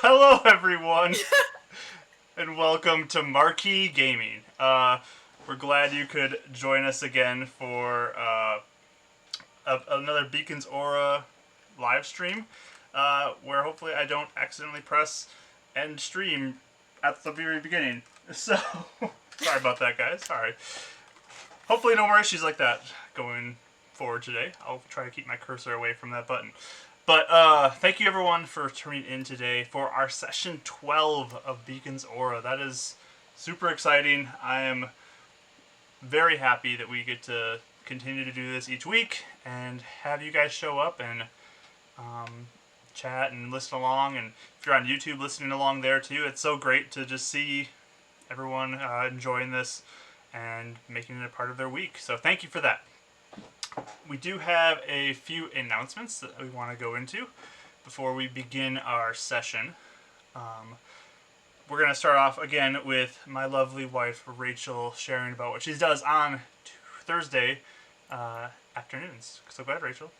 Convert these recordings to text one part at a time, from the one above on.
Hello, everyone, and welcome to Marquee Gaming. We're glad you could join us again for another Beacon's Aura live stream, where hopefully I don't accidentally press end stream at the very beginning. So, sorry about that, guys. Sorry. Hopefully, no more issues like that going forward today. I'll try to keep my cursor away from that button. But thank you everyone for tuning in today for our session 12 of Beacon's Aura. That is super exciting. I am very happy that we get to continue to do this each week and have you guys show up and chat and listen along. And if you're on YouTube listening along there too, it's so great to just see everyone enjoying this and making it a part of their week. So thank you for that. We do have a few announcements that we want to go into before we begin our session. We're going to start off again with my lovely wife Rachel sharing about what she does on Thursday afternoons. So go ahead, Rachel.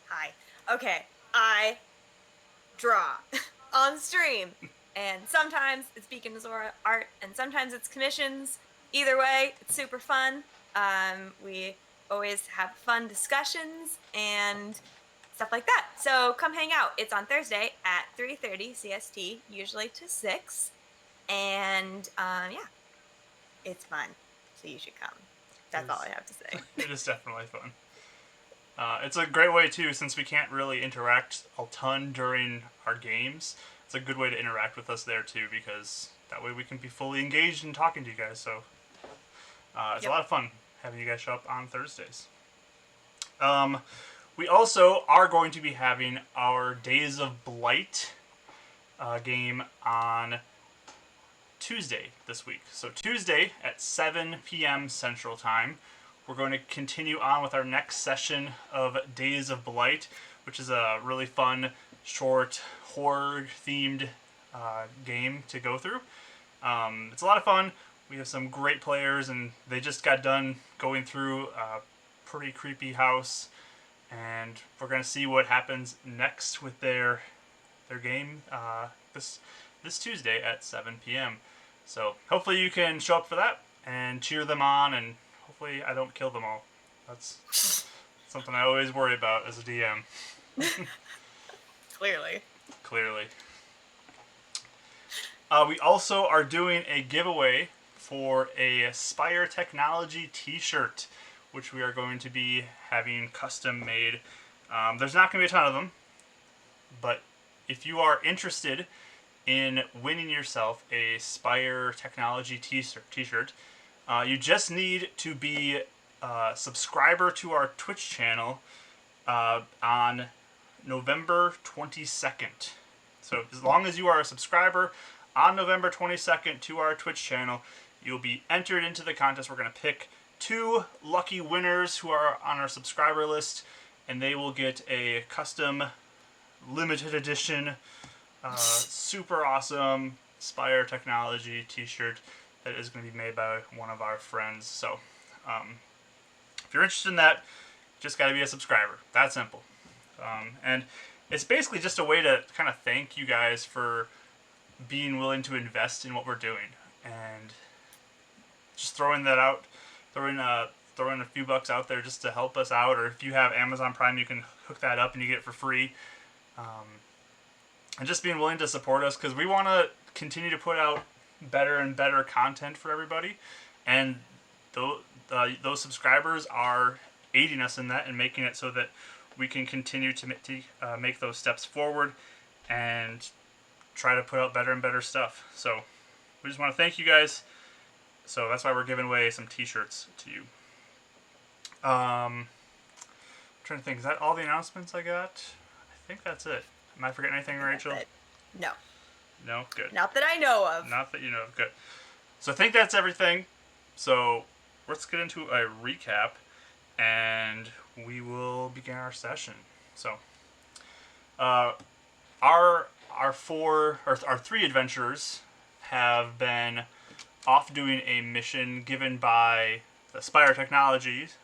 Hi. Okay, I draw on stream, and sometimes it's Beacon's Aura art, and sometimes it's commissions. Either way, it's super fun. We always have fun discussions and stuff like that. So come hang out. It's on Thursday at 3:30 CST, usually to 6. And yeah, it's fun. So you should come. That's all I have to say. It is definitely fun. It's a great way too, since we can't really interact a ton during our games. It's a good way to interact with us there too, because that way we can be fully engaged in talking to you guys. So it's a lot of fun having you guys show up on Thursdays. We also are going to be having our Days of Blight game on Tuesday this week. So Tuesday at 7 p.m. Central Time, we're going to continue on with our next session of Days of Blight, which is a really fun, short, horror-themed game to go through. It's a lot of fun. We have some great players, and they just got done going through a pretty creepy house, and we're going to see what happens next with their game this Tuesday at 7 p.m. So hopefully you can show up for that and cheer them on, and hopefully I don't kill them all. That's something I always worry about as a DM. Clearly. We also are doing a giveaway for a Spire Technology t-shirt, which we are going to be having custom made. There's not going to be a ton of them, but if you are interested in winning yourself a Spire Technology t-shirt, you just need to be a subscriber to our Twitch channel on November 22nd. So as long as you are a subscriber on November 22nd to our Twitch channel, you'll be entered into the contest. We're going to pick 2 lucky winners who are on our subscriber list, and they will get a custom limited edition super awesome Spire Technology t-shirt that is going to be made by one of our friends. So if you're interested in that, just got to be a subscriber. That simple. And it's basically just a way to kind of thank you guys for being willing to invest in what we're doing, and just throwing that out, throwing a few bucks out there just to help us out. Or if you have Amazon Prime, you can hook that up and you get it for free. And just being willing to support us, because we want to continue to put out better and better content for everybody, and those subscribers are aiding us in that and making it so that we can continue to make those steps forward and try to put out better and better stuff. So we just want to thank you guys. So that's why we're giving away some t-shirts to you. I'm trying to think, is that all the announcements I got? I think that's it. Am I forgetting anything, Rachel? No. No? Good. Not that I know of. Not that you know of. Good. So I think that's everything. So let's get into a recap, and we will begin our session. So our 3 adventurers have been off doing a mission given by the Spire Technologies,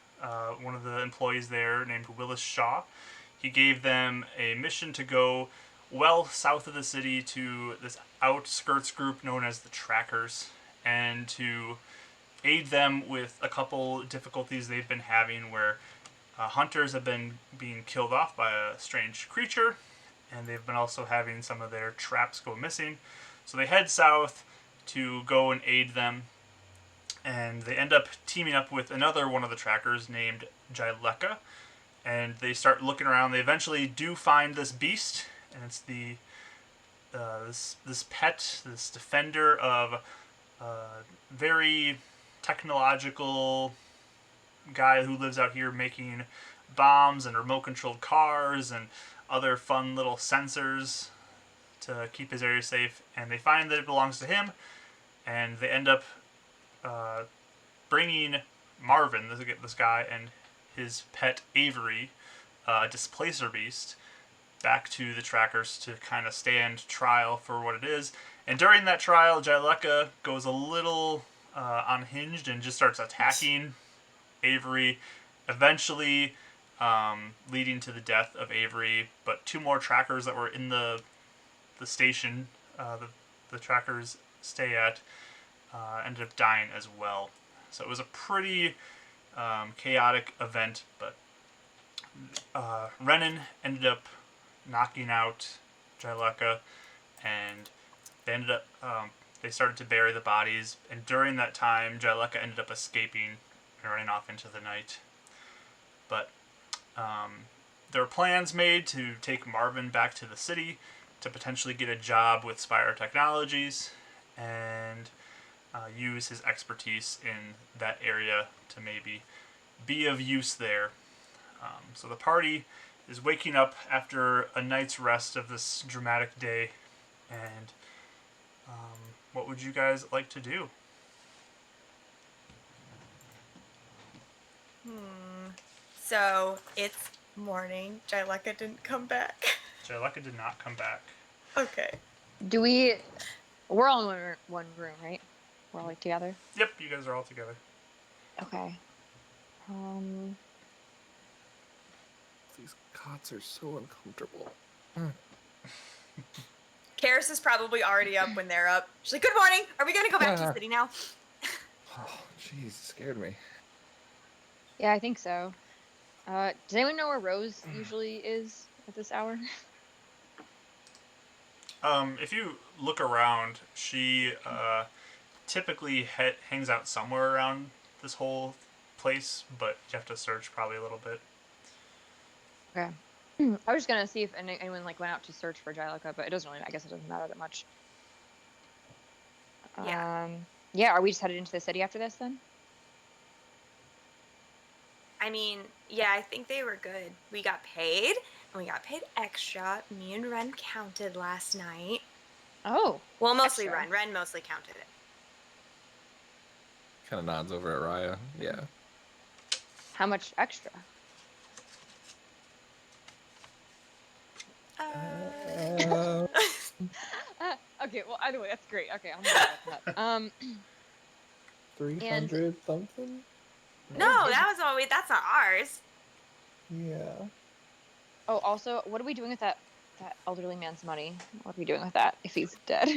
one of the employees there named Willis Shaw. He gave them a mission to go well south of the city to this outskirts group known as the Trackers, and to aid them with a couple difficulties they've been having where hunters have been being killed off by a strange creature, and they've been also having some of their traps go missing. So they head south to go and aid them, and they end up teaming up with another one of the trackers named Jyleka, and they start looking around. They eventually do find this beast, and it's this pet, this defender of very technological guy who lives out here making bombs and remote controlled cars and other fun little sensors to keep his area safe. And they find that it belongs to him, and they end up bringing Marvin, this guy, and his pet Avery, Displacer Beast, back to the Trackers to kind of stand trial for what it is. And during that trial, Jyleka goes a little unhinged and just starts attacking Avery, eventually leading to the death of Avery. But two more Trackers that were in the station the Trackers stay at ended up dying as well. So it was a pretty chaotic event, but Renan ended up knocking out Jyleka, and they ended up they started to bury the bodies, and during that time Jyleka ended up escaping and running off into the night. But there were plans made to take Marvin back to the city to potentially get a job with Spire Technologies and use his expertise in that area to maybe be of use there. So the party is waking up after a night's rest of this dramatic day, and what would you guys like to do? So it's morning. Jyleka didn't come back. Jyleka did not come back. Okay. We're all in one room, right? We're all like together? Yep, you guys are all together. Okay. These cots are so uncomfortable. Karis is probably already up when they're up. She's like, good morning. Are we going to go back to the city now? Oh, jeez, scared me. Yeah, I think so. Does anyone know where Rose usually is at this hour? If you look around, she typically hangs out somewhere around this whole place, but you have to search probably a little bit. Okay. I was just gonna see if anyone like went out to search for Jyleka, but it doesn't really. I guess it doesn't matter that much. Yeah. Yeah. Are we just headed into the city after this then? I mean, yeah, I think they were good. We got paid, and we got paid extra. Me and Ren counted last night. Oh. Well, mostly extra. Ren. Ren mostly counted it. Kind of nods over at Raya. Yeah. How much extra? Okay. Well, either way, that's great. Okay, I'm gonna look that. 300 something? No, that was all that's not ours. Yeah. Oh, also, what are we doing with that elderly man's money? What are we doing with that if he's dead?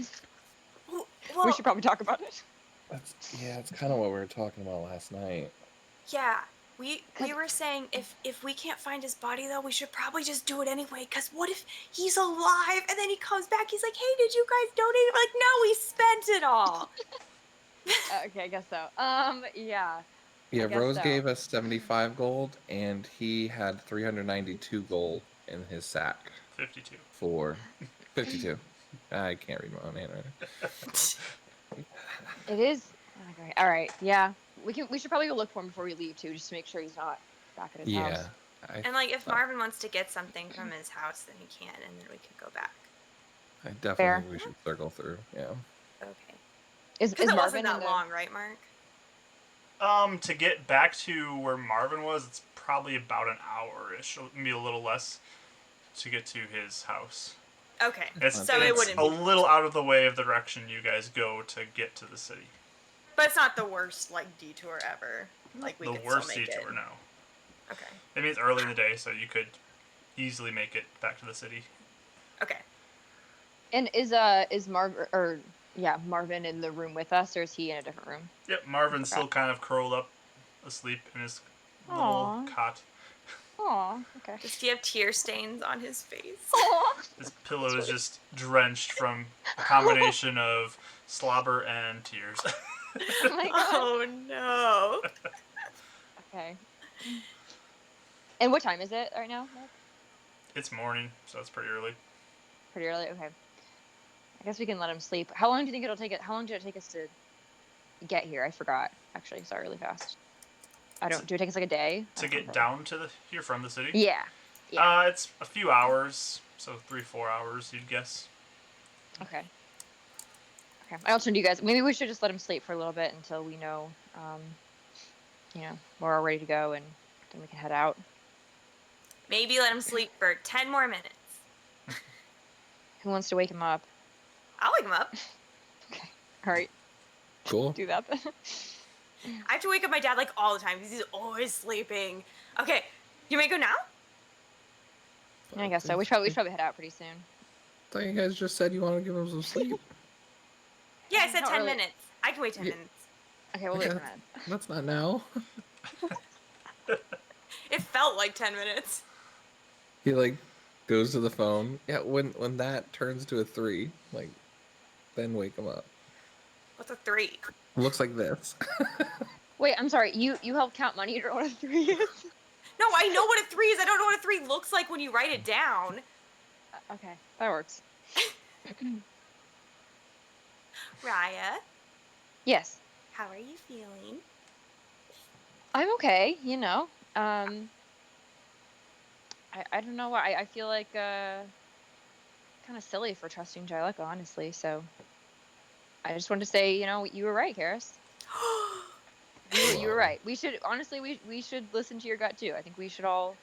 Well, We should probably talk about it. It's kind of what we were talking about last night. Yeah, we were saying if we can't find his body though, we should probably just do it anyway. Cause what if he's alive and then he comes back? He's like, hey, did you guys donate? We're like, no, we spent it all. Okay, I guess so. Yeah. Yeah, I guess Rose so. gave us 75 gold, and he had 392 gold in his sack 52. for 52. I can't read my own handwriting. It is. Okay. All right. Yeah. We should probably go look for him before we leave too, just to make sure he's not back at his house. Yeah. And like, if Marvin wants to get something from his house, then he can, and then we can go back. I definitely Fair. think we should circle through. Yeah. Okay. Is Because it Marvin wasn't that in the... long, right, Mark? To get back to where Marvin was, it's probably about an hour-ish, maybe a little less, to get to his house. Okay. It's it wouldn't a be little out of the way of the direction you guys go to get to the city. But it's not the worst like detour ever. Like we The could worst still make detour, it. no. Okay. I mean, it's early in the day, so you could easily make it back to the city. Okay. And is Marvin in the room with us, or is he in a different room? Yep, Marvin's Forgot. still kind of curled up, asleep in his little Aw. cot. Aw. Okay. Does he have tear stains on his face? Aw. His pillow is just drenched from a combination of slobber and tears. Oh my god. Oh no. Okay. And what time is it right now, Mark? It's morning, so it's pretty early. Pretty early. Okay. I guess we can let him sleep. How long do you think it'll take it? How long did it take us to get here? I forgot. Actually, sorry, really fast. Do it take us like a day? To get down to here from the city? Yeah. Yeah. It's a few hours, so 3-4 hours, you'd guess. Okay. Okay. I'll turn to you guys. Maybe we should just let him sleep for a little bit until we know, we're all ready to go, and then we can head out. Maybe let him sleep for 10 more minutes. Who wants to wake him up? I'll wake him up. Okay. All right. Cool. Do that then. I have to wake up my dad like all the time because he's always sleeping. Okay, you may go now? I guess so. We should probably head out pretty soon. I thought you guys just said you want to give him some sleep. Yeah, I said Not 10 really. minutes. I can wait 10 Yeah. minutes. Okay, we'll wait for that. That's not now. It felt like 10 minutes. He like goes to the phone. Yeah, when that turns to a 3, like, then wake him up. What's a 3? Looks like this. Wait, I'm sorry. You helped count money. You don't know what a 3 is? No, I know what a 3 is. I don't know what a 3 looks like when you write it down. Okay, that works. Raya, Yes, how are you feeling? I'm okay. I don't know why. I feel like kind of silly for trusting Jyleka, honestly. So I just wanted to say, you were right, Karis. You were right. We should we should listen to your gut too. I think we should all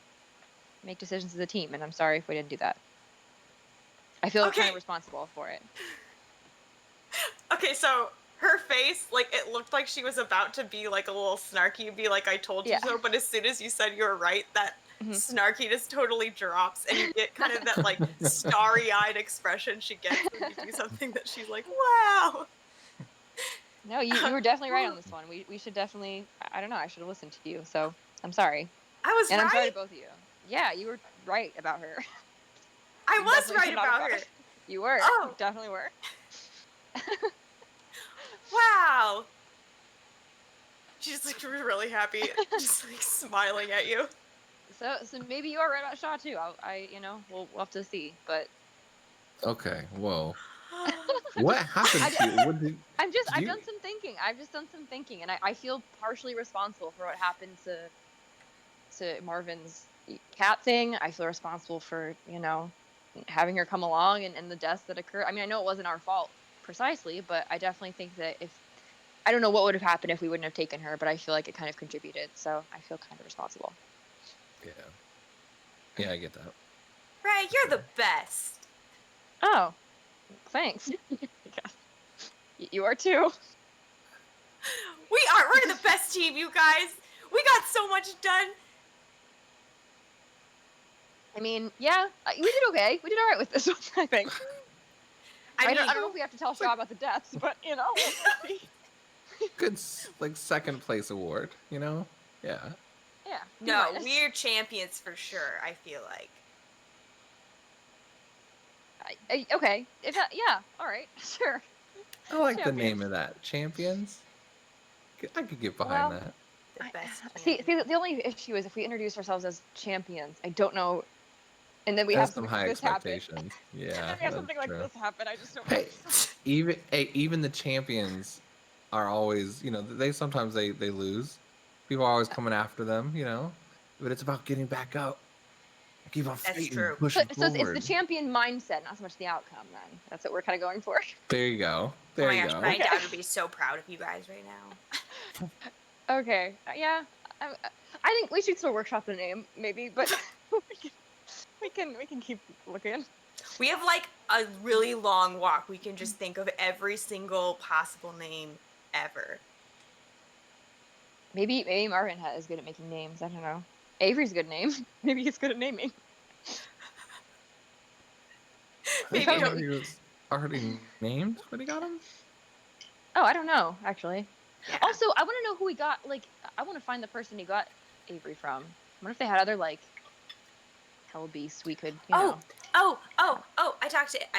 make decisions as a team, and I'm sorry if we didn't do that. I feel kind of responsible for it. Okay, so her face, like, it looked like she was about to be, like, a little snarky, be like, I told you so, but as soon as you said you were right, that snarkiness totally drops, and you get kind of that, like, starry-eyed expression she gets when you do something that she's like, wow! No, you were definitely right on this one. We should definitely, I don't know, I should have listened to you, so I'm sorry. I was and right? I'm sorry to both of you. Yeah, you were right about her. I You was definitely right should not about have her. gone. You were. Oh. You definitely were. Wow! She's, like, really happy, just, like, smiling at you. So maybe you are right about Shaw too. We'll have to see. But Okay. Whoa. What happened to you? I've done some thinking. I've just done some thinking, and I feel partially responsible for what happened to Marvin's cat thing. I feel responsible for having her come along and the deaths that occurred. I mean, I know it wasn't our fault precisely, but I definitely think that I don't know what would have happened if we wouldn't have taken her, but I feel like it kind of contributed. So I feel kind of responsible. Yeah. Yeah, I get that. Right, you're the best. Oh, thanks. You are too. We're the best team, you guys. We got so much done. I mean, yeah, we did okay. We did all right with this one, I think. I don't know if we have to tell Shaw about the deaths, but we'll see. Good, like, second place award. Yeah. Yeah. No, we're champions for sure, I feel like. Okay. Yeah. All right. Sure. I like Champions. the name of that. Champions. I could get behind that. The best. See, the only issue is if we introduce ourselves as champions, I don't know, and then we Have have some something high like this happen. expectations. Yeah. And then we have something like this happen. I just don't. Hey, even the champions are always, they sometimes they lose. People are always coming after them, but it's about getting back up. Keep on fighting. true. Pushing So it's forward. the champion mindset, not so much the outcome. Then that's what we're kind of going for. There you go. Oh my gosh, go. my dad would be so proud of you guys right now. Okay. Yeah. I think we should still workshop the name, maybe, but we can keep looking. We have like a really long walk. We can just think of every single possible name ever. Maybe Marvin is good at making names. I don't know. Avery's a good name. Maybe he's good at naming. Maybe I already named when he got him? Oh, I don't know, actually. Yeah. Also, I want to know who he got. Like, I want to find the person he got Avery from. I wonder if they had other like hell beasts we could, I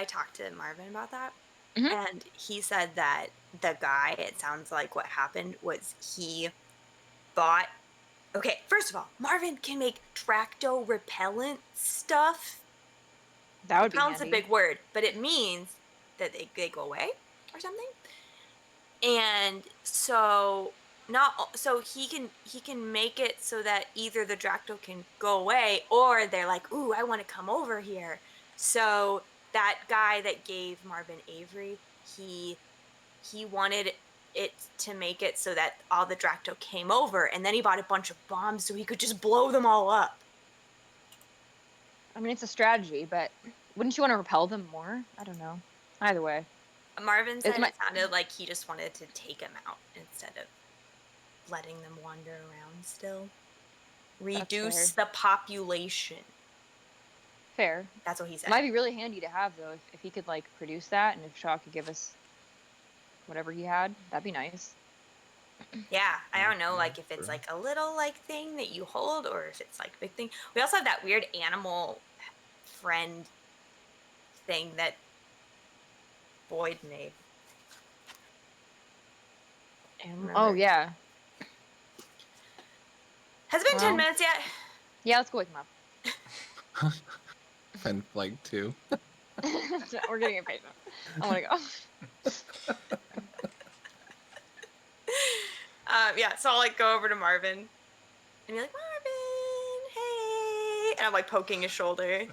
talked to Marvin about that, Mhm. and he said that the guy. It sounds like what happened was he bought. Okay, first of all, Marvin can make tracto repellent stuff. That would be Repellent's a handy. big word, but it means that they go away or something. And so not so he can make it so that either the Dracto can go away or they're like, ooh, I want to come over here. So that guy that gave Marvin Avery, he wanted it to make it so that all the Dracto came over, and then he bought a bunch of bombs so he could just blow them all up. I mean, it's a strategy, but wouldn't you want to repel them more? I don't know. Either way, Marvin it's said my it sounded like he just wanted to take them out instead of letting them wander around still. that's fair. Reduce the population. Fair. That's what he It said. might be really handy to have though if he could like produce that, and if Shaw could give us whatever he had, that'd be nice. Yeah, I don't know, like if Sure. it's like a little like thing that you hold, or if it's like big thing. We also have that weird animal friend thing that Boyd made. Oh Remember? yeah. Has it been 10 Well, minutes yet? yeah. Let's go wake him up. And like 2. We're getting impatient. I want to go. Yeah, so I'll like go over to Marvin and be like, Marvin, hey, and I'm like poking his shoulder.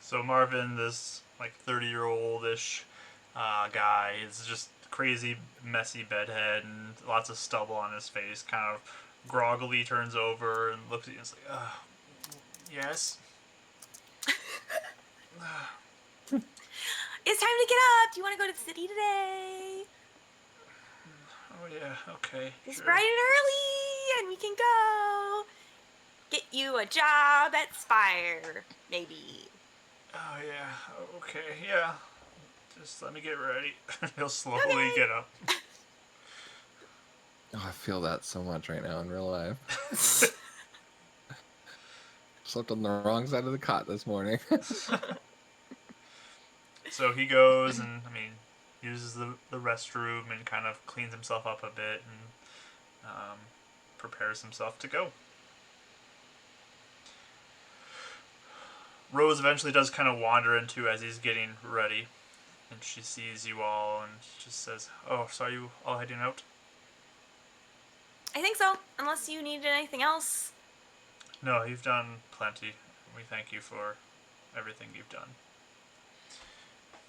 So Marvin, this like 30-year-old-ish guy, is just crazy, messy bedhead and lots of stubble on his face. Kind of groggily turns over and looks at you and is like, yes. It's time to get up. Do you want to go to the city today? Oh yeah, okay, It's sure. bright and early, and we can go get you a job at Spire, maybe. Oh yeah, okay, yeah. Just let me get ready. He'll slowly Okay. get up. Oh, I feel that so much right now in real life. Slept on the wrong side of the cot this morning. So he goes and, uses the restroom and kind of cleans himself up a bit and prepares himself to go. Rose eventually does kind of wander into as he's getting ready, and she sees you all and just says, "Oh, so are you all heading out?" I think so, unless you needed anything else. No, you've done plenty. We thank you for everything you've done.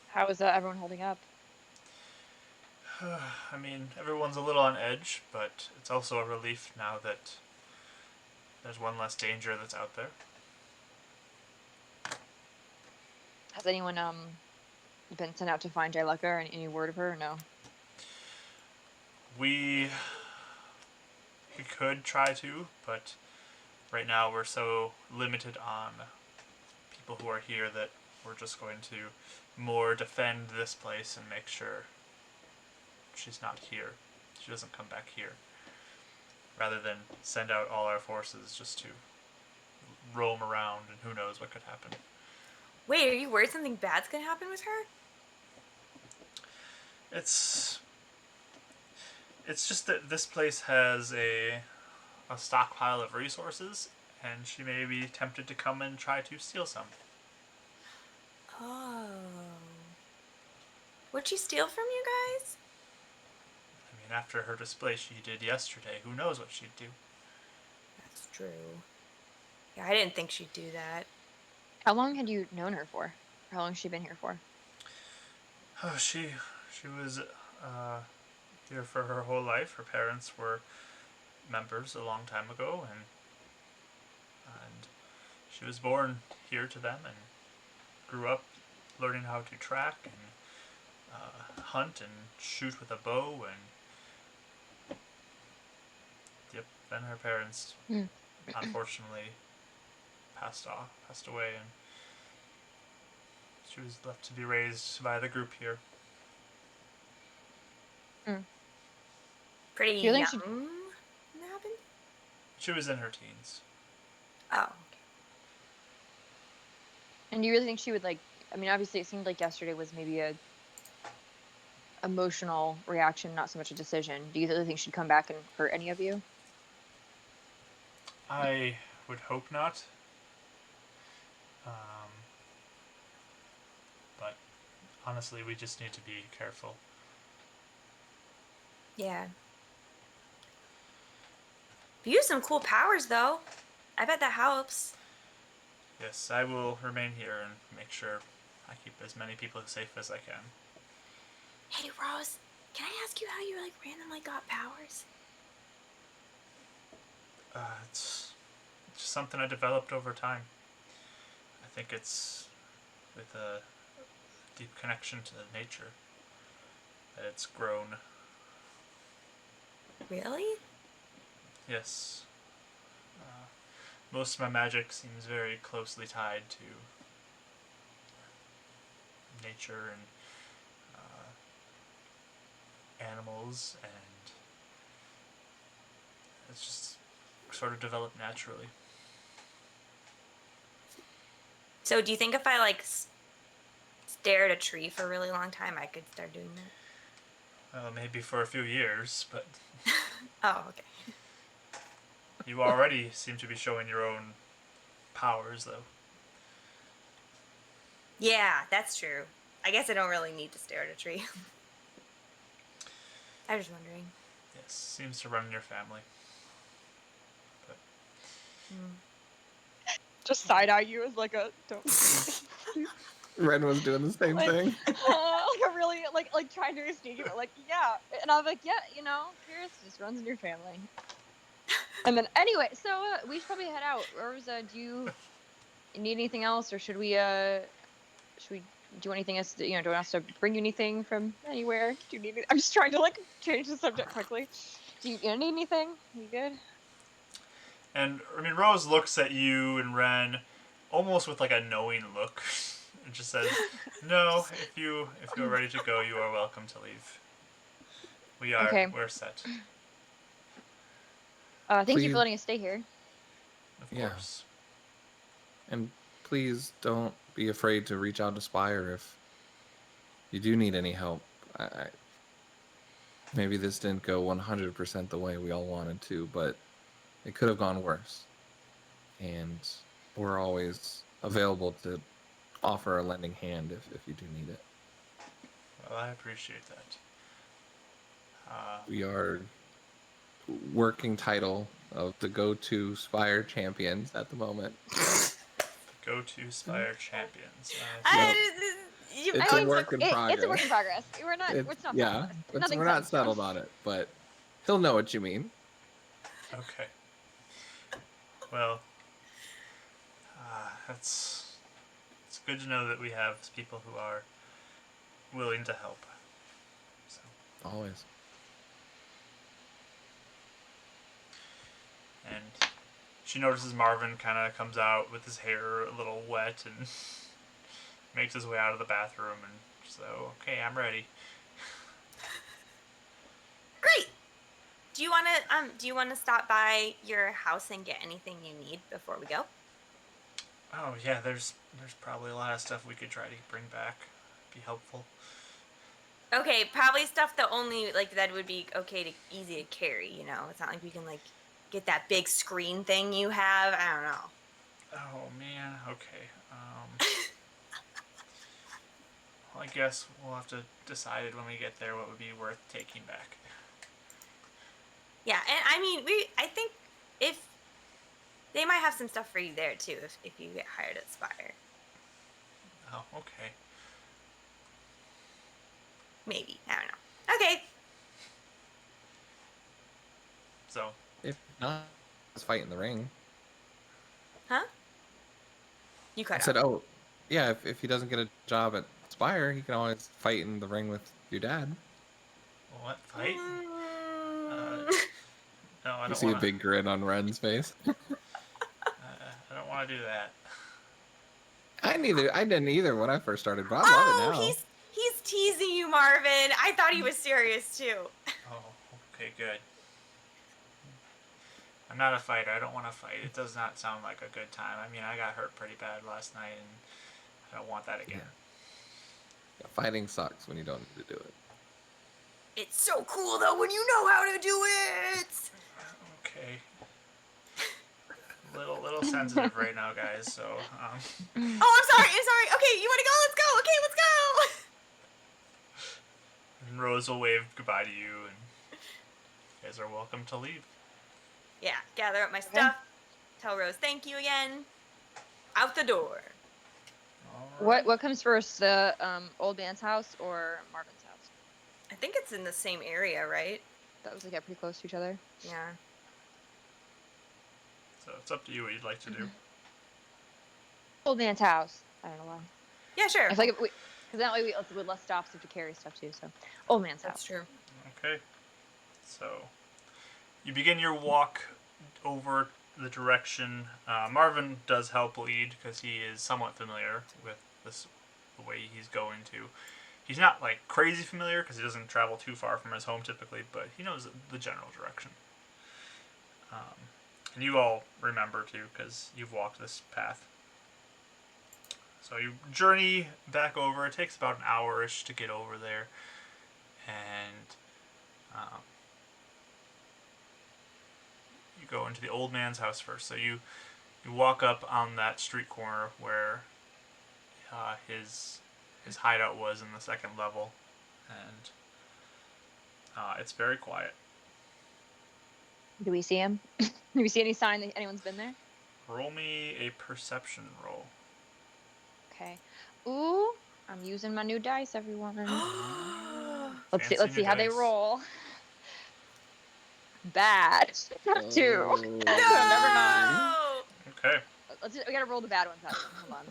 How is everyone holding up? Everyone's a little on edge, but it's also a relief now that there's one less danger that's out there. Has anyone been sent out to find Jailuka or any word of her or no? We could try to, but right now we're so limited on people who are here that we're just going to more defend this place and make sure she's not here. She doesn't come back here. Rather than send out all our forces just to roam around and who knows what could happen. Wait, are you worried something bad's gonna happen with her? It's just that this place has a stockpile of resources, and she may be tempted to come and try to steal some. Oh. What'd she steal from you guys? After her display she did yesterday, who knows what she'd do. That's true. Yeah, I didn't think she'd do that. How long had you known her for? How long has she been here for? Oh, she was here for her whole life. Her parents were members a long time ago, and she was born here to them and grew up learning how to track and hunt and shoot with a bow, and yep. Then her parents unfortunately passed away, and She was left to be raised by the group here. Pretty Do you young think she- when that happened? She was in her teens. Oh, okay. And do you really think she would like? I mean, obviously, it seemed like yesterday was maybe a emotional reaction, not so much a decision. Do you really think she'd come back and hurt any of you? I would hope not. But honestly, we just need to be careful. Yeah. You use some cool powers, though. I bet that helps. Yes, I will remain here and make sure I keep as many people safe as I can. Hey, Rose, can I ask you how you like randomly got powers? It's just something I developed over time. I think it's with a deep connection to nature that it's grown. Really? Yes. Most of my magic seems very closely tied to nature and animals, and it's just sort of developed naturally. So, do you think if I like stare at a tree for a really long time, I could start doing that? Well, maybe for a few years, but Oh, okay. you already seem to be showing your own powers, though. Yeah, that's true. I guess I don't really need to stare at a tree. I was just wondering. Yes, seems to run in your family. But Just side eye you as like a don't. Ren was doing the same Like, thing. like a really like trying to be sneaky, but like yeah, and I'm like yeah, you know, Pierce just runs in your family. And then anyway, so we should probably head out. Rose, do you need anything else, or should we do anything else? Do you want us to bring you anything from anywhere? Do you need? I'm just trying to like change the subject quickly. Do you need anything? You good? And I mean, Rose looks at you and Ren, almost with like a knowing look, and just says, "No, if you're ready to go, you are welcome to leave. Okay. We're set." Thank you Please. for letting us stay here. Of Yeah. course. And please don't be afraid to reach out to Spire if you do need any help. Maybe this didn't go 100% the way we all wanted to, but it could have gone worse. And we're always available to offer a lending hand if you do need it. Well, I appreciate that. We are working title of the go-to Spire champions at the moment. Go-to Spire champions. It's a work in progress. It's a work in progress. We're not. It's not. Yeah, we're not settled on it, but he'll know what you mean. Okay. Well, it's good to know that we have people who are willing to help. So. Always. And she notices Marvin kind of comes out with his hair a little wet and makes his way out of the bathroom, and so, okay, I'm ready. Great. Do you want to stop by your house and get anything you need before we go? Oh yeah, there's probably a lot of stuff we could try to bring back. Be helpful. Okay, probably stuff that only like that would be easy to carry, you know. It's not like we can like get that big screen thing you have. I don't know. Oh man, okay. Well, I guess we'll have to decide when we get there what would be worth taking back. Yeah, and I mean, I think if they might have some stuff for you there too if you get hired at Spire. Oh, okay. Maybe. I don't know. Okay. So, If not, let's fight in the ring. Huh? You I cut said, out. oh, yeah, if he doesn't get a job at Spire, he can always fight in the ring with your dad. what fight? No, I You don't see want a big grin on Ren's face. I don't want to do that. I didn't either when I first started, but I love it Oh, now. he's teasing you, Marvin. I thought he was serious too. Oh, okay, good. I'm not a fighter. I don't want to fight. It does not sound like a good time. I mean, I got hurt pretty bad last night, and I don't want that again. Yeah, fighting sucks when you don't need to do it. It's so cool though when you know how to do it. Okay. Little sensitive right now, guys. So. Oh, I'm sorry. Okay, you want to go? Let's go. Okay, let's go. And Rose will wave goodbye to you, and you guys are welcome to leave. Yeah, gather up my stuff. Tell Rose thank you again. Out the door. What comes first, the old man's house or Marvin's house? I think it's in the same area, right? That was, they get pretty close to each other. Yeah. So it's up to you what you'd like to do. Old man's house. I don't know why. Yeah, sure. I feel like because that way with less stops we have to carry stuff too. So, old man's That's house. true. Okay. So you begin your walk over the direction. Marvin does help lead because he is somewhat familiar with the way he's going to. He's not like crazy familiar because he doesn't travel too far from his home typically, but he knows the general direction. And you all remember too because you've walked this path. So you journey back over. It takes about an hour-ish to get over there, and you go into the old man's house first. So you walk up on that street corner where his hideout was in the second level, and it's very quiet. Do we see him? Do we see any sign that anyone's been there? Roll me a perception roll. Okay. Ooh, I'm using my new dice, everyone. Let's Fancy see new how they dice. roll. Bad. Two. Oh. Never mind. No! Okay. We gotta roll the bad ones out. Hold on.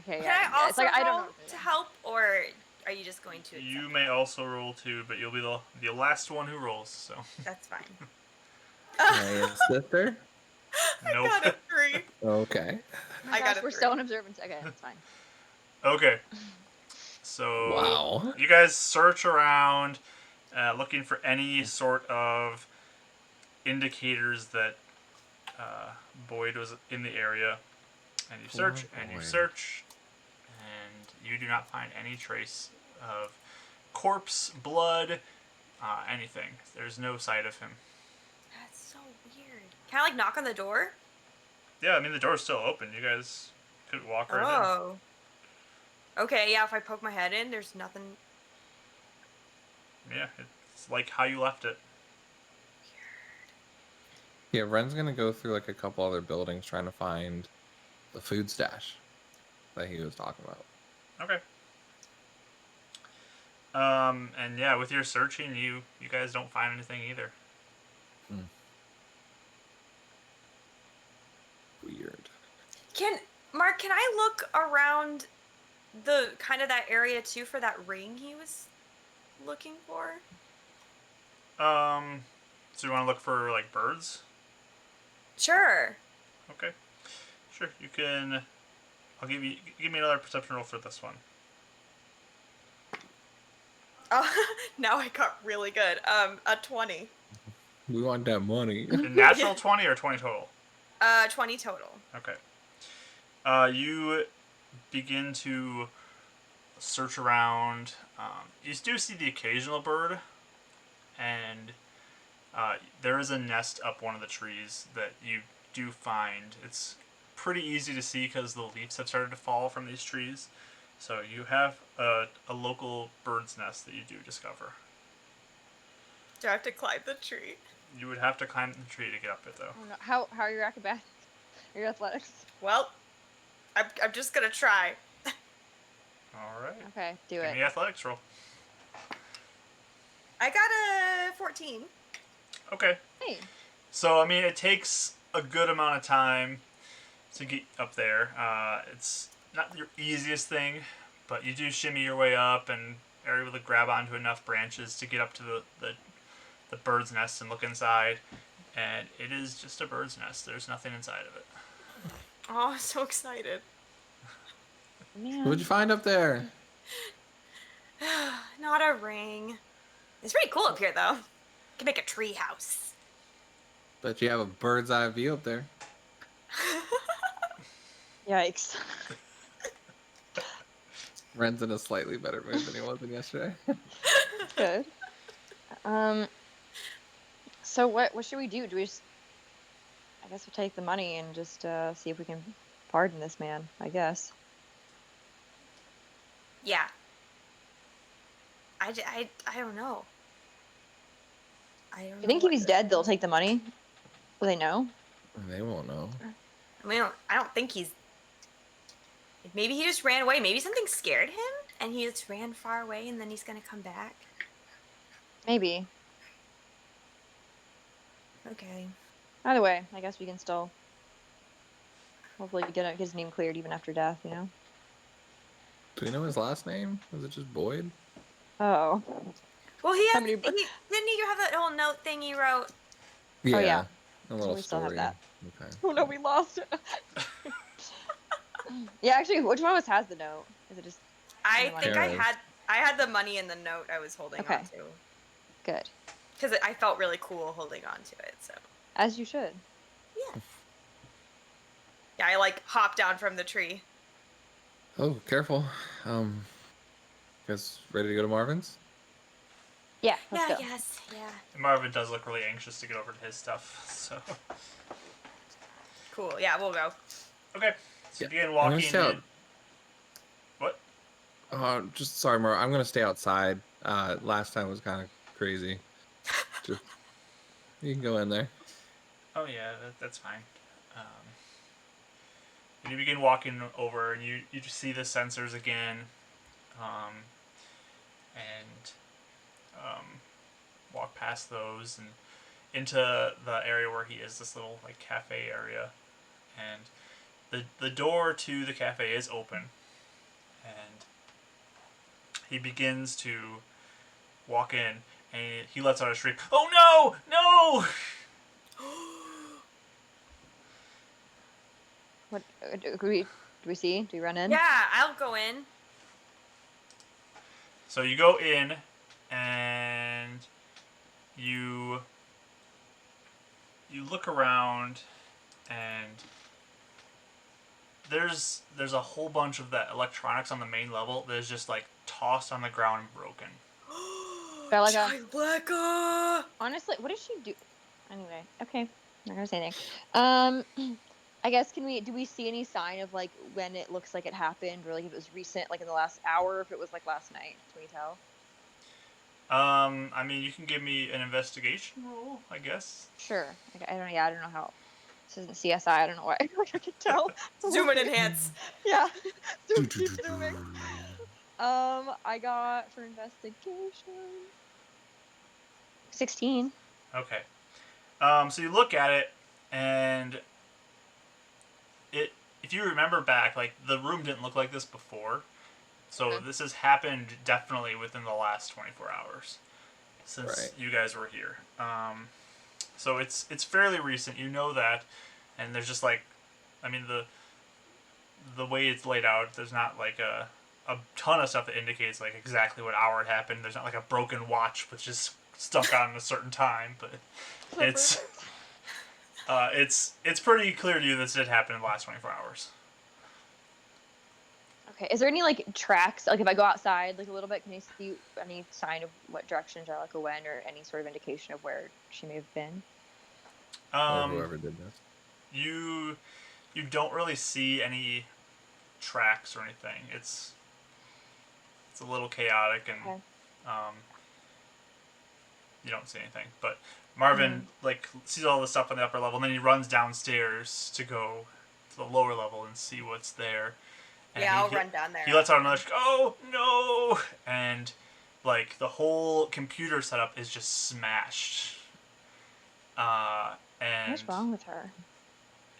Okay. Can yeah. I It's also like I don't roll know what to help, or are you just going to accept You it? may also roll too, but you'll be the last one who rolls. So. That's fine. My sister? Nope. I got a 3. Okay. Oh my I got gosh, a we're 3. still in observance. Okay, that's fine. Okay. So Wow. you guys search around, looking for any sort of indicators that Boyd was in the area, and you search and you Boyd. search, and you do not find any trace of corpse, blood, anything. There's no sight of him. That's so weird. Can I like knock on the door? Yeah, I mean the door's still open. You guys could walk right in. Oh. Okay, yeah, if I poke my head in, there's nothing. Yeah, it's like how you left it. Yeah, Ren's gonna go through like a couple other buildings trying to find the food stash that he was talking about. Okay. And yeah, with your searching, you guys don't find anything either. Weird. Mark, can I look around the kind of that area too for that ring he was looking for? So you want to look for like birds? Sure. Okay. Sure, you can. I'll give me another perception roll for this one. Oh, now I got really good. A 20. We want that money. A natural 20 or 20 total? 20 total. Okay. You begin to search around. You do see the occasional bird, and there is a nest up one of the trees that you do find. It's pretty easy to see because the leaves have started to fall from these trees. So you have a local bird's nest that you do discover. Do I have to climb the tree? You would have to climb the tree to get up it, though. Oh, no. How are your acrobatics? Your athletics? Well, I'm just gonna try. All right. Okay, do Give it. me athletics roll. I got a 14. Okay. Hey. So, I mean, it takes a good amount of time to get up there. It's not your easiest thing, but you do shimmy your way up and are able to grab onto enough branches to get up to the bird's nest and look inside. And it is just a bird's nest. There's nothing inside of it. Oh, I'm so excited. Man. What'd you find up there? Not a ring. It's pretty cool up here, though. You can make a tree house. Bet you have a bird's eye view up there. Yikes. Ren's in a slightly better mood than he was in yesterday. Good. So what should we do? Do we just? I guess we'll take the money and just see if we can pardon this man. I guess. Yeah. I don't know. I don't Do know. you think if what he's to- dead, they'll take the money? Will they know? They won't know. I don't think he's. Maybe he just ran away. Maybe something scared him, and he just ran far away, and then he's gonna come back. Maybe. Okay. Either way, I guess we can still hopefully get his name cleared even after death. You know. Do we know his last name? Was it just Boyd? Oh. Well, he How has. many- Didn't he have that whole note thing he wrote? Oh, yeah. A little We still have story. that. Okay. Oh no, we lost it. Yeah, actually, which one of us has the note? Is it just I Never think mind. I had the money in the note I was holding Okay. on to good? because I felt really cool holding on to it. So As you should. yeah, I like hopped down from the tree. Oh, careful. Guys ready to go to Marvin's? Yeah. Let's Yeah, go. yes, yeah. Marvin does look really anxious to get over to his stuff. So Cool. Yeah, we'll go. okay, so you begin I'm walking. gonna stay out. What? Just sorry, Mar. I'm gonna stay outside. Last time was kind of crazy. Just you can go in there. Oh yeah, that's fine. And you begin walking over, and you just see the sensors again, and walk past those and into the area where he is, this little like cafe area, and the door to the cafe is open, and he begins to walk in, and he lets out a shriek. Oh no! No! What do we see? Do we run in? Yeah, I'll go in. So you go in, and you look around, and there's a whole bunch of that electronics on the main level that is just like tossed on the ground and broken. Belaga. Blacka! Honestly, what did she do? Anyway, okay. I'm not gonna say anything. I guess do we see any sign of like when it looks like it happened, or like if it was recent, like in the last hour, or if it was like last night? Can we tell? I mean, you can give me an investigation roll, I guess. Sure. I don't. Yeah, I don't know how. This isn't CSI. I don't know why. Like I can tell. Zoom and enhance. Yeah. Keep zooming. I got for investigation 16. Okay. So you look at it, and if you remember back, like the room didn't look like this before. So this has happened definitely within the last 24 hours since you guys were here. So it's fairly recent. You know that, and there's just like, I mean the way it's laid out. There's not like a ton of stuff that indicates like exactly what hour it happened. There's not like a broken watch which is stuck on a certain time, but it's pretty clear to you this did happen in the last 24 hours. Okay. Is there any like tracks? Like if I go outside like a little bit, can you see any sign of what direction Angelica went, or any sort of indication of where she may have been? Or whoever did this. You don't really see any tracks or anything. It's a little chaotic, and Okay. you don't see anything. But Marvin like sees all the stuff on the upper level, and then he runs downstairs to go to the lower level and see what's there. And Yeah, I'll run down there. He lets out another shriek, oh no! And like the whole computer setup is just smashed. And What's wrong with her?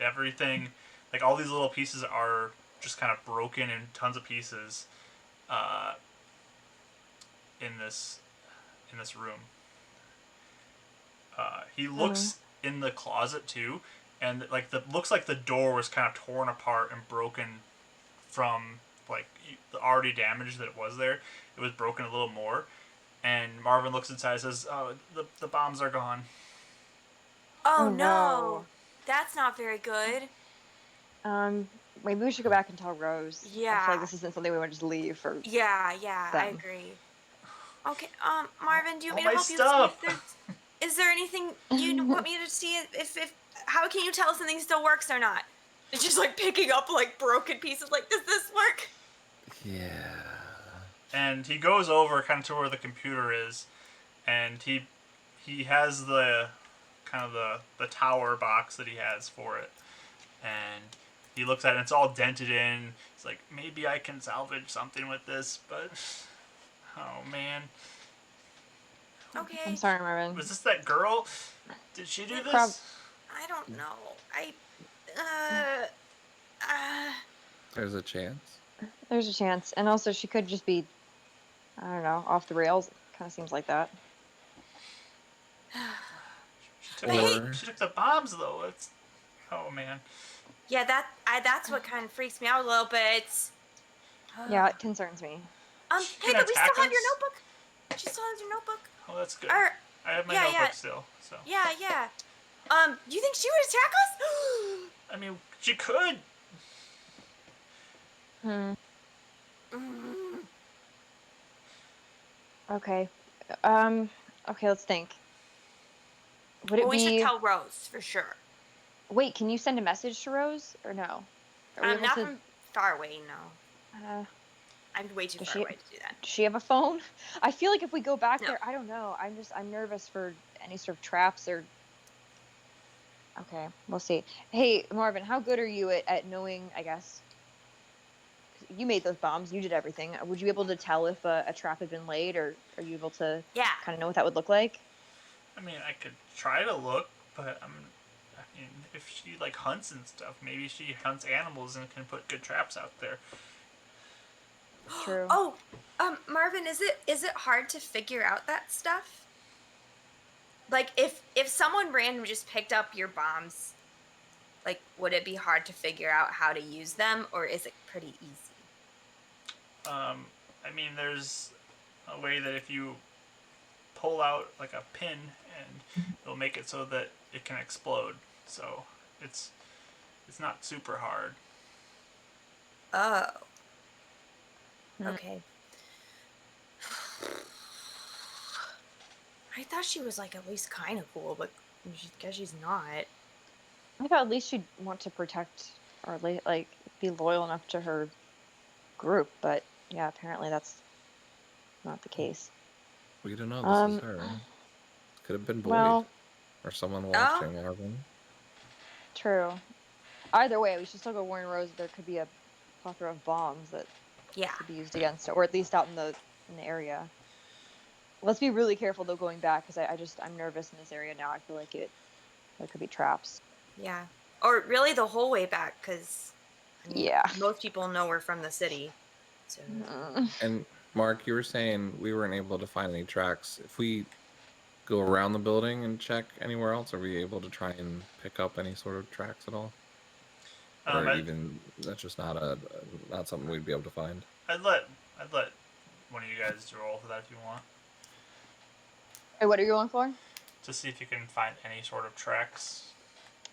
everything, like all these little pieces are just kind of broken in tons of pieces in this room. He looks in the closet too, and like looks like the door was kind of torn apart and broken from like the already damage that it was there. It was broken a little more. And Marvin looks inside and says, "Oh, the bombs are gone." Oh Oh, no. no. That's not very good. Maybe we should go back and tell Rose. I feel Yeah. like this isn't something we want to just leave for. Yeah, I Them. agree. Okay, Marvin, do you want All me to my help you stuff. see if there's... Is there anything you want me to see if how can you tell if something still works or not? It's just like picking up like broken pieces like, does this work? Yeah. And he goes over kind of to where the computer is, and he has the kind of the tower box that he has for it, and he looks at it and it's all dented in. It's like, maybe I can salvage something with this, but oh man. Okay. I'm sorry, Marvin. Was this that girl? Did she do this? I don't know. Uh There's a chance. There's a chance, and also she could just be, I don't know, off the rails. Kind of seems like that. She took the bombs though. It's, oh man. yeah, that's what kind of freaks me out a little bit. Yeah, it concerns me. She Hey, can but we still attack have your us? notebook. She still has your notebook. Oh, that's good. Or I have my yeah, notebook yeah. still, so. yeah. You think she would attack us? I mean, she could. Hmm. Mm. Okay. Okay, let's think. Would it Well, we should be? tell Rose for sure. Wait, can you send a message to Rose or no? Are we able Not to? from far away, no. Uh, I'm way too Does far she- away to do that. Does she have a phone? I feel like if we go back No. there, I don't know. I'm nervous for any sort of traps or. Okay, we'll see. Hey, Marvin, how good are you at knowing, I guess? You made those bombs, you did everything. Would you be able to tell if a trap had been laid, or are you able to Yeah. kind of know what that would look like? I mean, I could try to look, but I mean, if she like hunts and stuff, maybe she hunts animals and can put good traps out there. True. Oh, Marvin, is it hard to figure out that stuff? Like, if someone random just picked up your bombs, like, would it be hard to figure out how to use them, or is it pretty easy? I mean, there's a way that if you pull out like a pin and it'll make it so that it can explode. So it's not super hard. Oh. Mm. Okay. I thought she was like at least kind of cool, but I guess she's not. I thought at least she'd want to protect or like be loyal enough to her group, but yeah, apparently that's not the case. We don't know. This is her. Could have been Boyd Well, or someone watching Marvin. true. Either way, we should still go warn Rose. There could be a plethora of bombs that Yeah. could be used against her, or at least out in the area. Let's be really careful though going back, because I'm nervous in this area now. I feel like there could be traps. Yeah. Or really the whole way back, because Yeah. most people know we're from the city. So And Mark, you were saying we weren't able to find any tracks. If we go around the building and check anywhere else, are we able to try and pick up any sort of tracks at all? Or even that's just not something we'd be able to find. I'd let one of you guys roll for that if you want, Hey, what are you going for? to see if you can find any sort of tracks.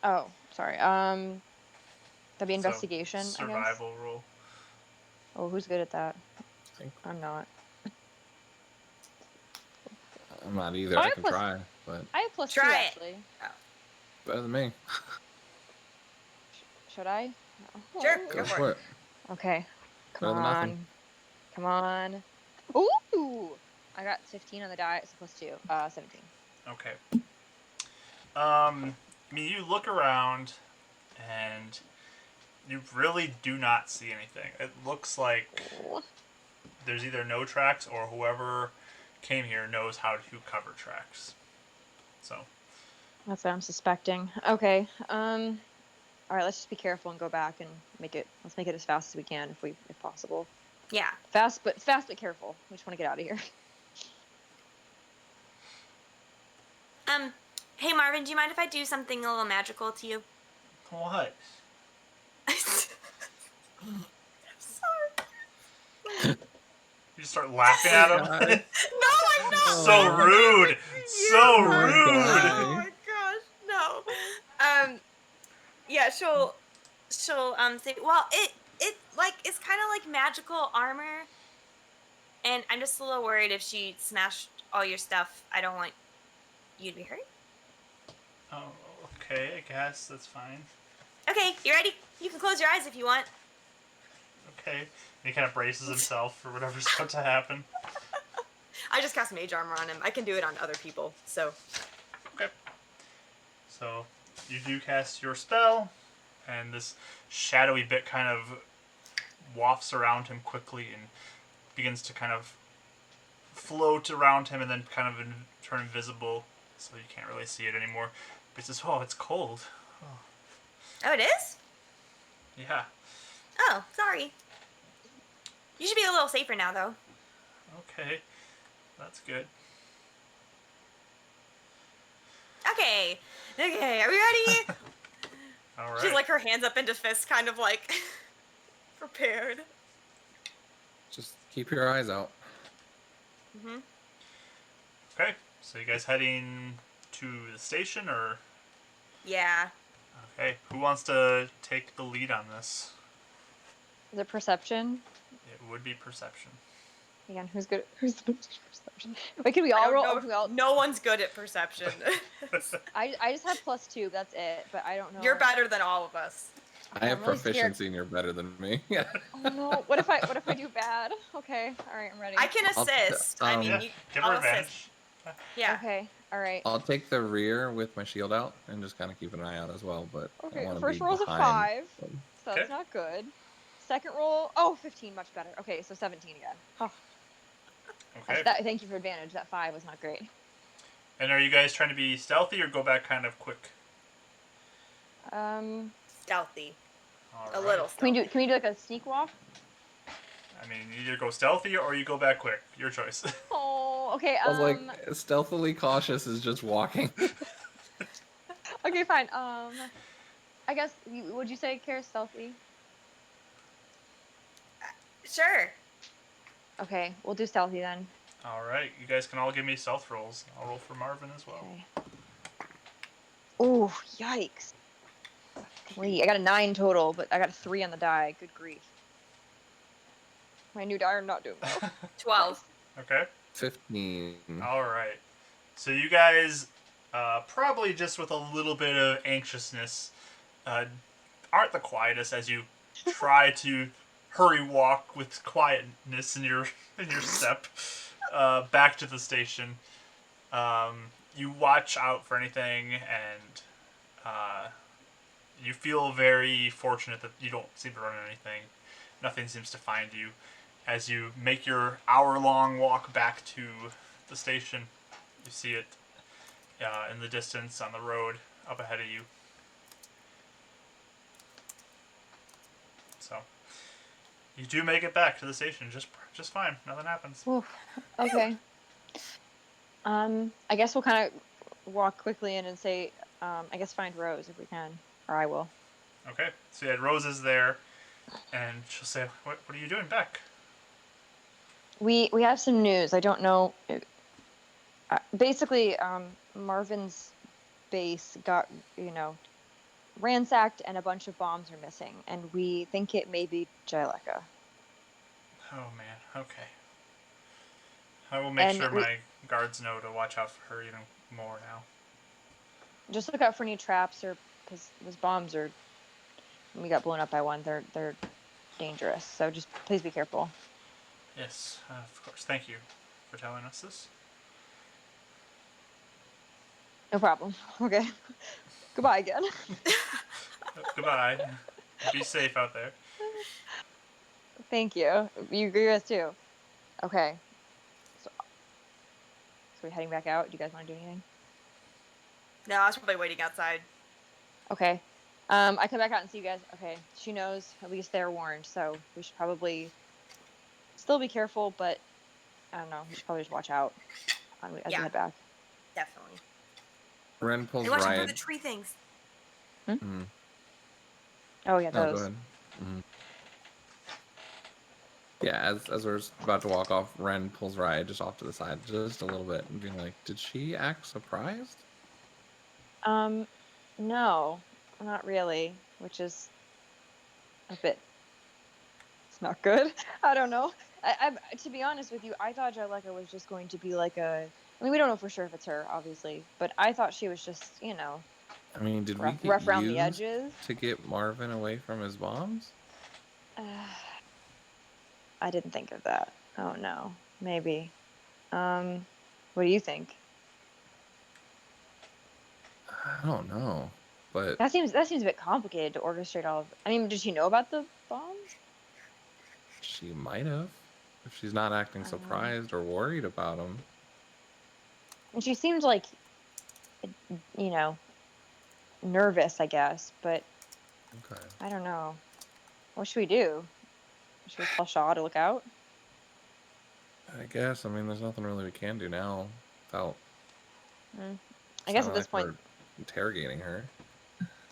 Oh, sorry. That'd be So, investigation, I guess. survival roll. Oh, who's good at that? I think I'm not. I'm not either. Oh, I I can plus- try, but I have plus Try 2 it. actually. better than me. Should I? No. Sure, Go Go for for it. Okay. Better Come than nothing. on. Come on. Ooh! I got 15 on the die, so plus 2. 17. Okay. I mean, you look around, and you really do not see anything. It looks like there's either no tracks, or whoever came here knows how to cover tracks. So, That's what I'm suspecting. Okay. All right, let's just be careful and go back and let's make it as fast as we can if possible. yeah. Fast but careful. We just want to get out of here. Hey Marvin, do you mind if I do something a little magical to you? what? I'm sorry. just start laughing at him. Guys. No, I'm not. So rude. So Poor rude. guy. Oh my gosh, no. Yeah, she'll say, well, it like it's kind of like magical armor, and I'm just a little worried if she smashed all your stuff. I don't want you to be hurt. Oh, okay. I guess that's fine. Okay, you ready? You can close your eyes if you want. Okay. And he kind of braces himself for whatever's about to happen. I just cast mage armor on him. I can do it on other people, so. Okay. So you do cast your spell, and this shadowy bit kind of wafts around him quickly and begins to kind of float around him and then kind of turn invisible, so you can't really see it anymore. But he says, "Oh, it's cold." Oh, it is? Yeah. Oh, sorry. You should be a little safer now, though. Okay. That's good. Okay. Okay, are we ready? All right. She's like her hands up into fists, kind of like prepared. Just keep your eyes out. Mm-hmm. Okay. So you guys heading to the station, or Yeah. okay? Who wants to take the lead on this? Is it perception? It would be perception. Again, who's good? Who's the best at perception? Wait, can we I all don't roll? know Or if- can we all... No one's good at perception. I just have +2. That's it. But I don't know. You're better than all of us. I have I'm really scared. proficiency and you're better than me. Yeah. Oh no! What if I do bad? Okay. All right. I'm ready. I can assist. I mean, Yeah, you, give I'll her assist. advantage. Yeah. Okay. All right. I'll take the rear with my shield out and just kind of keep an eye out as well. But I Okay. want to First be roll's a behind 5, them. so Okay. that's not good. Second roll, oh, 15, much better. Okay, so 17 again. Oh, Okay. thank you for advantage. That 5 was not great. And are you guys trying to be stealthy or go back kind of quick? Stealthy. All A right. little stealthy. Can we do like a sneak walk? I mean, you either go stealthy or you go back quick. Your choice. Oh, okay. I was like, stealthily cautious is just walking. Okay, fine. I guess would you say Kara stealthy? Sure. Okay, we'll do stealthy then. All right. You guys can all give me stealth rolls. I'll roll for Marvin as well. Okay. Oh, yikes. 3. I got a 9 total, but I got a 3 on the die. Good grief. My new die are not doing well. 12. Okay. 15. All right. So you guys, probably just with a little bit of anxiousness, aren't the quietest as you try to hurry walk with quietness in your step back to the station. You watch out for anything, and you feel very fortunate that you don't seem to run into anything. Nothing seems to find you. As you make your hour-long walk back to the station, you see it in the distance on the road up ahead of you. So you do make it back to the station just fine. Nothing happens. Oof. Okay. I guess we'll kind of walk quickly in and say, I guess find Rose if we can, or I will. Okay. So yeah, Rose is there, and she'll say, "What are you doing back?" We have some news. I don't know. Basically, Marvin's base got ransacked, and a bunch of bombs are missing, and we think it may be Jyleka. Oh man. Okay. I will make And sure my guards know to watch out for her even more now. Just look out for any traps, or because those bombs are. We got blown up by one. They're dangerous. So just please be careful. Yes, of course. Thank you for telling us this. No problem. Okay. Goodbye again. Goodbye. Be safe out there. Thank you. You guys too. Okay. So we're heading back out. Do you guys want to do anything? No, I was probably waiting outside. Okay. I come back out and see you guys. Okay. She knows. At least they're warned. So we should probably still be careful, but I don't know. We should probably just watch out as we head back. Definitely. Ren pulls Hey, watch out for Riot. the tree things. Oh yeah, No, those. go ahead. Mhm. Yeah, as we're about to walk off, Ren pulls Raya just off to the side, just a little bit, and being like, "Did she act surprised?" No, not really, which is a bit. It's not good. I don't know. To be honest with you, I thought Jaleka was just going to be like a. I mean, we don't know for sure if it's her, obviously, but I thought she was just, I mean, did we rough, get rough around the used edges. to get Marvin away from his bombs? I didn't think of that. Oh no, maybe. What do you think? I don't know, but That seems a bit complicated to orchestrate all of. I mean, did she know about the bombs? she might have if she's not acting Um, surprised or worried about him. and she seemed like, you know, nervous, I guess, but Okay. I don't know. What should we do? Should we tell Shaw to look out? I guess. I mean, there's nothing really we can do now without Mm. I guess sounding at this like point, we're interrogating her.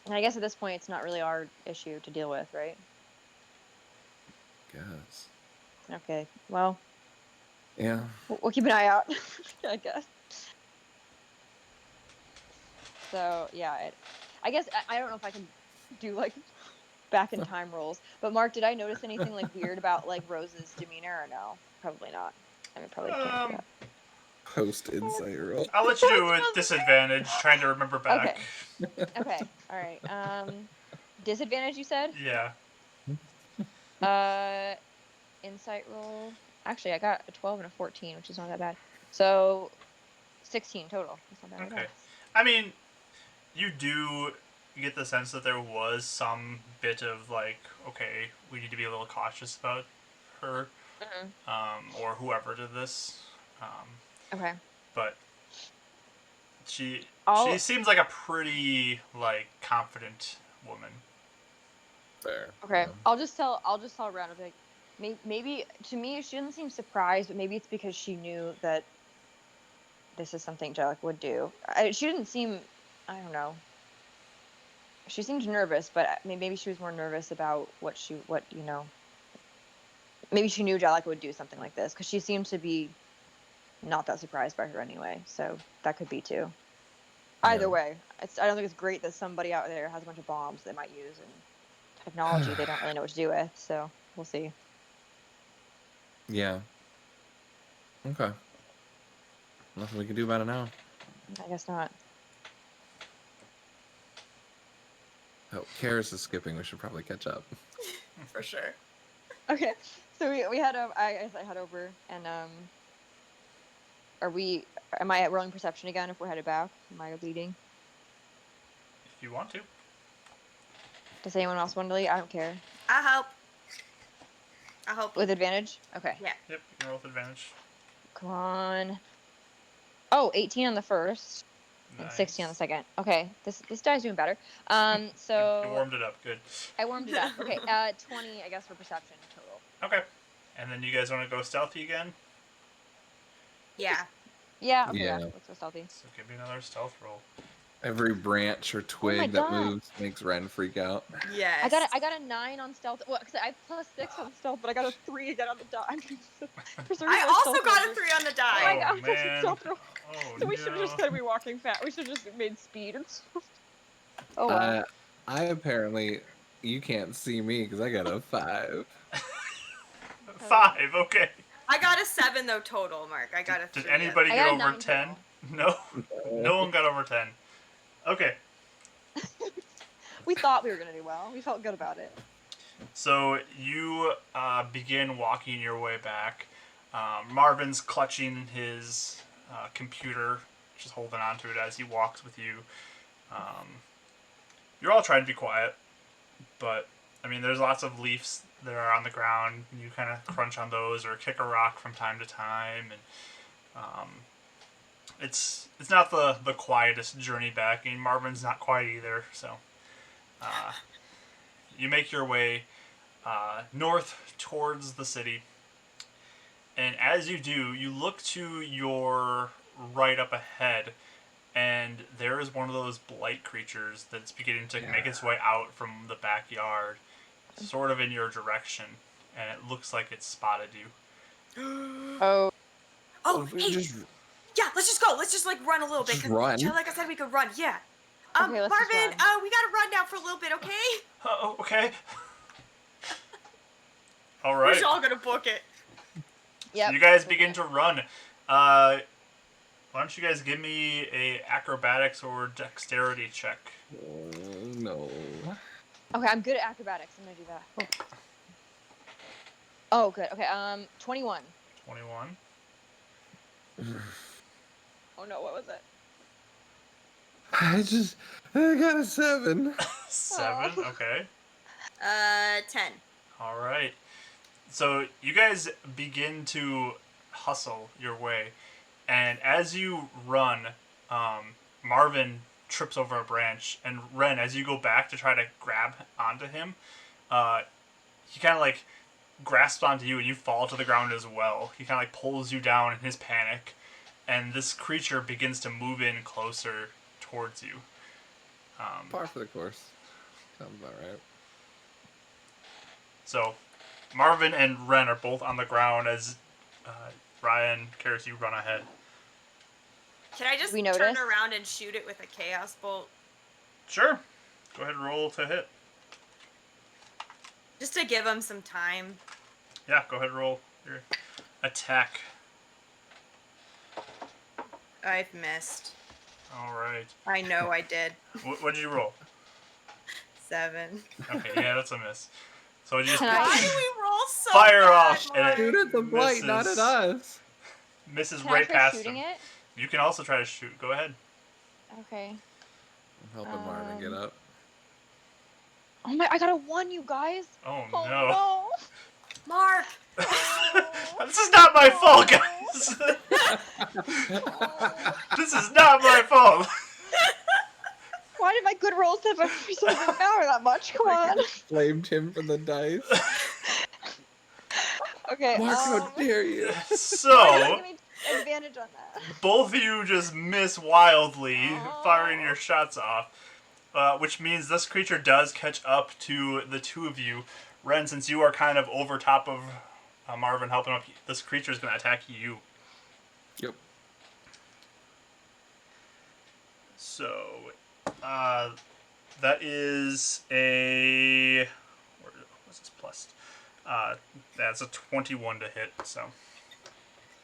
it's not really our issue to deal with, right? Guess. Okay. Well, Yeah. we'll keep an eye out, I guess. So yeah, I guess I don't know if I can do like back in time rolls. But Mark, did I notice anything like weird about like Rose's demeanor or no? Probably not. I mean, probably can't do that. Post insight roll. I'll let you do it with disadvantage, trying to remember back. Okay. Okay. All right. Disadvantage, you said? Yeah. Uh, insight roll. Actually, I got a 12 and a 14, which is not that bad. So 16 total. That's not bad at all. Okay. I mean, you do get the sense that there was some bit of like, okay, we need to be a little cautious about her, or whoever did this. Okay. But she I'll seems like a pretty like confident woman. Fair. Okay, I'll just tell Ren. I'll be like, maybe to me she doesn't seem surprised, but maybe it's because she knew that this is something Jellic would do. She didn't seem, I don't know. She seemed nervous, but maybe she was more nervous about what maybe she knew Jellic would do something like this because she seemed to be not that surprised by her anyway. So that could be too. Either Yeah. way, I don't think it's great that somebody out there has a bunch of bombs they might use and technology they don't really know what to do with. So we'll see. Yeah. Okay. Nothing we can do about it now. I guess not. Oh, Karis is skipping. We should probably catch up. For sure. Okay, so we head over. I guess I head over, and Am I at rolling perception again? If we're headed back, am I leading? If you want to. Does anyone else want to lead? I don't care. I hope. With advantage? Okay. Yeah. Yep, you can roll with advantage. Come on. Oh, 18 on the first and 16 on the Nice. second. Okay, this guy's doing better. You So warmed it up. Good. I warmed it up. Okay, 20, I guess, for perception total. Okay. And then you guys want to go stealthy again? Yeah. Yeah. Okay. Yeah. Yeah. Let's go stealthy. So give me another stealth roll. Every branch or twig that moves makes Ren freak out. Yes. I got a 9 on stealth. Well, because I have +6 on stealth, but I got a 3 again on the die. I also got a 3 on the die. Oh my god! man. Oh, so we should have just said we walking fast. We should have just made speed. Oh wow. I apparently, you can't see me because I got a 5. 5, okay. I got a 7 though total, Mark. I got a 3. Did anybody I get got a over 9 10? total. No. No one got over 10. Okay. We thought we were gonna do well. We felt good about it. So you begin walking your way back. Marvin's clutching his computer, just holding onto it as he walks with you. You're all trying to be quiet, but I mean, there's lots of leaves that are on the ground. And you kind of crunch on those or kick a rock from time to time, and it's not the quietest journey back. I mean, Marvin's not quiet either, so you make your way north towards the city. And as you do, you look to your right up ahead, and there is one of those blight creatures that's beginning to make its way out from the backyard, sort of in your direction. and it looks like it spotted you. Oh, Oh, What if we hey, just yeah, let's just go. Let's just like run a little bit. Just 'cause, run? Like I said, we could run. Yeah. Okay, let's just Marvin, run. we gotta run now for a little bit, okay? Oh, okay. All We're right. just all gonna book it. yep. You guys begin to run. Why don't you guys give me a acrobatics or dexterity check? no. Okay, I'm good at acrobatics. I'm gonna do that. Oh, good. Okay, 21. 21. Oh no, what was it? I got a 7. 7. Oh. Okay. 10. All right. So you guys begin to hustle your way, and as you run, Marvin trips over a branch, and Ren, as you go back to try to grab onto him, he kind of like grasps onto you, and you fall to the ground as well. He kind of like pulls you down in his panic, and this creature begins to move in closer towards you. Par for the course. Sounds about right. So, Marvin and Ren are both on the ground as Ryan, Karis, you run ahead. Can I just We turn notice? around and shoot it with a chaos bolt? Sure. Go ahead and roll to hit. Just to give him some time. Yeah, go ahead and roll your attack. I've missed. All right. I know I did. What did you roll? 7. Okay, yeah, that's a miss. So you just Can Why I- do we roll so Fire bad, off, and it- Shoot at the blight, not at Misses. us. misses Can right I try past shooting him. it? You can also try to shoot. Go ahead. Okay. I'm helping Marvin get up. Oh my! I got a 1, you guys. Oh, Oh no. Mark! This is not my fault, guys. This is not my fault. Why did my good rolls have for something matter that much? Come on. Flamed him for the dice. Okay. Mark, how dare you? So, Give me advantage on that. both of you just miss wildly, Aw. firing your shots off. Which means this creature does catch up to the two of you. Ren, since you are kind of over top of Marvin helping up, this creature is going to attack you. Yep. So, that is a... What's this plus? That's a 21 to hit, so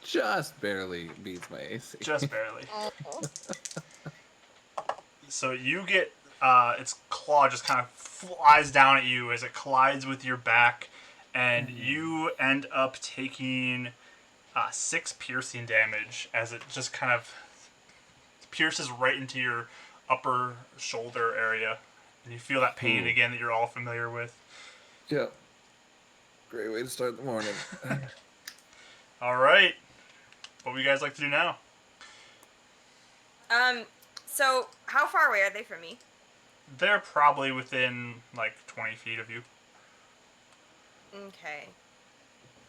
Just barely beats my AC. just barely. Oh. So you get its claw just kind of flies down at you as it collides with your back, and you end up taking 6 piercing damage as it just kind of pierces right into your upper shoulder area, and you feel that pain Ooh. again that you're all familiar with. Yep. Great way to start the morning. All right, what would you guys like to do now? So how far away are they from me? They're probably within like 20 feet of you. Okay.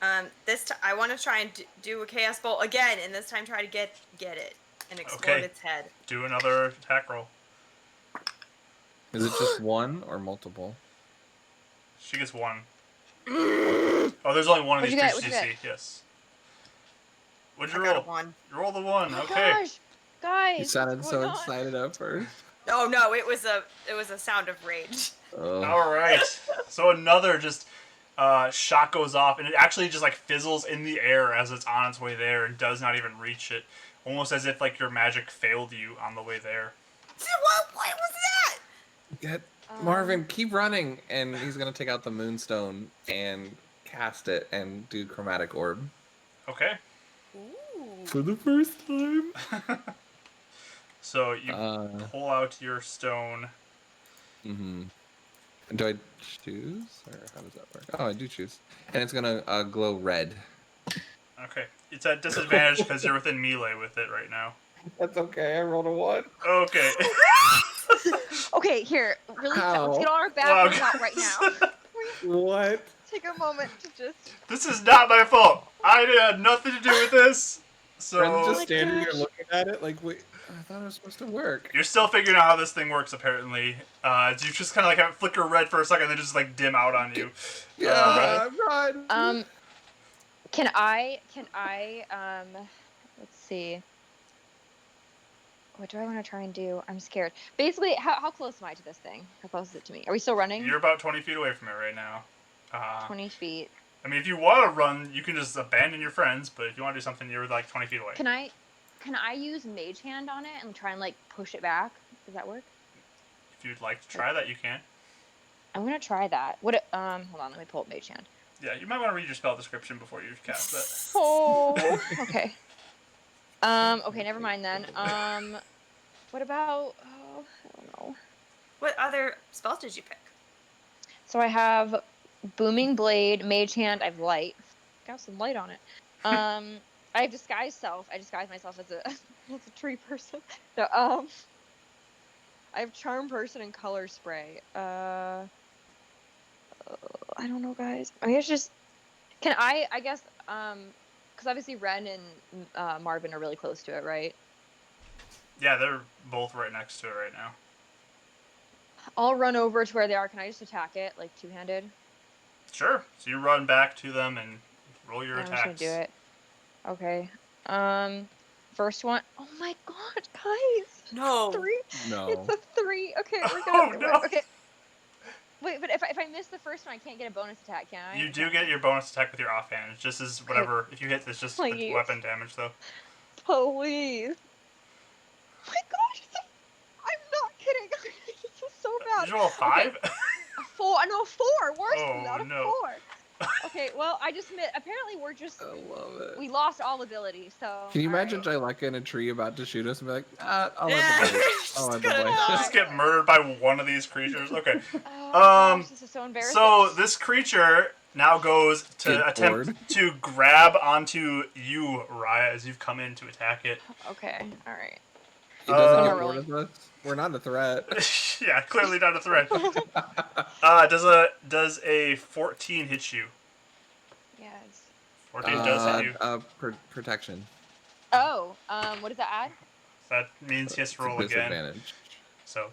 I want to try and do a chaos bolt again, and this time try to get it and explode Okay. its head. Do another attack roll. Is it just one or multiple? She gets 1. Oh, there's only one of What'd these you get? creatures What'd you you see. Yes. What'd I you got roll? a 1. You rolled the 1. Oh my Okay. gosh, guys. You sounded what's so going on? excited at first. Oh no, it was a sound of rage. Oh. All right. So another just shot goes off, and it actually just like fizzles in the air as it's on its way there, and does not even reach it. Almost as if like your magic failed you on the way there. What was that? Get Marvin, keep running, and he's gonna take out the moonstone and cast it and do chromatic orb Okay. Ooh. for the first time. So you pull out your stone. Mm-hmm. Do I choose, or how does that work? Oh, I do choose, and it's gonna glow red. Okay. It's at disadvantage because you're within melee with it right now. That's okay. I rolled a 1. Okay. Okay, here, really, Ow. let's get all our Wow, bad ones out right guys. now. What? Take a moment to just. This is not my fault. I had nothing to do with this. Bren's just So standing there gosh. looking at it like, wait, I thought it was supposed to work. you're still figuring out how this thing works, apparently. You just kind of like have it flicker red for a second, and then just like dim out on you. Yeah, run. Let's see. What do I want to try and do? I'm scared. Basically, how close am I to this thing? How close is it to me? Are we still running? You're about 20 feet away from it right now. 20 feet. I mean, if you want to run, you can just abandon your friends. But if you want to do something, you're like 20 feet away. Can I use Mage Hand on it and try and like push it back? Does that work? If you'd like to try that, you can. I'm gonna try that. Hold on, let me pull up Mage Hand. Yeah, you might want to read your spell description before you cast that. Oh, okay. Okay, never mind then. What about? Oh, I don't know. What other spells did you pick? So I have Booming Blade, Mage Hand. I have Light. Got some light on it. I have Disguise Self. I disguise myself as a as a tree person. So, I have Charm Person and Color Spray. I don't know, guys. I mean, it's just. Can I guess. Because obviously Ren and Marvin are really close to it, right? Yeah, they're both right next to it right now. I'll run over to where they are. Can I just attack it, like two-handed? Sure. So you run back to them and roll your I'm attacks. just gonna do it. Okay. First one. Oh my god, guys! No. 3. No. It's a 3. Okay, we're Oh, gonna. no. Okay. Wait, but if I miss the first one, I can't get a bonus attack, can I? You do get your bonus attack with your offhand. It's just as whatever. If you hit, it's just the Please. weapon damage, though. Please. Oh my gosh! I'm not kidding. This is so bad. Did you roll a 5? Okay. A 4. No, 4. Worse than that. Oh, A no. 4. Okay, well, I just missed. Apparently, we're just. I love it. We lost all ability, so. Can you all imagine right. Jyleka in a tree about to shoot us and be like, I'll Yeah. let the boy. Just I'll let the gonna boy. die. Just get murdered by one of these creatures. Okay. Oh gosh, this is so embarrassing. So this creature now goes to Get attempt bored. to grab onto you, Raya, as you've come in to attack it. Okay, all right. It doesn't Uh, get bored of us. We're not a threat. Yeah, clearly not a threat. Does a 14 hit you? Yes. 14 does hit you. Protection. Oh, what does that add? That means he has to roll again. Disadvantage. So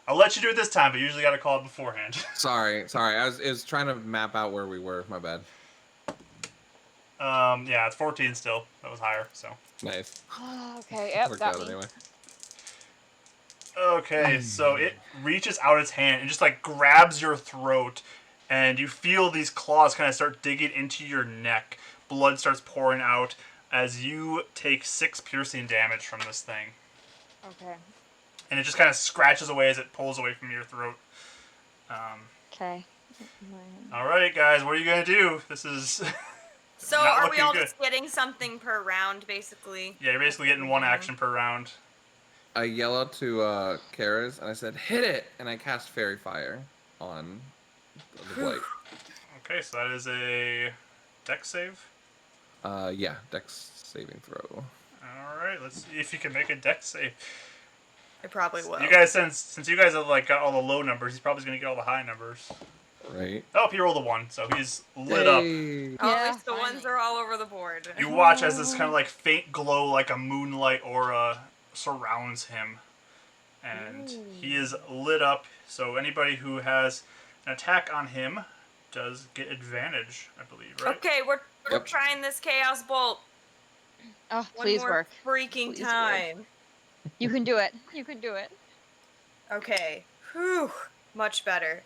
I'll let you do it this time, but you usually got to call it beforehand. Sorry. I was trying to map out where we were. My bad. Yeah, it's 14 still. That was higher, so. Nice. Oh, okay, yep, Worked got out me. anyway. Okay, so it reaches out its hand and just like grabs your throat, and you feel these claws kind of start digging into your neck. Blood starts pouring out as you take 6 piercing damage from this thing. Okay. And it just kind of scratches away as it pulls away from your throat. Okay. Alright, guys, what are you going to do? This is. So Not are we looking all good. just getting something per round, basically? Yeah, you're basically getting one action per round. I yell out to Karas and I said, "Hit it!" And I cast Fairy Fire on the blight. Okay, so that is a dex save. Yeah, Dex saving throw. Alright, let's see if you can make a dex save. It probably will. You guys, since you guys have like got all the low numbers, he's probably going to get all the high numbers. Right. Oh, he rolled a 1, so he's lit up. Hey. Oh, at Yeah, least the ones finally. are all over the board. You watch as this kind of like faint glow, like a moonlight aura, surrounds him, and he is lit up. So anybody who has an attack on him does get advantage, I believe, right? Okay, we're Yep. trying this Chaos Bolt Oh, one please more work. freaking Please work. time. You can do it. You can do it. Okay. Whew. Much better.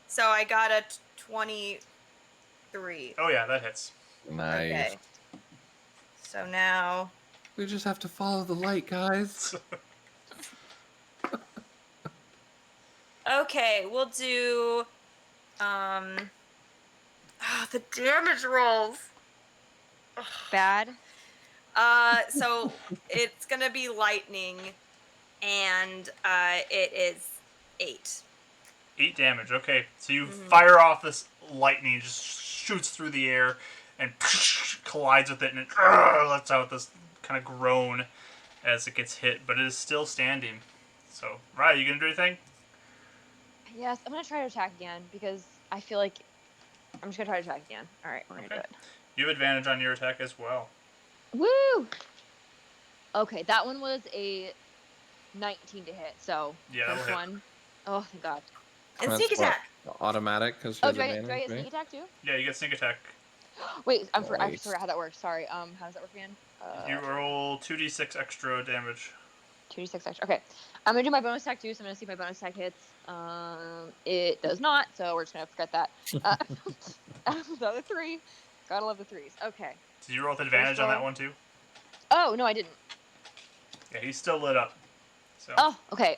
So I got a 23. Oh yeah, that hits. Nice. Okay. So now. We just have to follow the light, guys. Okay, we'll do. The damage rolls. Bad. So it's gonna be lightning, and it is 8. 8 damage. Okay, so you fire off this lightning, just shoots through the air, and collides with it, and it lets out this kind of groan as it gets hit, but it is still standing. So, Raya, you gonna do anything? Yes, I'm gonna try to attack again because I feel like I'm just gonna try to attack again. All right, we're gonna do Okay. it. You have advantage on your attack as well. Woo! Okay, that one was a 19 to hit. So Yeah, that'll first hit. one. Oh, thank God. And That's sneak what, attack. automatic because she Oh, has do I advantage, get sneak right? attack too? Yeah, you get sneak attack. Wait, I Nice. forgot how that works. Sorry. How does that work again? You roll 2d6 extra damage. 2d6 extra. Okay, I'm gonna do my bonus attack too. So I'm gonna see if my bonus attack hits. It does not. So we're just gonna forget that. The other three. Gotta love the threes. Okay. Did you roll with So advantage first on that roll. one too? Oh no, I didn't. Yeah, he's still lit up. So. Oh, okay.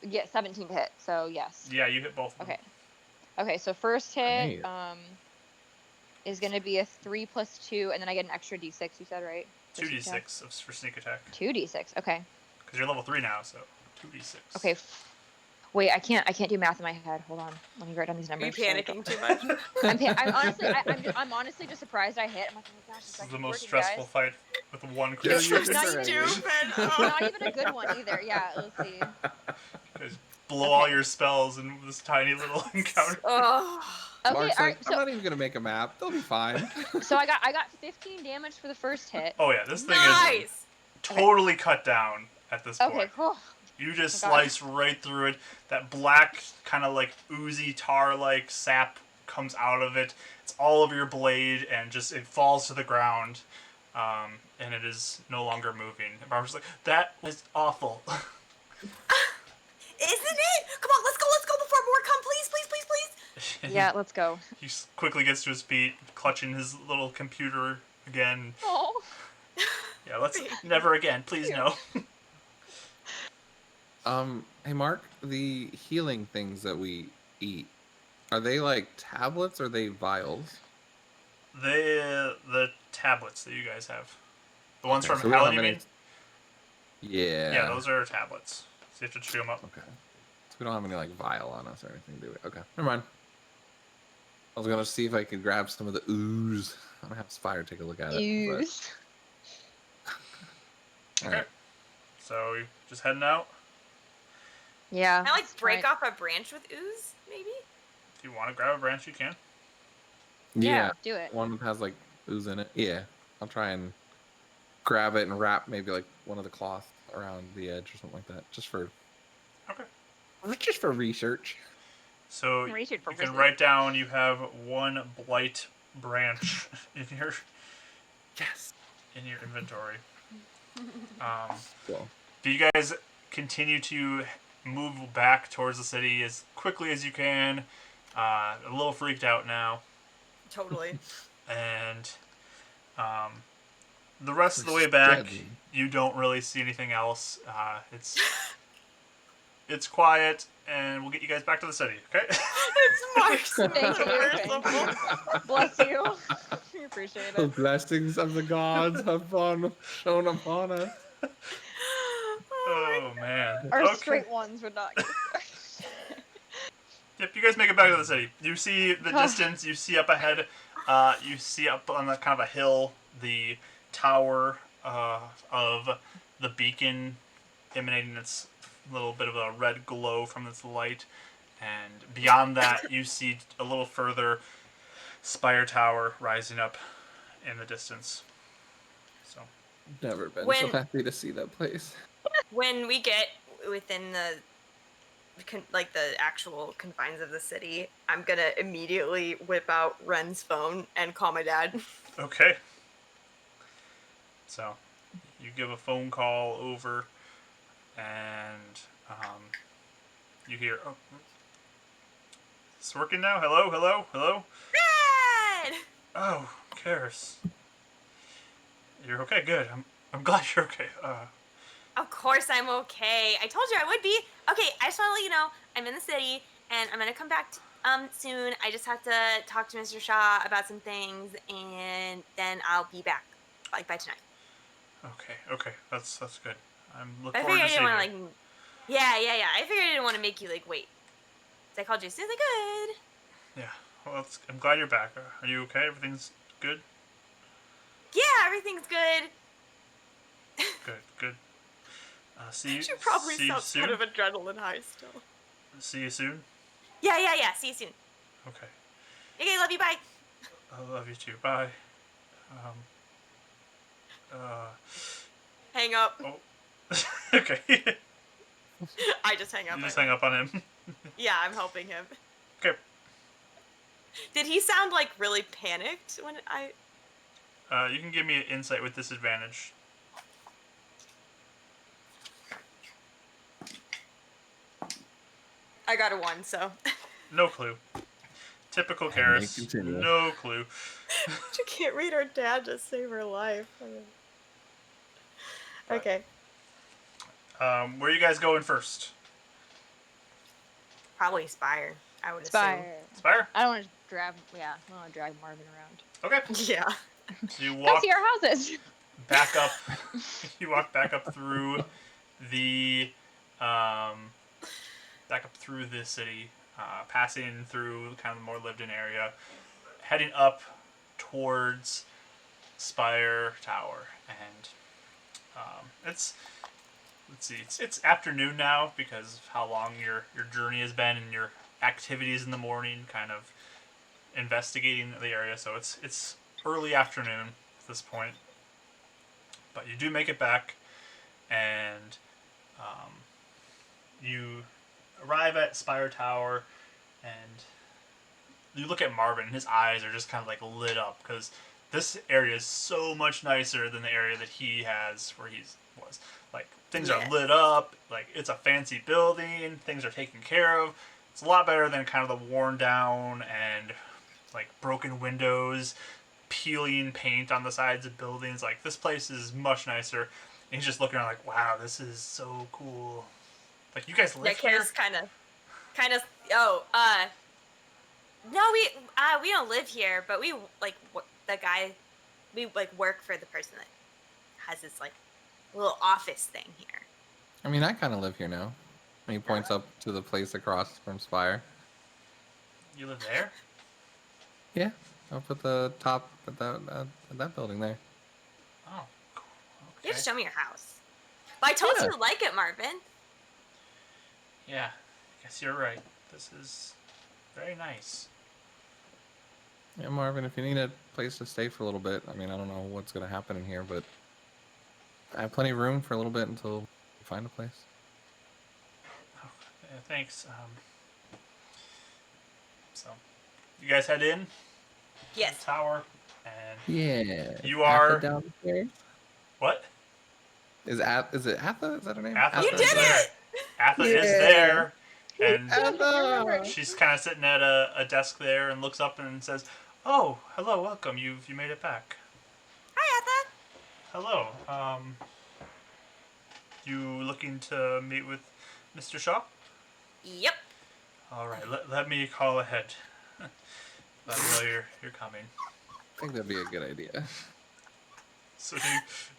Yeah, 17 to hit. So yes. Yeah, you hit both of them. Okay. Okay. So first hit Great. is gonna be a 3 plus 2, and then I get an extra d6. You said right? For sneak attack? 2d6 for sneak attack. 2d6. Okay. Because you're level 3 now, so 2d6. Okay. Wait, I can't do math in my head. Hold on. Let me write down these Are you numbers. panicking too much? I'm honestly just surprised I hit. I'm like, oh my gosh, This it's is the actually most working, stressful guys. fight with one Yeah, creature. you're Not right. even Stupid. not even a good one either. Yeah, let's see. Guys, blow all Okay. your spells in this tiny little encounter. Oh. Okay, Mark's all like, right. I'm not even gonna make a map. They'll be fine. So I got 15 damage for the first hit. Oh yeah, this thing is Nice. totally cut down at this point. Okay, cool. You just Oh my God. slice right through it. That black, kind of like oozy tar-like sap comes out of it. It's all over your blade, and just it falls to the ground, and it is no longer moving. And Barbara's like, "That was awful." Isn't it? Come on, let's go before more come. Please, please, please, please. Yeah, let's go. He quickly gets to his feet, clutching his little computer again. Oh. Yeah, let's never again, please no. Hey Mark, the healing things that we eat, are they like tablets or are they vials? The tablets that you guys have, the ones Okay, from so we don't Helen, have you any. mean? Yeah. Yeah, those are tablets. So you have to chew them up. Okay. So we don't have any like vial on us or anything, do we? Okay, never mind. I was gonna see if I could grab some of the ooze. I'm gonna have Spire take a look at it. Use. All Okay. right. So you just heading out. Yeah. Can I like that's break right. off a branch with ooze, maybe? If you want to grab a branch, you can. Yeah, do it. One that has like ooze in it. Yeah, I'll try and grab it and wrap maybe like one of the cloth around the edge or something like that, just for research. So Research you can purposes. write down you have one blight branch in your Yes. inventory. Cool. Do you guys continue to move back towards the city as quickly as you can? A little freaked out now, Totally. and the rest of the way back, you don't really see anything else. It's quiet, and we'll get you guys back to the city. Okay. It's Mark's Thank you. merciful. Bless you. We appreciate The it. blessings of the gods have shown upon us. Oh man. Our Okay. straight ones would not. Yep, you guys make it back to the city. You see the distance. You see up ahead. You see up on the kind of a hill the tower of the beacon, emanating its little bit of a red glow from its light, and beyond that, you see a little further spire tower rising up in the distance. So Never been so When- happy to see that place. When we get within the actual confines of the city, I'm gonna immediately whip out Ren's phone and call my dad. okay. So you give a phone call over, and you hear, "Oh, is this working now? Hello, hello, hello." Dad! Oh, Karis. You're okay. Good. I'm glad you're okay. Of course I'm okay. I told you I would be. Okay, I just want to let you know I'm in the city and I'm gonna come back soon. I just have to talk to Mr. Shaw about some things and then I'll be back like by tonight. Okay. That's good. I'm But looking I forward figured to I seeing didn't you. want to yeah. I figured I didn't want to make you like wait. So I called you as soon as I could. Yeah. Well, I'm glad you're back. Are you okay? Everything's good. Yeah, everything's good. Good. See you. Should probably see you sound soon. kind of adrenaline high still. See you soon. Yeah. See you soon. Okay. Okay, love you. Bye. I love you too. Bye. Hang up. Oh. Okay. I just hang up. You just hang up on him. Yeah, I'm helping him. Okay. Did he sound like really panicked when I? You can give me an insight with disadvantage. I got a 1, so. No clue. Typical And they Karis. continue. No clue. She can't read her dad to save her life. Okay. Where are you guys going first? Probably Spire, I would Spire. Spire? I don't want to drag. Yeah, I don't want to drag Marvin around. Okay. assume. Yeah. So you Come walk see our houses. back up. You walk back up through the, city, passing through kind of the more lived-in area, heading up towards Spire Tower, and it's. Let's see. It's afternoon now because of how long your journey has been and your activities in the morning, kind of investigating the area. So it's early afternoon at this point, but you do make it back, and you arrive at Spire Tower, and you look at Marvin, and his eyes are just kind of like lit up because this area is so much nicer than the area that he has where was. Like, things are lit up, like, it's a fancy building, things are taken care of. It's a lot better than kind of the worn down and, like, broken windows, peeling paint on the sides of buildings. Like, this place is much nicer. And he's just looking around like, wow, this is so cool. Like, you guys live here? Yeah, kind of. Oh, no, we don't live here, but we like the guy. We like work for the person that has this like little office thing here. I mean, I kind of live here now. And he points up to the place across from Spire. You live there? Yeah, up at the top at that building there. Oh, cool. You have Okay. to show me your house. But I told Yeah. you to like it, Marvin. Yeah, I guess you're right. This is very nice. Yeah, Marvin, if you need a place to stay for a little bit, I mean, I don't know what's going to happen in here, but I have plenty of room for a little bit until we find a place. Oh, yeah, thanks. So, you guys head in to Yes. the tower, and Yeah. You Atha are- down there? what? Is it Atha? Is that her name? Atha You is did there. it! Atha is Yeah. there, and Atha! she's kind of sitting at a desk there and looks up and says, "Oh, hello, welcome. You made it back. Hi, Hello. You looking to meet with Mr. Shaw? Atha. Yep. All right. Let me call ahead. Let me know you're coming." I think that'd be a good idea. So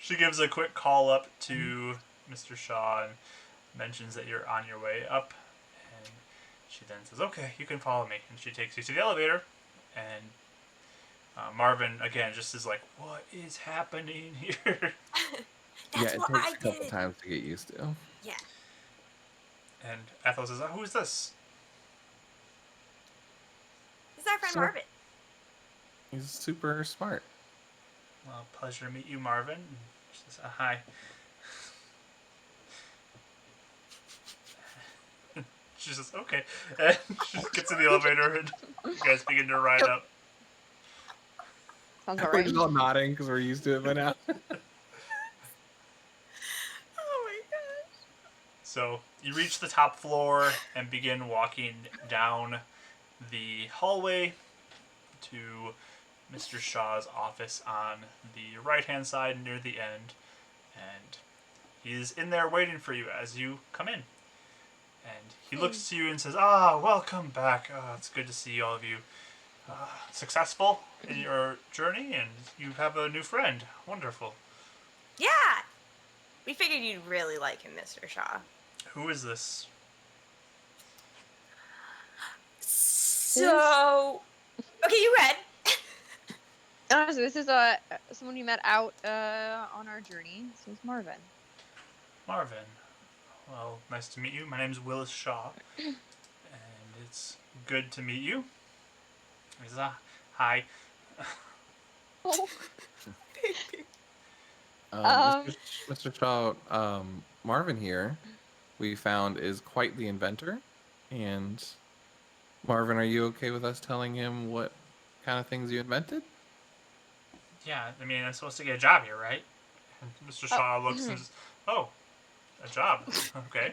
she gives a quick call up to Mr. Shaw and mentions that you're on your way up, and she then says, "Okay, you can follow me," and she takes you to the elevator, and Marvin again just is like, "What is happening here?" That's yeah, it what takes I a couple did. times to get used to. Yeah. And Ethel says, "Who is this?" This is our friend So- Marvin. He's super smart. "Well, pleasure to meet you, Marvin." And she says, "Hi." She says, "Okay," and she gets in the elevator, and you guys begin to ride up. Sounds about We're right. just all nodding because we're used to it by now. Oh my gosh. So you reach the top floor and begin walking down the hallway to Mr. Shaw's office on the right-hand side near the end, and he's in there waiting for you as you come in. And he looks to you and says, welcome back. It's good to see all of you. Successful in your journey, and you have a new friend. Wonderful. Yeah. We figured you'd really like him, Mr. Shaw. Who is this? So, okay, you read. So this is someone we met out on our journey. This is Marvin. Marvin. Well, nice to meet you. My name's Willis Shaw, and it's good to meet you. He says, hi. Oh. Um, Mr. Shaw, Marvin here, we found is quite the inventor. And Marvin, are you okay with us telling him what kind of things you invented? Yeah, I mean, I'm supposed to get a job here, right? And Mr. oh, Shaw looks and says, "Oh, a job. Okay."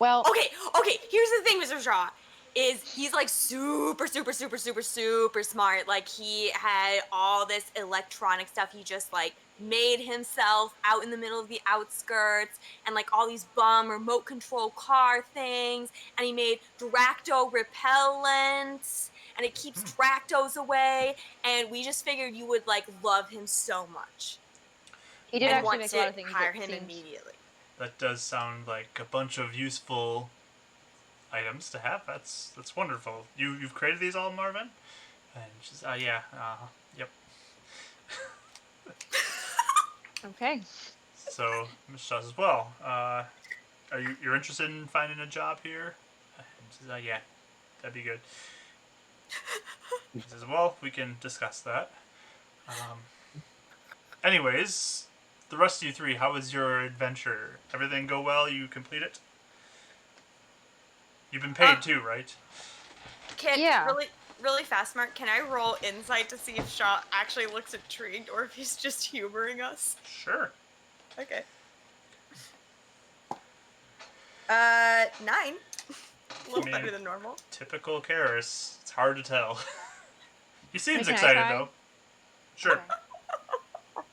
well, Okay, here's the thing, Mr. Shaw. Is he's like super, super, super, super, super smart. Like he had all this electronic stuff he just like made himself out in the middle of the outskirts and like all these bum remote control car things. And he made Dracto repellents and it keeps Hmm. Dractos away. And we just figured you would like love him so much he did and actually want make a to lot of things hire that him seemed. immediately. That does sound like a bunch of useful items to have. That's wonderful. You've created these all, Marvin? And she's, yeah, yep. Okay. So Mr. Shaw says, "Well, you're interested in finding a job here?" And she says, "Yeah, that'd be good." He says, "Well, we can discuss that." Um, anyways, the rest of you three, how was your adventure? Everything go well? You complete it? You've been paid too, right? Can Yeah. really fast, Mark. Can I roll insight to see if Shaw actually looks intrigued or if he's just humoring us? Sure. Okay. 9. A little better than normal. Typical Karis. It's hard to tell. He seems Wait, can I excited try? though. Sure. Okay.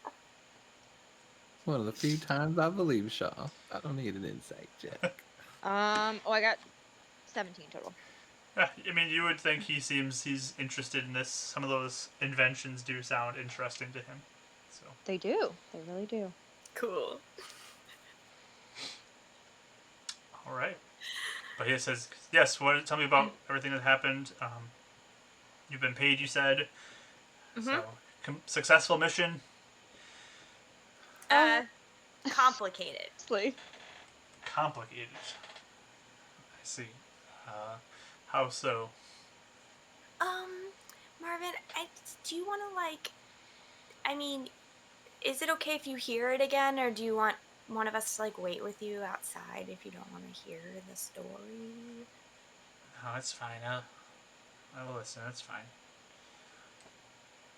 It's one of the few times I believe Shaw. I don't need an insight check. Oh, I got 17 total. Yeah, I mean, you would think he's interested in this. Some of those inventions do sound interesting to him. So, They do. They really do. Cool. all right. But he says, "Yes. What? Tell me about everything that happened. You've been paid. You said Mm-hmm. so. Successful mission. Complicated. Honestly. Complicated. I see. How so? Marvin, do you want to like? I mean, is it okay if you hear it again, or do you want one of us to like wait with you outside if you don't want to hear the story? No, it's fine. I will listen. It's fine.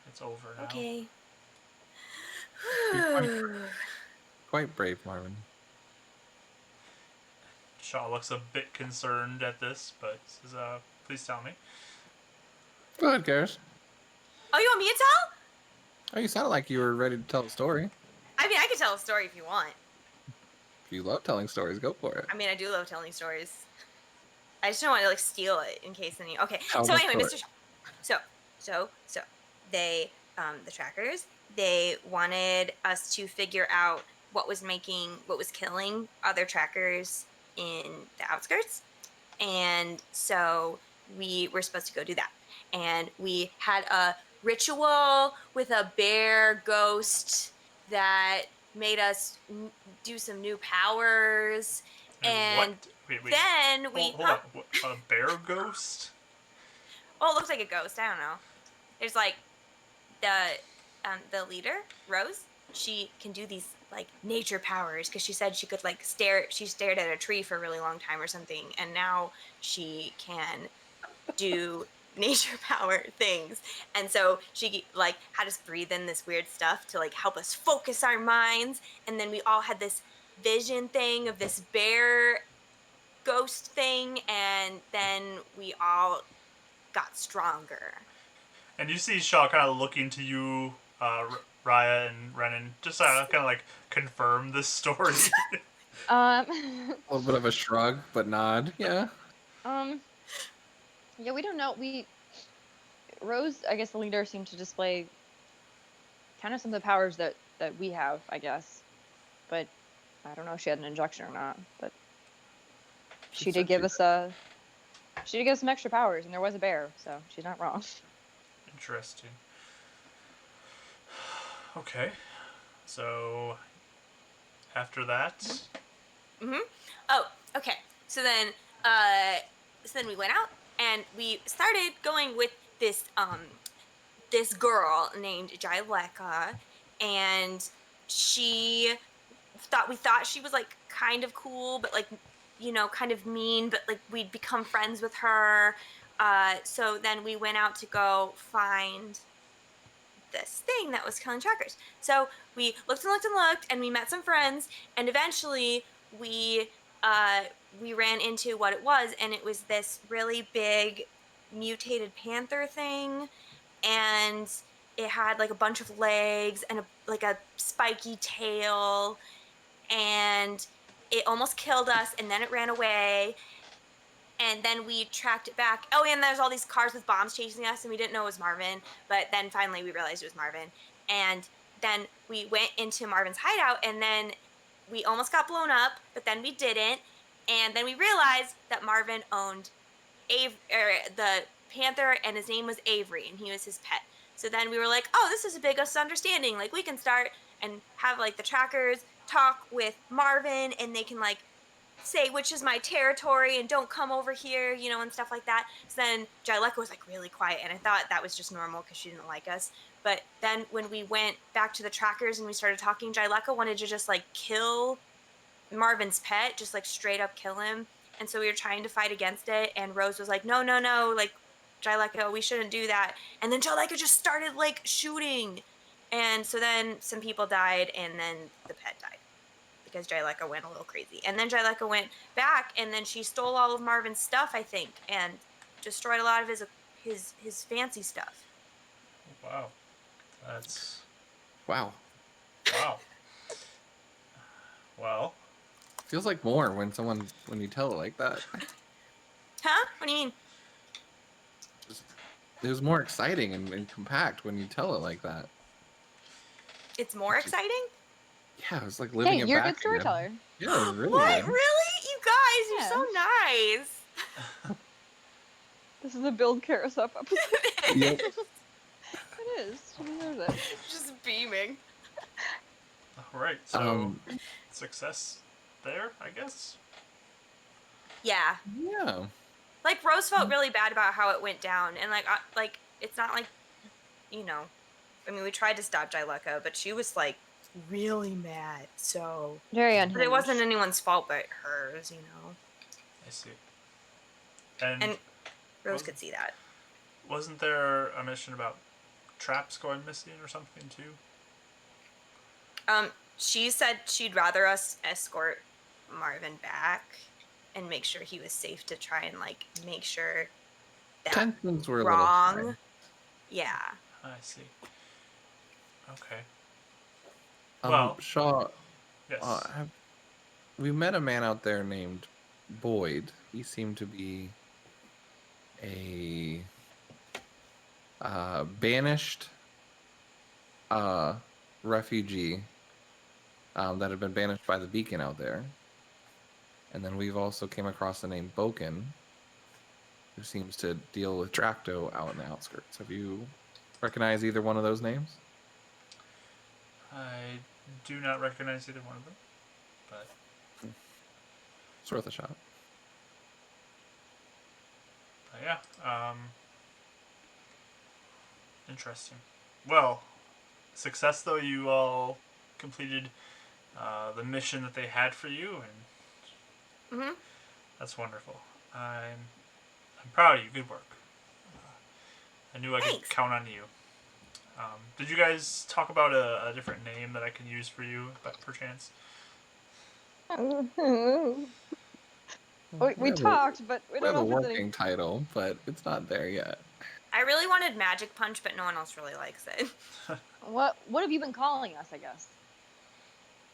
It's over now." Okay. You're quite brave, Marvin. Shaw looks a bit concerned at this, but says, "Please tell me." Go ahead, Karis. Oh, you want me to tell? Oh, you sounded like you were ready to tell a story. I mean, I could tell a story if you want. If you love telling stories, go for it. I mean, I do love telling stories. I just don't want to like steal it in case any. Okay. Tell So the anyway, story. So they the trackers they wanted us to figure out what was killing other trackers in the outskirts, and so we were supposed to go do that, and we had a ritual with a bear ghost that made us do some new powers, What? and Wait. then we Hold on. What, a bear ghost? oh, it looks like a ghost. I don't know. There's like the leader, Rose. She can do these like nature powers because she said she could like stare. She stared at a tree for a really long time or something, and now she can do nature power things. And so she like had us breathe in this weird stuff to like help us focus our minds. And then we all had this vision thing of this bear ghost thing, and then we all got stronger. And you see Shaw kind of looking to you, Raya and Renan, just kind of like confirm this story. Um, A little bit of a shrug, but nod. Yeah. um, yeah, we don't know. Rose, I guess the leader, seemed to display kind of some of the powers that we have, I guess. But I don't know if she had an injection or not. But she did give us some extra powers, and there was a bear, so she's not wrong. Interesting. Okay. So after that, Mm-hmm. Oh, okay. So then we went out and we started going with this girl named Jyleka, and we thought she was like kind of cool, but like, kind of mean, but like we'd become friends with her. So then we went out to go find this thing that was killing trackers. So we looked and looked and looked, and we met some friends, and eventually we uh, we ran into what it was, and it was this really big mutated panther thing, and it had like a bunch of legs and like a spiky tail, and it almost killed us, and then it ran away, and then we tracked it back. Oh, and there's all these cars with bombs chasing us, and we didn't know it was Marvin. But then finally we realized it was Marvin. And then we went into Marvin's hideout, and then we almost got blown up, but then we didn't. And then we realized that Marvin owned the panther, and his name was Avery, and he was his pet. So then we were like, oh, this is a big misunderstanding. Like, we can start and have like the trackers talk with Marvin, and they can like say which is my territory and don't come over here, and stuff like that. So then Jyleka was like really quiet, and I thought that was just normal because she didn't like us. But then when we went back to the trackers and we started talking, Jyleka wanted to just like kill Marvin's pet, just like straight up kill him. And so we were trying to fight against it, and Rose was like, no, no, no, like Jyleka, we shouldn't do that. And then Jyleka just started like shooting. And so then some people died, and then the pet died because Jyleka went a little crazy. And then Jyleka went back, and then she stole all of Marvin's stuff, I think, and destroyed a lot of his fancy stuff. Wow. That's Wow. wow. Well, Feels like more when you tell it like that. Huh? What do you mean? It was more exciting and compact when you tell it like that. It's more exciting? Yeah, it was like living Hey, it you're a back good storyteller. again. Yeah, it was really What? good. Really? You guys, you're so nice. This is a build Karasop episode. Yep. It is. She deserves it. Just beaming. all right. So success there, I guess. Yeah. Yeah. Like Rose felt really bad about how it went down, and like it's not like, I mean, we tried to stop Jyleka, but she was like really mad. So Very unhinged. but it wasn't anyone's fault but hers, I see. And Rose could see that. wasn't there a mission about traps going missing or something too? She said she'd rather us escort Marvin back and make sure he was safe to try and like make sure that Tensions were a wrong. little high. Yeah. I see. Okay. Well, Shaw, yes. we met a man out there named Boyd. He seemed to be a banished refugee that had been banished by the beacon out there. And then we've also came across the name Boken, who seems to deal with Dracto out in the outskirts. Have you recognized either one of those names? I do not recognize either one of them, but It's worth a shot. yeah, interesting. Well, success though. You all completed the mission that they had for you, and that's wonderful. I'm proud of you. Good work. I knew I could Thanks. count on you. Did you guys talk about a different name that I can use for you, perchance? We talked, but we We have don't a know if it's working title, but it's not there yet. I really wanted Magic Punch, but no one else really likes it. What have you been calling us, I guess?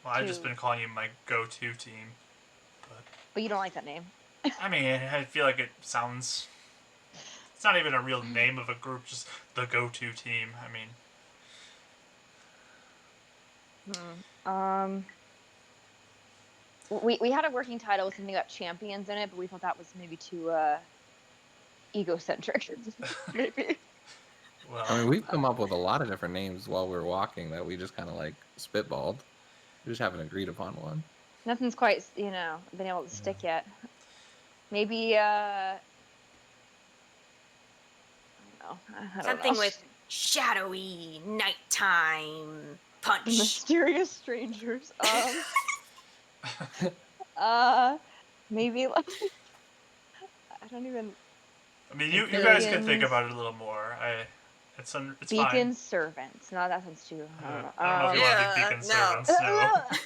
Well, I've just been calling you my go-to team. But you don't like that name. I mean, I feel like it sounds... It's not even a real name of a group, just the go-to team. I mean... We had a working title with something about champions in it, but we thought that was maybe too egocentric. Maybe. Well, I mean, we've come up with a lot of different names while we were walking that we just kind of like spitballed. We just haven't agreed upon one. Nothing's quite, been able to stick yet. Maybe, I don't know. Something with shadowy, nighttime, Punch. Mysterious strangers. Maybe like I don't even. I mean, you guys can think Beacons. about it a little more. It's fine. Beacon servants. No, that sounds too. I don't know. I don't know if you want to be Yeah, beacon no. servants. No.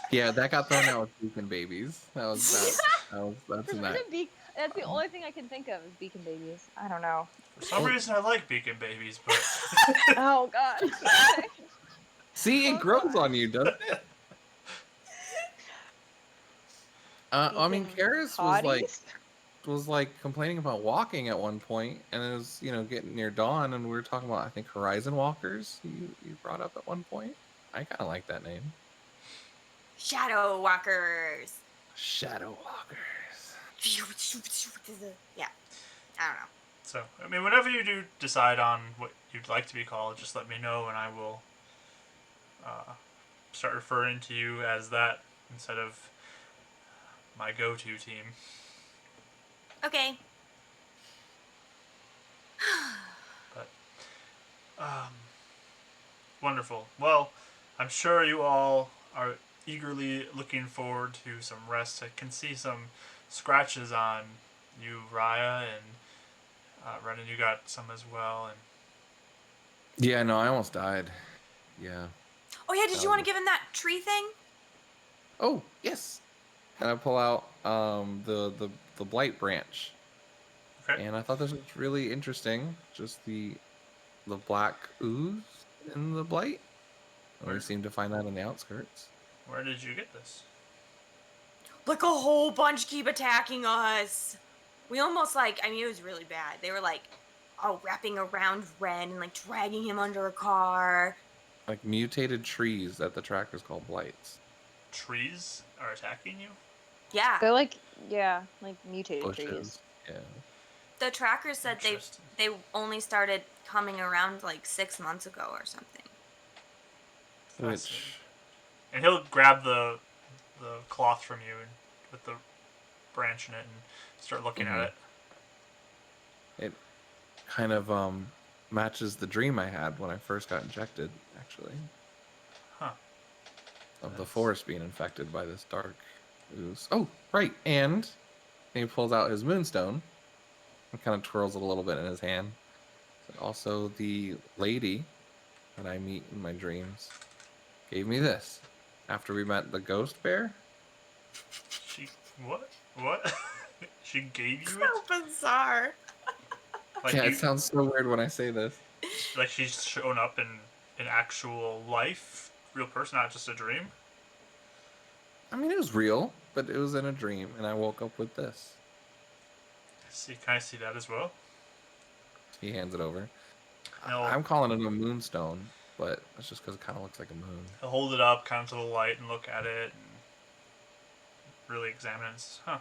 Yeah, that got thrown out with Beacon Babies. That's For some in that. reason, that's the only thing I can think of is beacon babies. I don't know. For some reason, I like beacon babies, but Oh God. See, it Oh, grows God. on you, doesn't it? I mean, Beacon Karis hotties? was like complaining about walking at one point, and it was getting near dawn, and we were talking about I think Horizon Walkers. You brought up at one point. I kind of like that name, Shadow walkers. Shadow Walkers. Yeah, I don't know. so I mean, whenever you do decide on what you'd like to be called, just let me know, and I will start referring to you as that instead of my go-to team. Okay. But wonderful. Well, I'm sure you all are eagerly looking forward to some rest. I can see some scratches on you, Raya, and Renan, you got some as well. And Yeah, no, I almost died. Yeah. Oh yeah, did you want to give him that tree thing? Oh yes. And I pull out the blight branch, okay, and I thought this was really interesting. Just the black ooze in the blight. And we Where- seem to find that on the outskirts. where did you get this? Like a whole bunch keep attacking us. We almost I mean, it was really bad. They were all wrapping around Ren and dragging him under a car. Like mutated trees that the trackers call blights. Trees are attacking you? Yeah. They're like mutated trees. Bushes. Yeah. The trackers said Interesting. they only started coming around 6 months ago or something. Which And he'll grab the cloth from you and with the branch in it and start looking at it. it kind of matches the dream I had when I first got injected, actually. Huh. Of the That's- forest being infected by this dark ooze. Oh, right. And he pulls out his moonstone and kind of twirls it a little bit in his hand. But also, the lady that I meet in my dreams gave me this after we met the ghost bear. She what? What? She gave you So it? bizarre. Yeah, it sounds so weird when I say this. Like she's shown up in actual life, real person, not just a dream. I mean, it was real, but it was in a dream, and I woke up with this. Can I see that as well? He hands it over. No. I'm calling it a moonstone, but that's just because it kind of looks like a moon. He'll hold it up, kind of to the light, and look at it, and really examine it. Huh.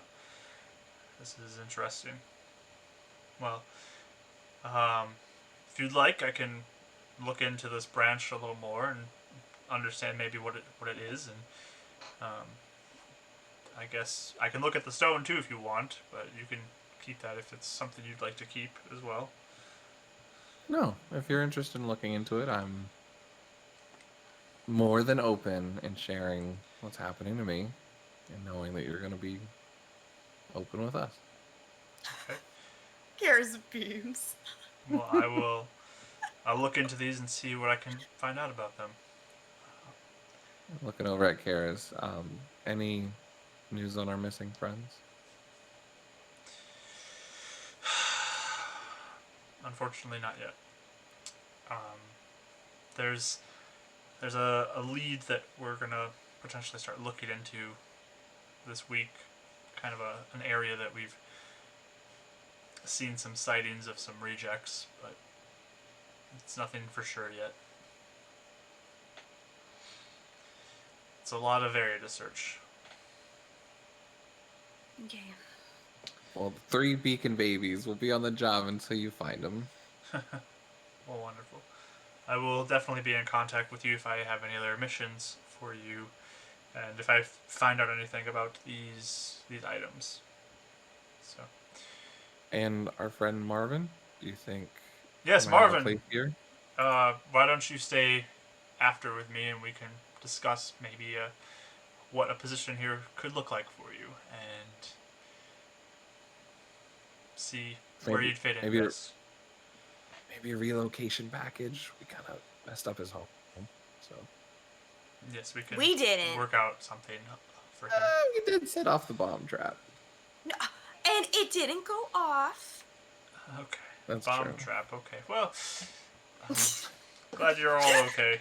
This is interesting. Well, if you'd like, I can look into this branch a little more and understand maybe what it is, and I guess I can look at the stone too if you want, but you can keep that if it's something you'd like to keep as well. No, if you're interested in looking into it, I'm more than open in sharing what's happening to me and knowing that you're going to be open with us. Okay. Cares beams. Well, I'll look into these and see what I can find out about them. Looking over at Kara's, any news on our missing friends? Unfortunately, not yet. There's a lead that we're gonna potentially start looking into this week. Kind of an area that we've seen some sightings of some rejects, but it's nothing for sure yet. It's a lot of area to search. Okay. Well, 3 beacon babies will be on the job until you find them. Well, wonderful. I will definitely be in contact with you if I have any other missions for you, and if I find out anything about these items. So. And our friend Marvin, do you think? Yes, he might have a Marvin. place here? Why don't you stay after with me, and we can discuss maybe what a position here could look like for you, and see where Maybe you'd fit in maybe best. maybe a relocation package. We kind of messed up his home, so Yes, we can We didn't. work out something for him. we did set off the bomb trap. No, and it didn't go off. Okay. That's Bomb true. trap. Okay. Well, I'm glad you're all okay.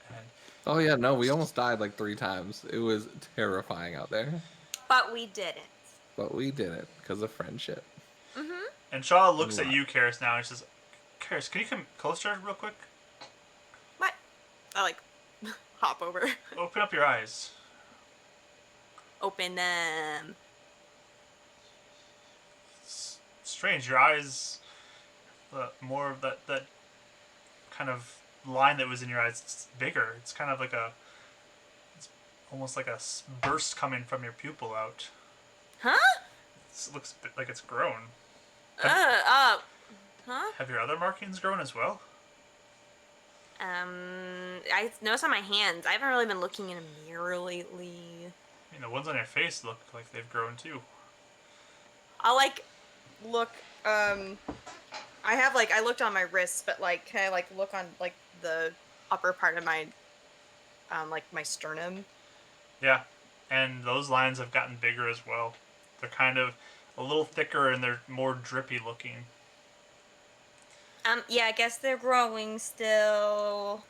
And Oh yeah, no, we almost died like 3 times. It was terrifying out there, But we didn't. but we did it because of friendship. Mm-hmm. and Shaw looks at Right. you, Karis, now and says, "Karis, can you come closer real quick? What? I like hop over. Open up your eyes." Open them. It's strange. Your eyes, more of that kind of line that was in your eyes, it's bigger. It's kind of like it's almost like a burst coming from your pupil out. Huh? It looks like it's grown. Huh? Have your other markings grown as well? I noticed on my hands. I haven't really been looking in a mirror lately. I mean, the ones on your face look like they've grown too. I'll like look. I looked on my wrists, but like, can I like look on like the upper part of my, like my sternum? Yeah, and those lines have gotten bigger as well. They're kind of a little thicker and they're more drippy looking. Yeah, I guess they're growing still.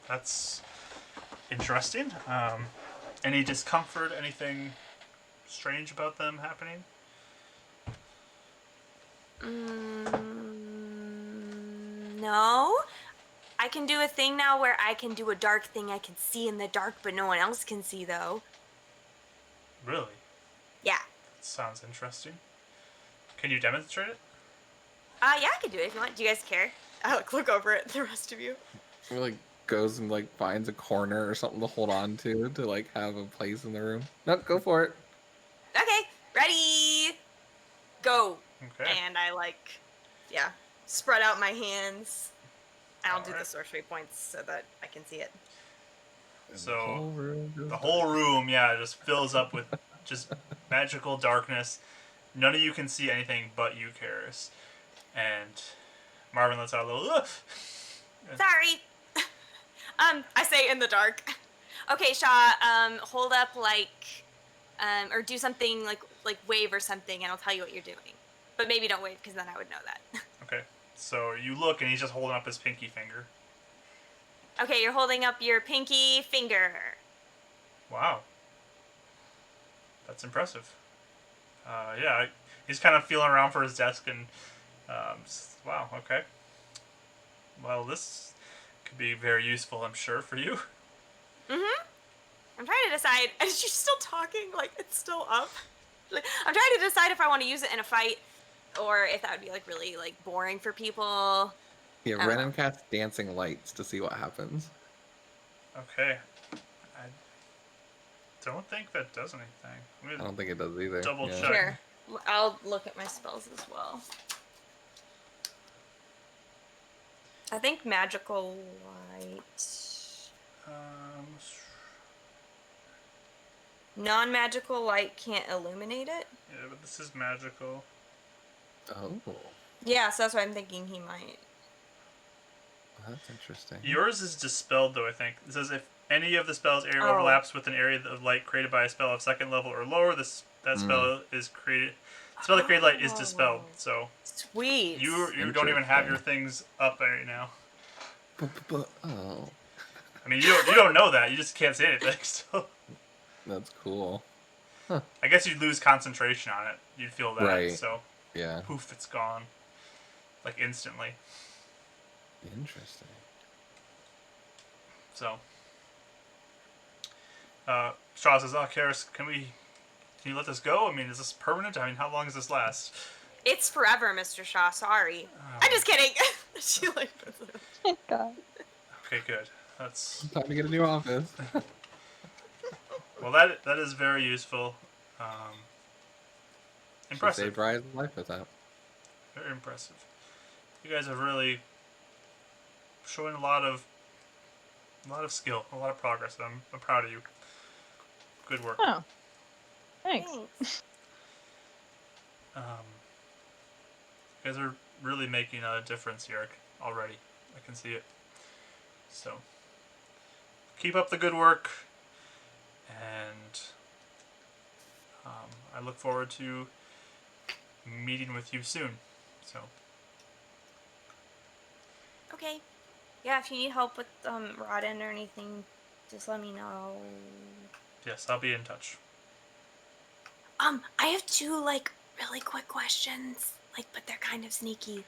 That's interesting. Any discomfort? Anything strange about them happening? No. I can do a thing now where I can do a dark thing I can see in the dark, but no one else can see though. Really? Yeah. That sounds interesting. Can you demonstrate it? Yeah, I can do it if you want. Do you guys care? I like look over at the rest of you. He like goes and like finds a corner or something to hold on to like have a place in the room. No, go for it. Okay, ready, go. Okay. And I spread out my hands. I'll do the Alright. sorcery points so that I can see it. And So, the whole room goes The whole room, yeah, just fills up with just magical darkness. None of you can see anything but you, Karis. And Marvin lets out a little. "Ugh." Sorry. I say in the dark. Okay, Shaw. Hold up or do something like wave or something, and I'll tell you what you're doing. But maybe don't wave because then I would know that. Okay, so you look and he's just holding up his pinky finger. Okay, you're holding up your pinky finger. Wow. That's impressive. Yeah, he's kind of feeling around for his desk and, wow, okay. Well, this could be very useful, I'm sure, for you. Mm-hmm. I'm trying to decide. Is she still talking? Like, it's still up? I'm trying to decide if I want to use it in a fight or if that would be, like, really, like, boring for people. Yeah, I don't Ren know. and cast dancing lights to see what happens. Okay. I don't think that does anything. I'm I gonna don't think it does either. double Yeah. check. Here. I'll look at my spells as well. I think magical light. Non-magical light can't illuminate it? Yeah, but this is magical. Oh, Yeah, so that's why I'm thinking he might. that's interesting. Yours is dispelled, though, I think. It says if any of the spell's area Oh. overlaps with an area of light created by a spell of second level or lower, that spell is created. Spell that created light is dispelled. So Sweet. you don't even have your things up right now. Oh, I mean, you don't know that. You just can't say anything. So that's cool. I guess you'd lose concentration on it. You'd feel that. Right. So Yeah, poof, it's gone. Like instantly. interesting. So Straw says, "Oh, Karis, can you let this go? I mean, is this permanent? I mean, how long does this last?" It's forever, Mr. Shaw. Sorry. I'm just kidding. She like. God. Okay, good. That's Time to get a new office. well. That is very useful. She Impressive. saved Ryan's life with that. Very impressive. You guys have really shown a lot of A lot of skill, a lot of progress. I'm proud of you. Good work. Oh, thanks. Thanks. Um, you guys are really making a difference here already. I can see it. So, keep up the good work, and I look forward to meeting with you soon. So, Okay. Yeah, if you need help with Rodden or anything, just let me know. yes, I'll be in touch. I have two like really quick questions, like, but they're kind of sneaky.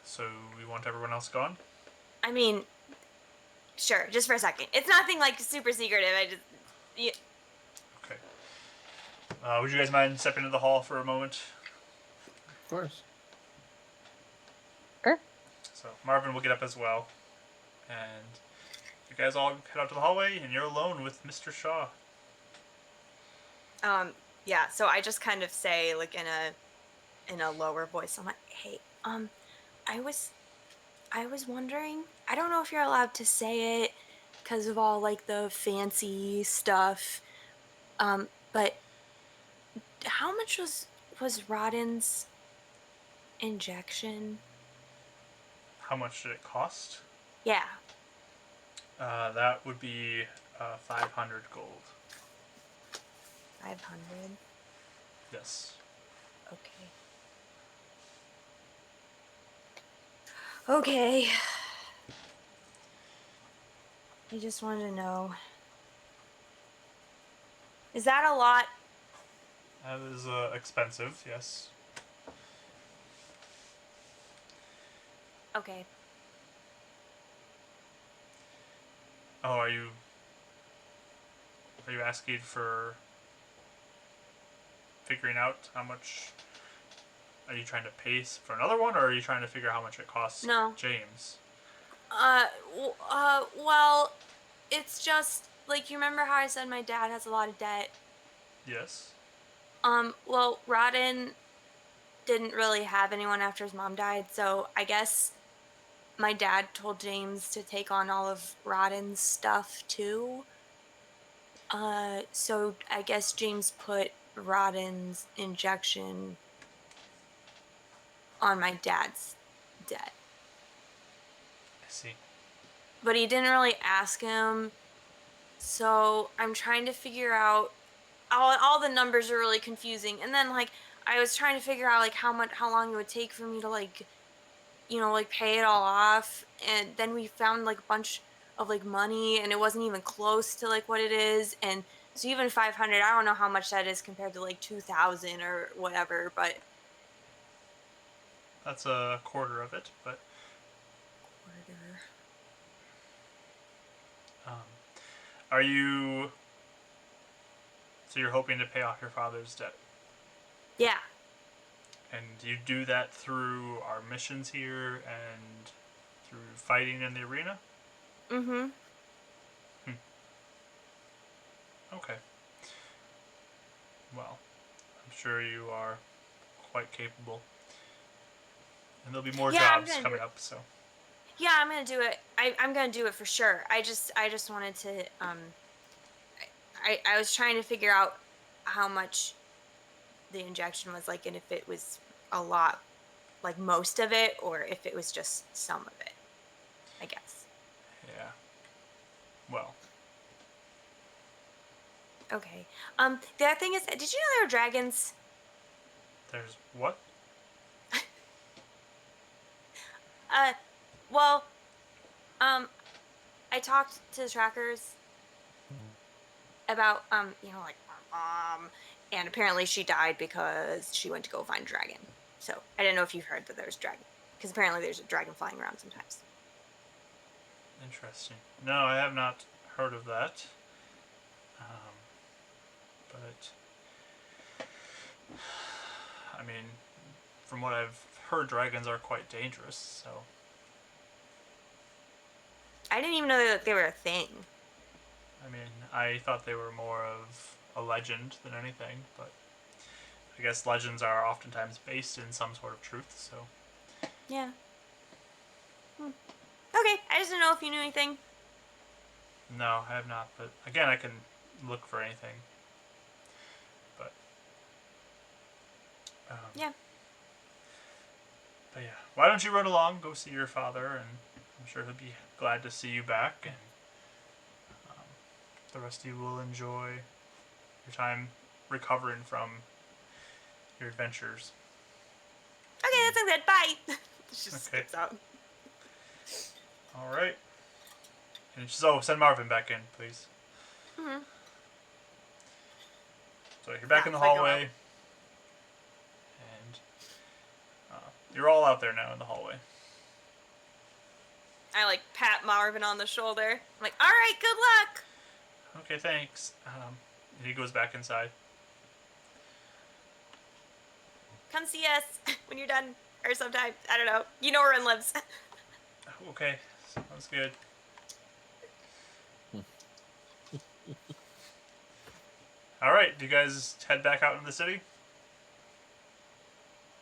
So, we want everyone else gone? I mean, sure, just for a second. It's nothing like super secretive. Yeah. Okay. Would you guys mind stepping into the hall for a moment? Of course. Sure. So, Marvin will get up as well. And you guys all head out to the hallway, and you're alone with Mr. Shaw. Yeah. So I just kind of say, like, in a lower voice, I'm like, hey, I was wondering. I don't know if you're allowed to say it because of all like the fancy stuff. But how much was Rodden's injection? How much did it cost? Yeah, That would be 500 gold. 500. Yes. Okay. Okay. I just wanted to know. Is that a lot? That is expensive, yes. Okay. Oh, are you asking for figuring out how much? Are you trying to pay for another one, or are you trying to figure out how much it costs No. James? Well, it's just like you remember how I said my dad has a lot of debt. Yes. Well, Rodden didn't really have anyone after his mom died, so I guess my dad told James to take on all of Rodden's stuff too. So I guess James put Rodden's injection on my dad's debt. I see. But he didn't really ask him, so I'm trying to figure out all the numbers are really confusing. And then like I was trying to figure out like how long it would take for me to like like pay it all off. And then we found like a bunch of like money and it wasn't even close to like what it is. And so even 500, I don't know how much that is compared to like 2,000 or whatever, but That's a quarter of it, but quarter. um, are you? So you're hoping to pay off your father's debt, Yeah. and you do that through our missions here and through fighting in the arena. Mhm. Okay. Well, I'm sure you are quite capable, and there'll be more Yeah, I'm jobs going to do coming it. up. So Yeah, I'm going to do it. I'm going to do it for sure. I just wanted to I was trying to figure out how much the injection was like and if it was a lot, like most of it, or if it was just some of it, I guess. yeah. Well, Okay. The other thing is, did you know there were dragons? there's what? Uh, well, um, I talked to the trackers about, like my mom, and apparently she died because she went to go find a dragon. So I didn't know if you've heard that there's dragon, because apparently there's a dragon flying around sometimes. Interesting. No, I have not heard of that. Um, but I mean, from what I've heard, dragons are quite dangerous. So I didn't even know that they were a thing. I mean, I thought they were more of a legend than anything, but I guess legends are oftentimes based in some sort of truth. So Yeah. Hmm. Okay, I just didn't know if you knew anything. No, I have not. But again, I can look for anything. But Yeah. But yeah, why don't you run along, go see your father, and I'm sure he'll be glad to see you back, and um, the rest of you will enjoy your time recovering from your adventures. Okay, that sounds good. Bye. She just Okay. skips out. All right. And so send Marvin back in, please. Hmm. So you're Yeah, back in the so I go out. hallway, and you're all out there now in the hallway. I like pat Marvin on the shoulder. I'm like, all right, good luck. Okay, thanks. And he goes back inside. Come see us when you're done, or sometime. I don't know. You know where Ren lives. Okay, sounds good. All right, do you guys head back out into the city?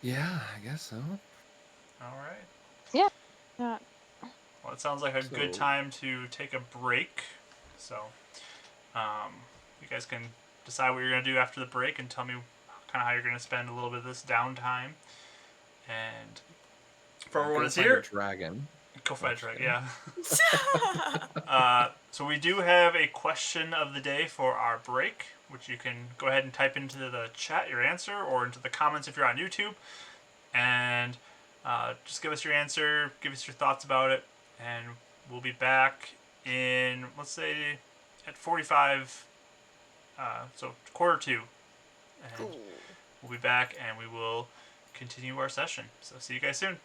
Yeah, I guess so. All right. Yeah. Yeah. Well, it sounds like a good So time to take a break. So, um, you guys can decide what you're going to do after the break and tell me kind of how you're going to spend a little bit of this downtime. And for everyone go that's find a here, dragon. go No, fight just track, kidding. yeah. So we do have a question of the day for our break, which you can go ahead and type into the chat your answer or into the comments if you're on YouTube, and just give us your answer, give us your thoughts about it, and we'll be back in, let's say, at 45, so quarter two, and Cool. we'll be back and we will continue our session. So see you guys soon.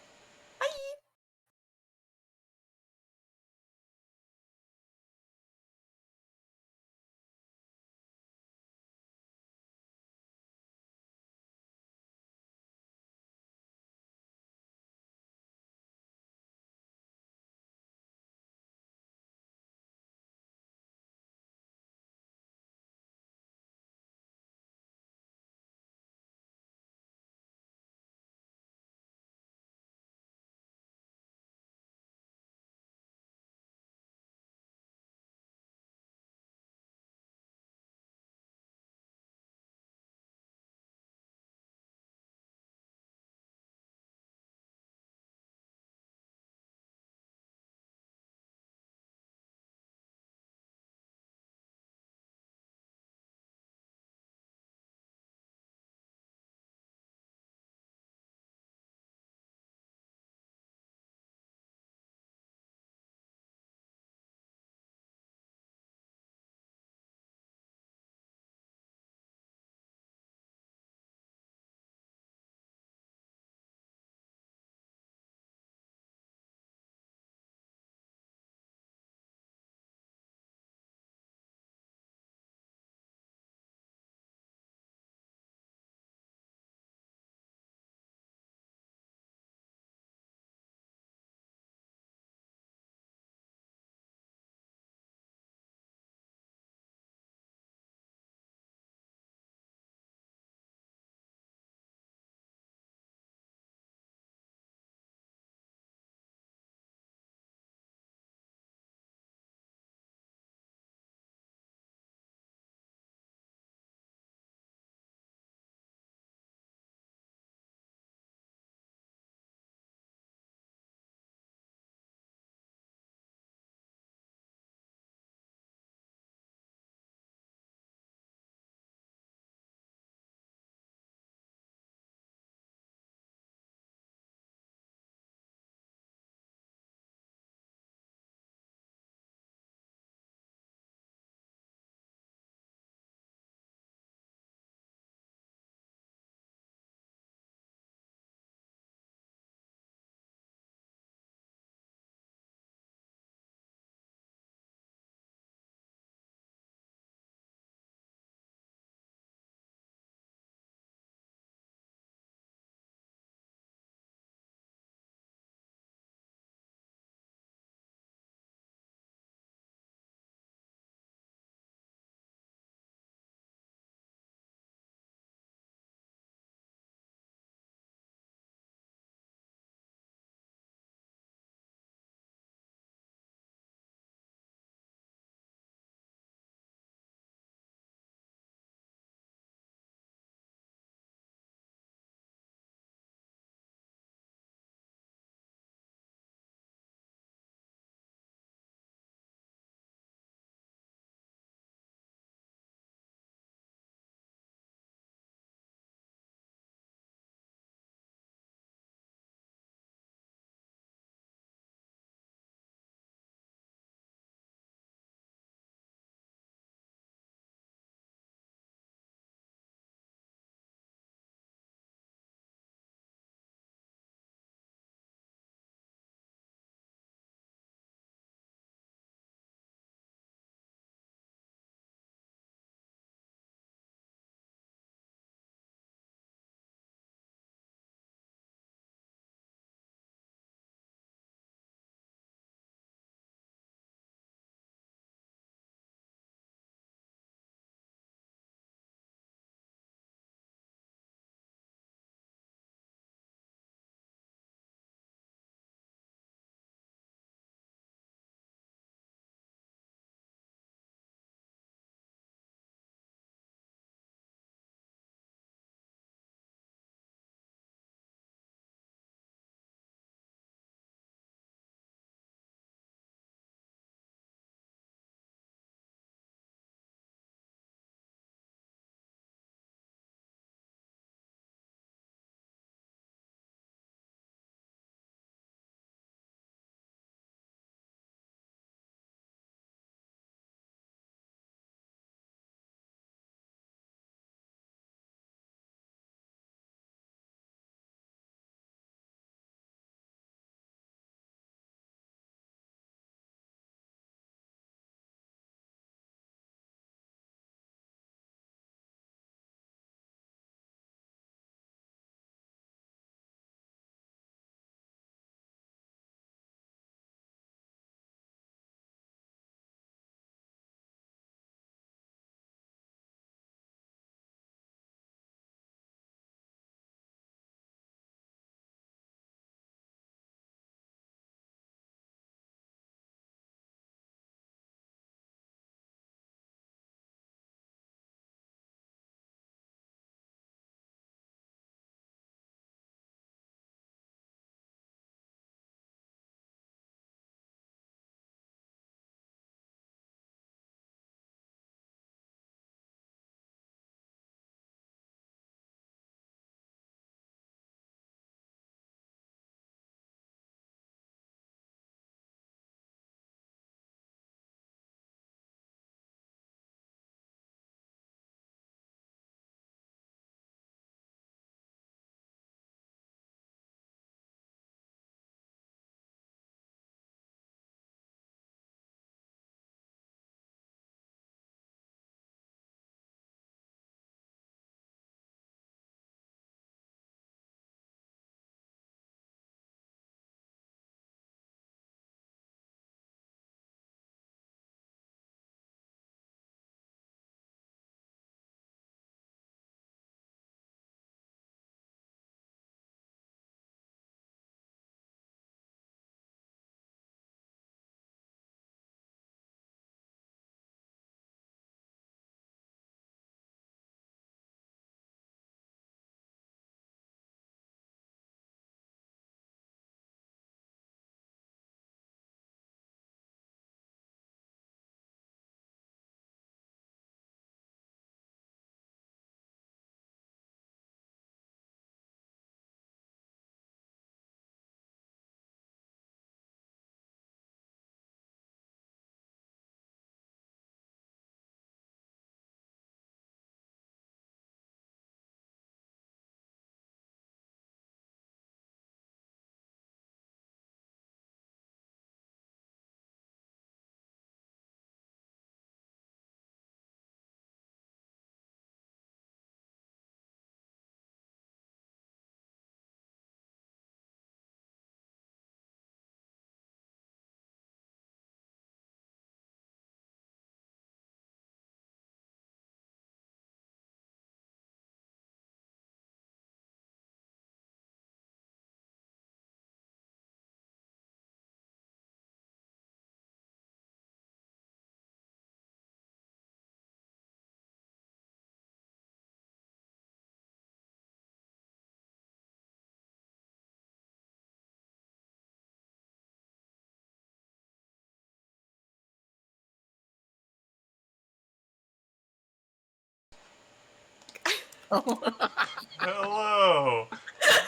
Hello.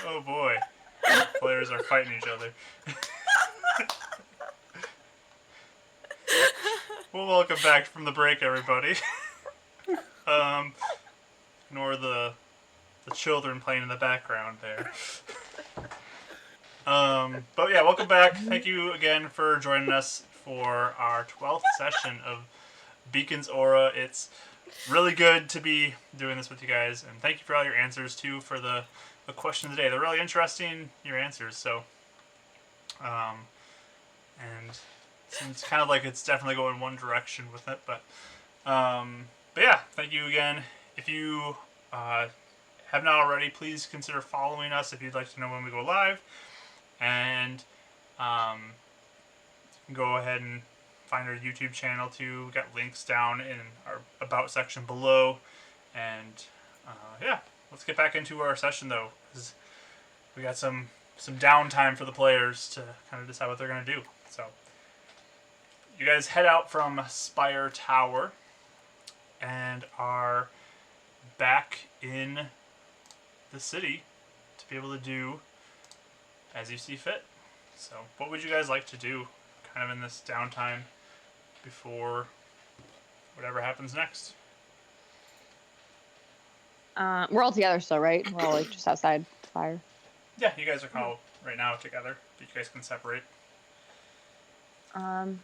Oh boy. Players are fighting each other. Well, welcome back from the break, everybody. Ignore the children playing in the background there. But yeah, welcome back. Thank you again for joining us for our 12th session of Beacon's Aura. It's really good to be doing this with you guys, and thank you for all your answers too for the questions today. They're really interesting, your answers. So, and it seems kind of like it's definitely going one direction with it, but yeah, thank you again. If you have not already, please consider following us if you'd like to know when we go live, and you can go ahead and find our YouTube channel too. We got links down in our about section below, and yeah, let's get back into our session though, because we got some downtime for the players to kind of decide what they're going to do. So you guys head out from Spire Tower and are back in the city to be able to do as you see fit. So what would you guys like to do kind of in this downtime before whatever happens next? We're all together still, right? We're all like just outside the fire. Yeah, you guys are kind of right now together, but you guys can separate. I'll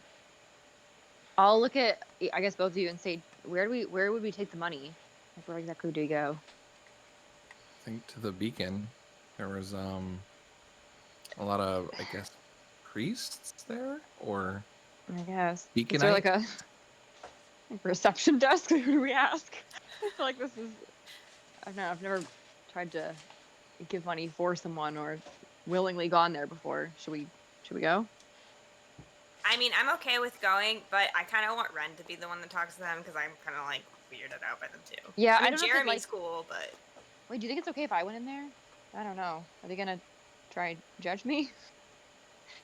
look at, I guess, both of you and say, where would we take the money? Like, where exactly do we go? I think to the beacon, there was a lot of, I guess, priests there, or I guess. Beaconite? Is there like a reception desk? Who do we ask? I feel like this is. I've never tried to give money for someone or willingly gone there before. Should we go? I mean, I'm okay with going, but I kind of want Ren to be the one that talks to them because I'm kind of like weirded out by them too. Yeah, I mean, don't know if they'd Jeremy's cool, but Wait, do you think it's okay if I went in there? I don't know. Are they gonna try and judge me?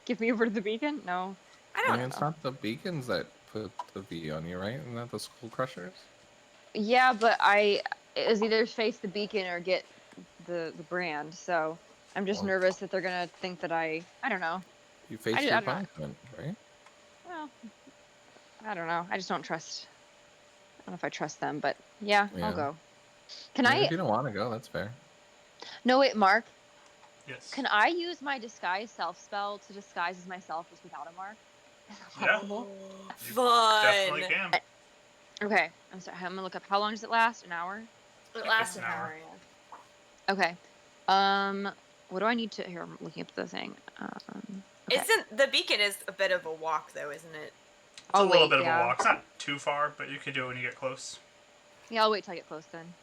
Give me over to the beacon? No. I I don't mean, know. it's not the beacons that put the V on you, right? Isn't that the Skull Crushers? Yeah, but it was either face the beacon or get the brand. So I'm just Well, nervous that they're gonna think that I don't know. You face I your don't know. punishment, right? Well, I don't know. I just don't trust. I don't know if I trust them, but yeah, I'll Yeah. go. Can I mean, I? if you don't want to go, that's fair. No, wait, Mark. Yes. Can I use my disguise self spell to disguise as myself as without a mark? Is that Yeah. possible? You Fun. definitely can. Okay, I'm sorry. I'm gonna look up. How long does it last? An hour? It lasts An an hour. hour. Yeah. Okay. What do I need to? Here, I'm looking up the thing. Okay. Isn't the beacon is a bit of a walk though, isn't it? It's a little wait, bit yeah. of a walk. It's not too far, but you can do it when you get close. Yeah, I'll wait till I get close then.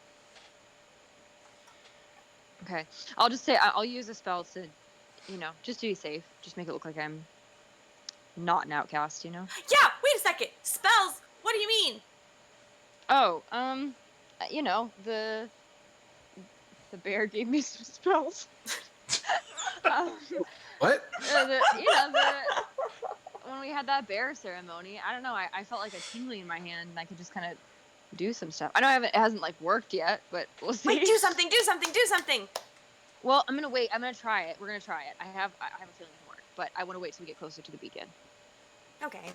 Okay. I'll just say I'll use a spell to, just to be safe. Just make it look like I'm not an outcast, Yeah. Wait a second. Spells. What do you mean? Oh, the bear gave me some spells. What? When we had that bear ceremony, I don't know. I felt like a tingling in my hand, and I could just kind of do some stuff. I know it hasn't like worked yet, but we'll see. Wait, do something. Do something. Do something. Well, I'm gonna wait. I'm gonna try it. We're gonna try it. I have a feeling it'll work, but I want to wait till we get closer to the beacon. Okay.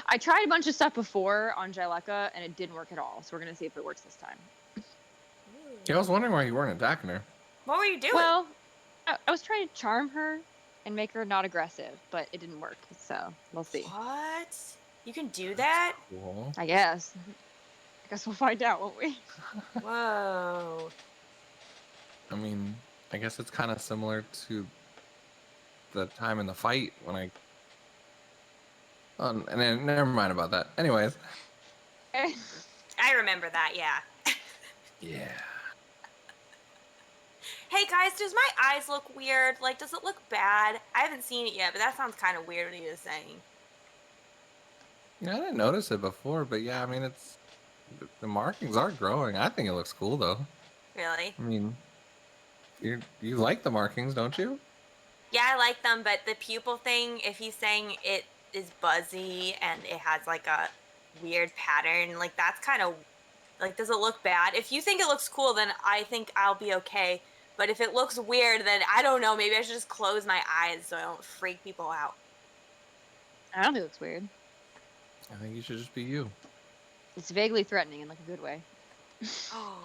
I tried a bunch of stuff before on Jyleka, and it didn't work at all. So we're gonna see if it works this time. Yeah, I was wondering why you weren't attacking her. What were you doing? Well, I was trying to charm her and make her not aggressive, but it didn't work. So we'll see. What? You can do that? Cool. I guess. I guess we'll find out, won't we? Whoa. I mean, I guess it's kind of similar to the time in the fight when I. And then never mind about that. Anyways. I remember that, yeah. Yeah. Hey guys, does my eyes look weird? Like, does it look bad? I haven't seen it yet, but that sounds kind of weird what he was saying. Yeah, I didn't notice it before, but yeah, I mean, it's the markings are growing. I think it looks cool though. Really? I mean, you like the markings, don't you? Yeah, I like them, but the pupil thing, if he's saying it is buzzy and it has like a weird pattern, like that's kind of Like, does it look bad? If you think it looks cool, then I think I'll be okay. But if it looks weird, then I don't know. Maybe I should just close my eyes so I don't freak people out. I don't think it looks weird. I think you should just be you. It's vaguely threatening in like a good way. Oh,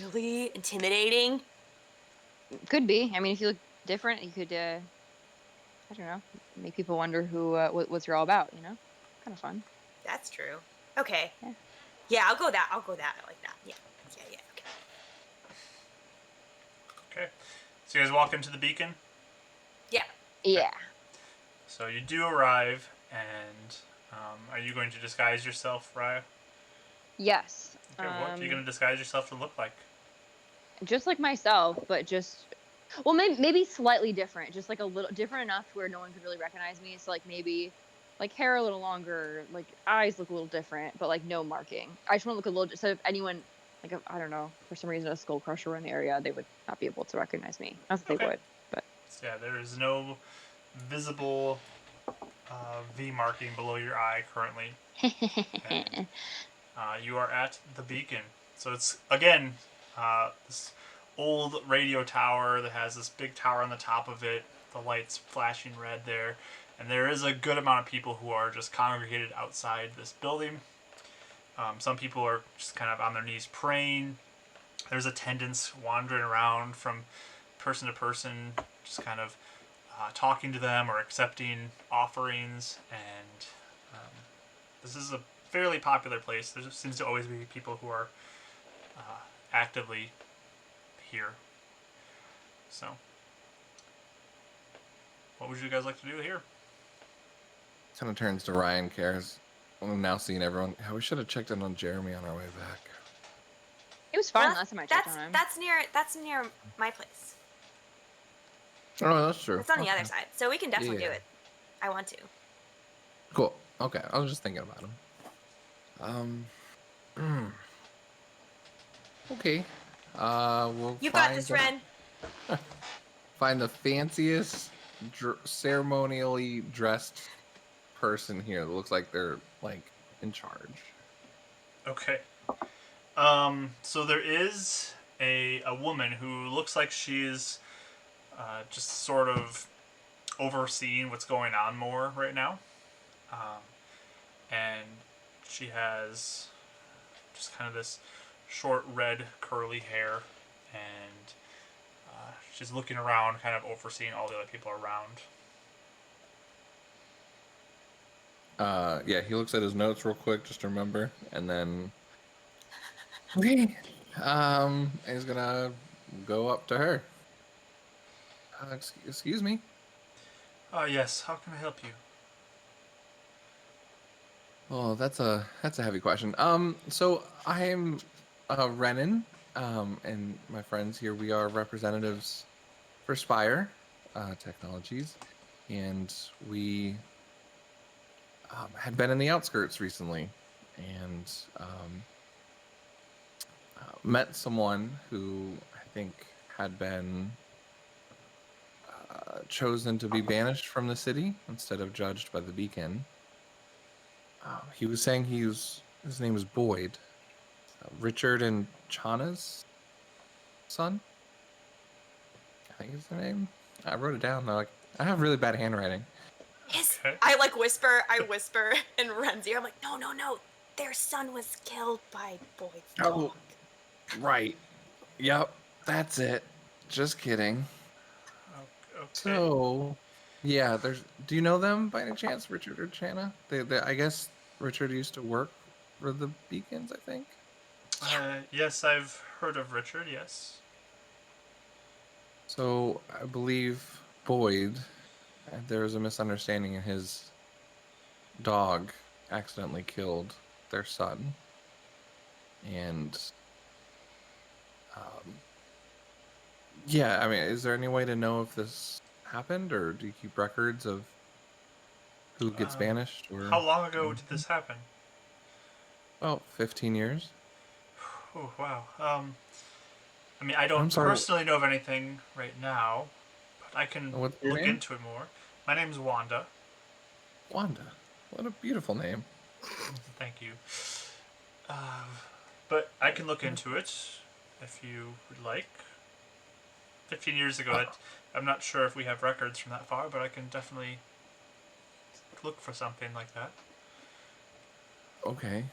really? Intimidating? Could be. I mean, if you look different, you could, I don't know, make people wonder who, what you're all about. You know, kind of fun. That's true. Okay. Yeah. Yeah, I'll go that. I like that. Yeah. Yeah. Okay. Okay. So you guys walk into the beacon. Yeah. Yeah. So you do arrive, and are you going to disguise yourself, Raya? Yes. Okay, what are you going to disguise yourself to look like? Just like myself, but just, well, maybe slightly different. Just like a little different enough where no one could really recognize me. So like maybe, like hair a little longer, like eyes look a little different, but like no marking. I just want to look a little. So if anyone, like if, I don't know, for some reason a skull crusher were in the area, they would not be able to recognize me. Not that they would, but. So yeah, there is no visible V marking below your eye currently. And, you are at the beacon. So it's, again, this old radio tower that has this big tower on the top of it, the lights flashing red there. And there is a good amount of people who are just congregated outside this building. Some people are just kind of on their knees praying. There's attendants wandering around from person to person, just kind of talking to them or accepting offerings. And this is a fairly popular place. There seems to always be people who are actively here. So, what would you guys like to do here? Kind of turns to Ryan. Cares. I'm now seeing everyone. Yeah, we should have checked in on Jeremy on our way back. It was fun Well, last time I checked on him. That's near my place. Oh, that's true. It's on the other side, so we can definitely Yeah. do it. I want to. Cool. Okay, I was just thinking about him. Okay. We'll You got this, Ren. find the fanciest ceremonially dressed person here that looks like they're like in charge. Okay. So there is a woman who looks like she's just sort of overseeing what's going on more right now. And she has just kind of this short red curly hair, and she's looking around, kind of overseeing all the other people around. Yeah, he looks at his notes real quick just to remember, and then okay, he's gonna go up to her. Excuse me. Yes, how can I help you? Oh, that's a heavy question. So I'm Renan, and my friends here. We are representatives for Spire Technologies, and we had been in the outskirts recently, and met someone who I think had been chosen to be banished from the city instead of judged by the Beacon. He was saying his name was Boyd, Richard and Chana's son. I think is the name. I wrote it down though. I have really bad handwriting. Okay. I whisper in Ren's ear. I'm like, no. Their son was killed by Boyd's dog. Right. Yep. That's it. Just kidding. Okay. So, yeah. Do you know them by any chance, Richard or Chana? I guess Richard used to work for the Beacons. I think. Yes, I've heard of Richard, yes. So I believe Boyd, there was a misunderstanding and his dog accidentally killed their son. And yeah, I mean, is there any way to know if this happened, or do you keep records of who gets banished? Or How long ago did this happen? Oh, 15 years. Oh, wow. I mean, I don't I'm sorry. personally know of anything right now, but I can What's your look name? into it more. My name's Wanda. Wanda. What a beautiful name. Thank you. But I can look into it if you would like. 15 years ago, I'm not sure if we have records from that far, but I can definitely look for something like that. Okay.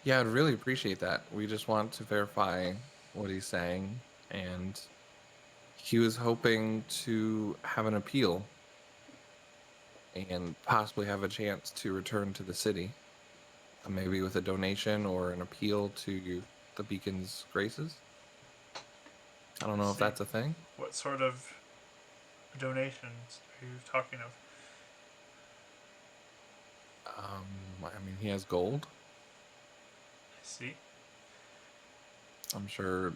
Yeah, I'd really appreciate that. We just want to verify what he's saying, and he was hoping to have an appeal and possibly have a chance to return to the city, maybe with a donation or an appeal to the Beacon's graces. I don't know if See, that's a thing. what sort of donations are you talking of? I mean, he has gold. I see. I'm sure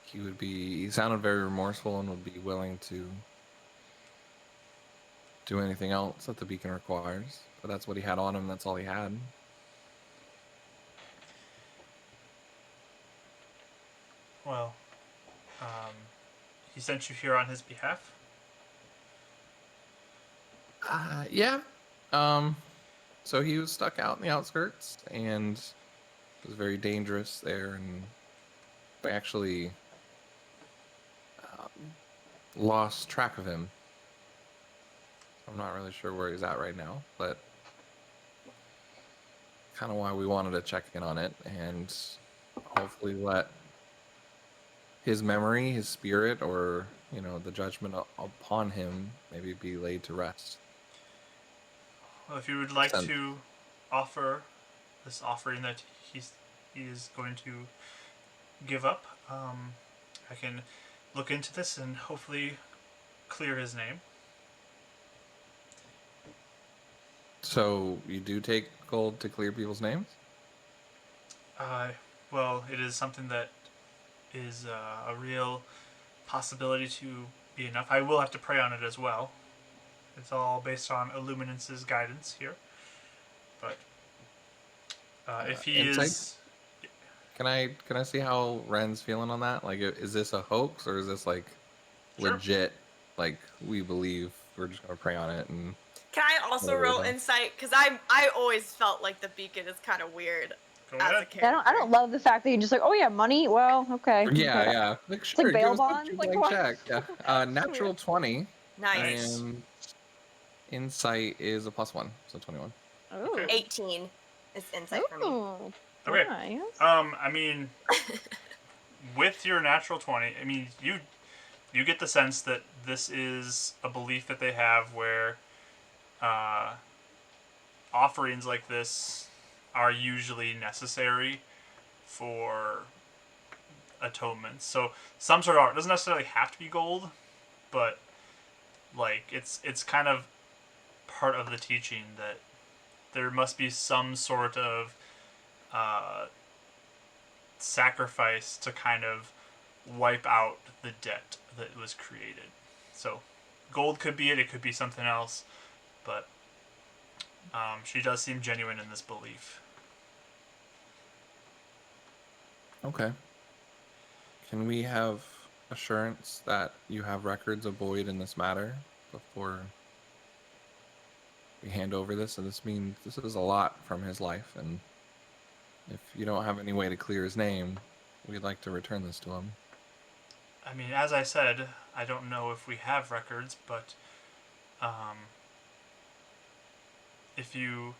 he sounded very remorseful and would be willing to do anything else that the Beacon requires. But that's what he had on him. That's all he had. Well, he sent you here on his behalf? Yeah. So he was stuck out in the outskirts, and it was very dangerous there, and we actually lost track of him. I'm not really sure where he's at right now, but kind of why we wanted to check in on it and hopefully let his memory, his spirit, or the judgment upon him maybe be laid to rest. Well, if you would like Sent. to offer this offering that he is going to give up, I can look into this and hopefully clear his name. So you do take gold to clear people's names? Well, it is something that is a real possibility to be enough. I will have to pray on it as well. It's all based on Illuminance's guidance here. But if he Insight? is... Can I see how Ren's feeling on that? Like, is this a hoax or is this like Sure. legit? Like, we believe we're just gonna pray on it and. Can I also roll insight? Because I always felt like the Beacon is kind of weird Go as a ahead. character. I don't love the fact that you're just like, oh yeah, money. Well, okay. Yeah, okay. yeah. Like, It's sure, like give bail us bonds. a Like blank what? check. Yeah. So Natural weird. 20. Nice. And insight is a +1, so 21. Okay. 18 is insight for me. Ooh, Okay. nice. I mean, with your natural 20, I mean, you get the sense that this is a belief that they have where offerings like this are usually necessary for atonement. So some sort of art, it doesn't necessarily have to be gold, but like it's kind of part of the teaching that there must be some sort of sacrifice to kind of wipe out the debt that was created. So gold could be it, it could be something else, but she does seem genuine in this belief. Okay. Can we have assurance that you have records of Boyd in this matter before we hand over this? And this means this is a lot from his life, and if you don't have any way to clear his name, we'd like to return this to him. I mean, as I said, I don't know if we have records, but if you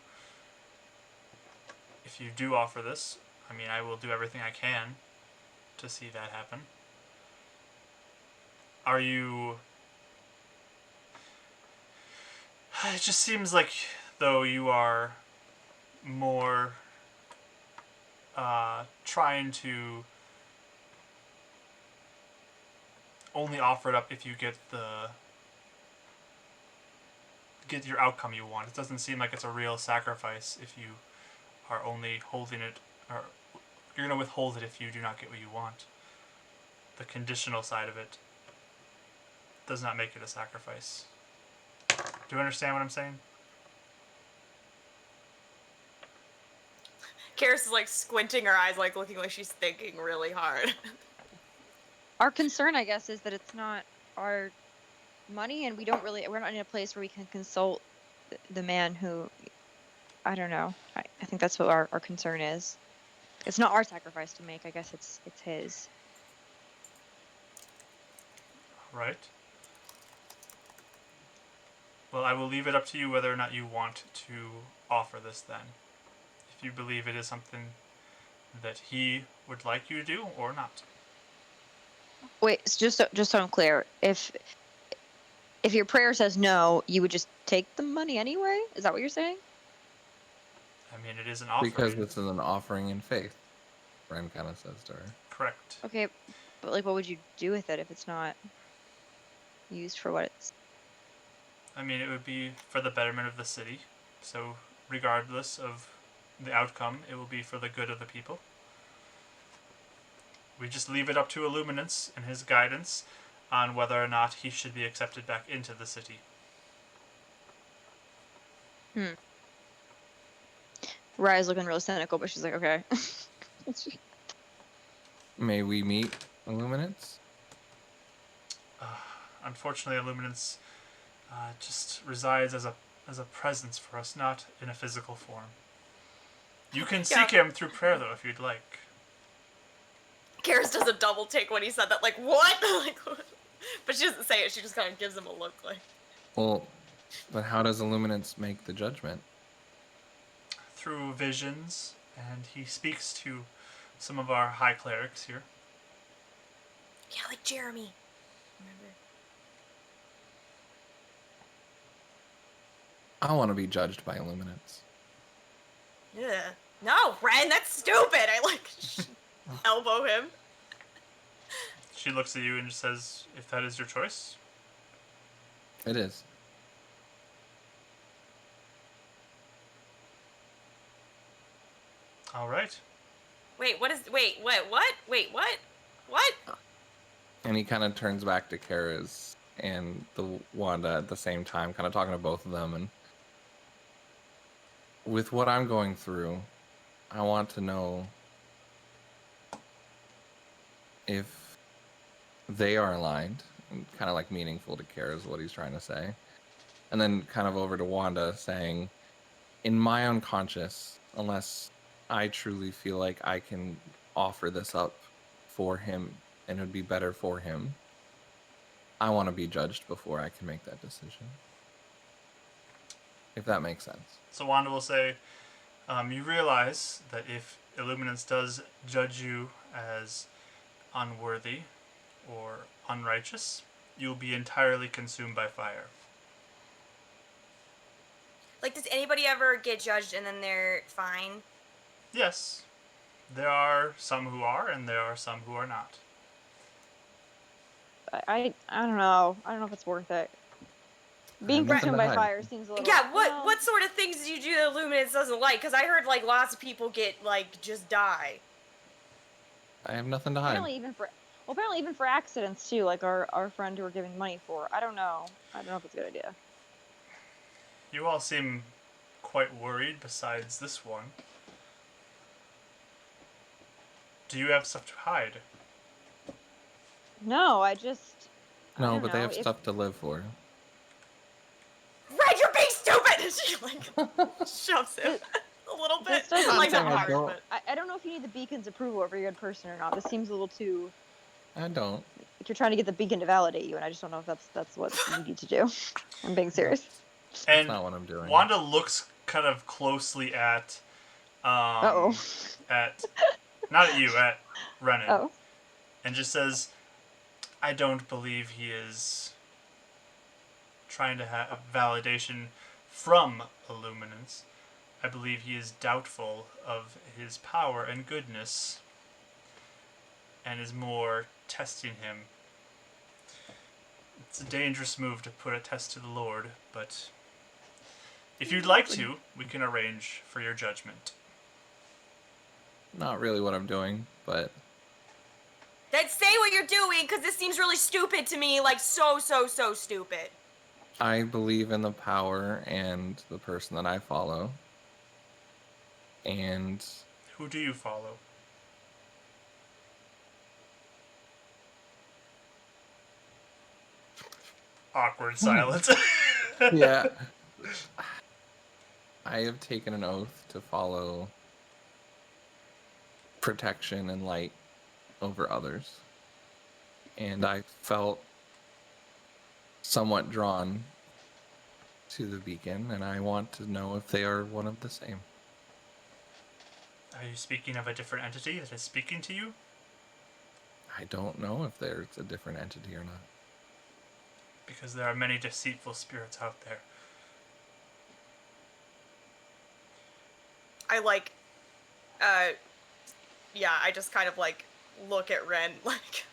do offer this, I mean, I will do everything I can to see that happen. Are you... It just seems like, though, you are more trying to only offer it up if you get your outcome you want. It doesn't seem like it's a real sacrifice if you are only holding it, or you're going to withhold it if you do not get what you want. The conditional side of it does not make it a sacrifice. Do you understand what I'm saying? Karis is like squinting her eyes, like looking like she's thinking really hard. Our concern, I guess, is that it's not our money, and we're not in a place where we can consult the man who I don't know. I think that's what our concern is. It's not our sacrifice to make. I guess it's his. Right. Well, I will leave it up to you whether or not you want to offer this then. If you believe it is something that he would like you to do or not. Wait, just so I'm clear, if your prayer says no, you would just take the money anyway? Is that what you're saying? I mean, it is an Because offering. this is an offering in faith, Ren kind of says to her. Correct. Okay, but like, what would you do with it if it's not used for what it's? I mean, it would be for the betterment of the city. So, regardless of the outcome, it will be for the good of the people. We just leave it up to Illuminance and his guidance on whether or not he should be accepted back into the city. Rye's looking real cynical, but she's like, okay. May we meet Illuminance? Unfortunately, Illuminance just resides as a presence for us, not in a physical form. You can seek him through prayer, though, if you'd like. Karis does a double take when he said that. Like, what? Like, what? But she doesn't say it. She just kind of gives him a look like. Well, but how does Illuminance make the judgment? Through visions, and he speaks to some of our high clerics here. Yeah, like Jeremy. Remember? I want to be judged by Illuminance. Yeah. No, Ren, that's stupid. I like elbow him. She looks at you and says, if that is your choice. It is. All right. Wait, what? What? And he kind of turns back to Kara's and the Wanda at the same time, kind of talking to both of them. And with what I'm going through, I want to know if they are aligned, and kind of like meaningful to Kara is what he's trying to say. And then kind of over to Wanda saying, in my unconscious, unless I truly feel like I can offer this up for him and it would be better for him, I want to be judged before I can make that decision. If that makes sense. So Wanda will say, you realize that if Illuminance does judge you as unworthy or unrighteous, you'll be entirely consumed by fire. Like, does anybody ever get judged and then they're fine? Yes, there are some who are, and there are some who are not. I don't know. I don't know if it's worth it. Being nothing consumed to by hide. fire seems a little. Yeah, well, what sort of things do you do that Illuminance doesn't like? Because I heard, like, lots of people get, like, just die. I have nothing to hide. Apparently even for accidents too, like our friend who we're giving money for. I don't know if it's a good idea. You all seem quite worried besides this one. Do you have stuff to hide? No, I just. I No, don't but they know, have stuff to live for. Red, you're being stupid! And she, like, shoves him a little bit. This doesn't Like, sound not hard, hard, but... I don't know if you need the beacon's approval of a good person or not. This seems a little too. I don't. Like you're trying to get the beacon to validate you, and I just don't know if that's what you need to do. I'm being serious. And That's not what I'm doing. Wanda looks kind of closely at, Uh-oh. at, not at you, at Renan, Oh. and just says, I don't believe he is trying to have validation from Illuminance. I believe he is doubtful of his power and goodness, and is more testing him. It's a dangerous move to put a test to the Lord, but if you'd like to, we can arrange for your judgment. Not really what I'm doing, but Then say what you're doing, because this seems really stupid to me. Like, so stupid. I believe in the power and the person that I follow. And Who do you follow? Awkward silence. yeah. I have taken an oath to follow protection and light over others. And I felt somewhat drawn to the beacon, and I want to know if they are one of the same. Are you speaking of a different entity that is speaking to you? I don't know if there's a different entity or not. Because there are many deceitful spirits out there. I I just kind of look at Ren like.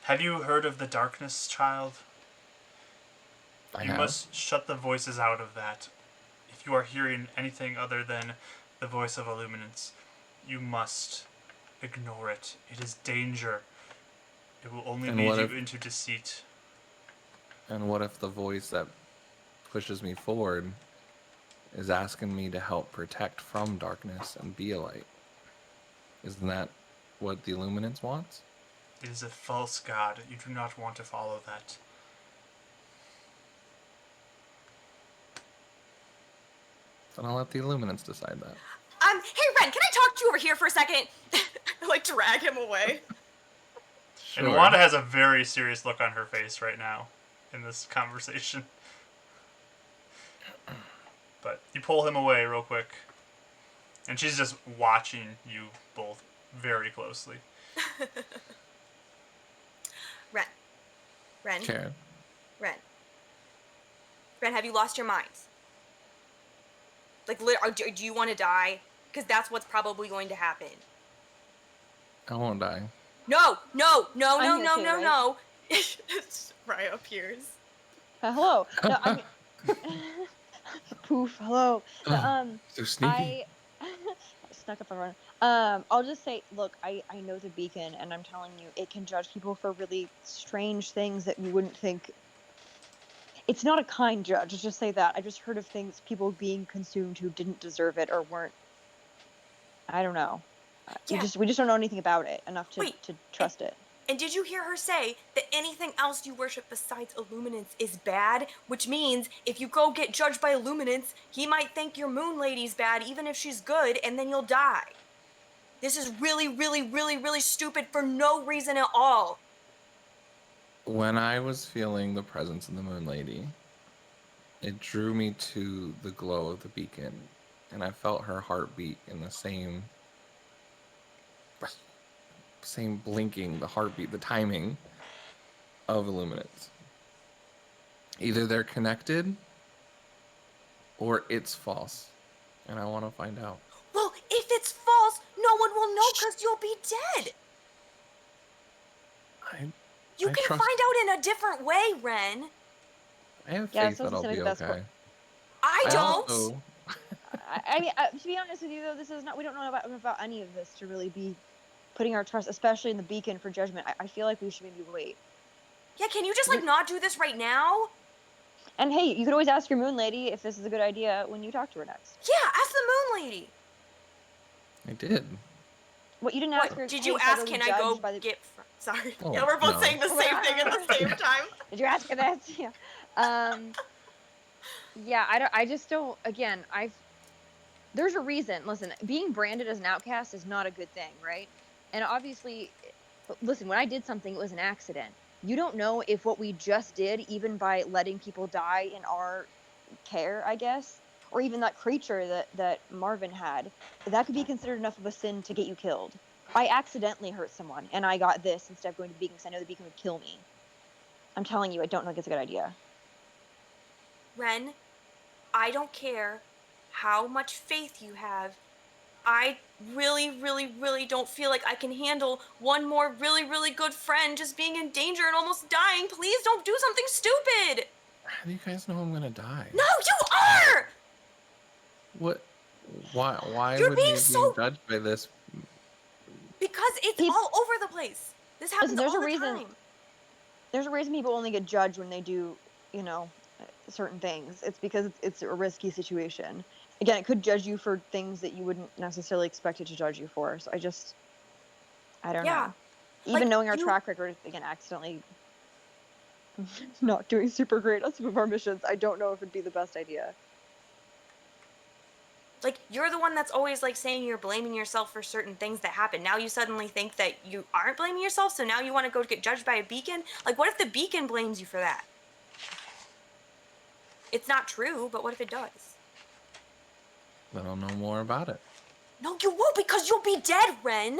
Have you heard of the darkness, child? I You have. must shut the voices out of that. If you are hearing anything other than the voice of illuminance, you must ignore it. It is danger. It will only And lead what you if- into deceit. And what if the voice that pushes me forward is asking me to help protect from darkness and be a light? Isn't that what the Illuminance wants? It is a false god. You do not want to follow that. Then I'll let the Illuminance decide that. Hey Ren, can I talk to you over here for a second? I drag him away. And Sure. Wanda has a very serious look on her face right now in this conversation. But you pull him away real quick. And she's just watching you both very closely. Ren. Ren. Okay. Ren. Ren, have you lost your mind? Do you want to die? Because that's what's probably going to happen. I won't die. No! I'm here too, right? No! Raya appears. Hello. No, I mean, poof. Hello. No, So sneaky. I snuck up on everyone. I'll just say, look, I know the beacon, and I'm telling you, it can judge people for really strange things that you wouldn't think. It's not a kind judge. Let's just say that. I just heard of things, people being consumed who didn't deserve it or weren't. I don't know. Yeah. We just don't know anything about it enough to Wait, trust it. And did you hear her say that anything else you worship besides Illuminance is bad? Which means if you go get judged by Illuminance, he might think your moon lady's bad even if she's good, and then you'll die. This is really, really, really, really stupid for no reason at all. When I was feeling the presence of the Moon Lady, it drew me to the glow of the beacon, and I felt her heartbeat in the same blinking, the heartbeat, the timing of Illuminance. Either they're connected or it's false, and I want to find out. Well, if it's false, no one will know because you'll be dead. You I can trust- find out in a different way, Ren. I have Yeah, faith so that I'll it's be best okay. I don't. Also, I mean, to be honest with you, though, this is not. We don't know about any of this to really be putting our trust, especially in the beacon for judgment. I feel like we should maybe wait. Yeah, can you just not do this right now? And hey, you could always ask your moon lady if this is a good idea when you talk to her next. Yeah, ask the moon lady. I did. What, you didn't ask her? Did hey, you should ask, be can I go judged by the... get... Sorry. Oh, Yeah, we're both no. saying the same thing at the same time. Did you ask her that? Yeah. Yeah, I just don't, again, there's a reason. Listen, being branded as an outcast is not a good thing, right? And obviously, listen, when I did something, it was an accident. You don't know if what we just did, even by letting people die in our care, I guess, or even that creature that Marvin had, that could be considered enough of a sin to get you killed. I accidentally hurt someone, and I got this instead of going to the beacon because I know the beacon would kill me. I'm telling you, I don't think it's a good idea. Ren, I don't care how much faith you have. I really, really, really don't feel like I can handle one more really, really good friend just being in danger and almost dying. Please don't do something stupid. How do you guys know I'm gonna die? No, you are! What? Why You're would being we so- be judged by this? Because it's all over the place. This happens Listen, there's all a the reason- time. There's a reason people only get judged when they do, certain things. It's because it's a risky situation. Again, it could judge you for things that you wouldn't necessarily expect it to judge you for. So I don't Yeah. know. Even Like, knowing our you- track record, again, accidentally not doing super great on some of our missions, I don't know if it'd be the best idea. Like, you're the one that's always, like, saying you're blaming yourself for certain things that happen. Now you suddenly think that you aren't blaming yourself, so now you want to go get judged by a beacon? Like, what if the beacon blames you for that? It's not true, but what if it does? I don't know more about it. No, you won't, because you'll be dead, Ren.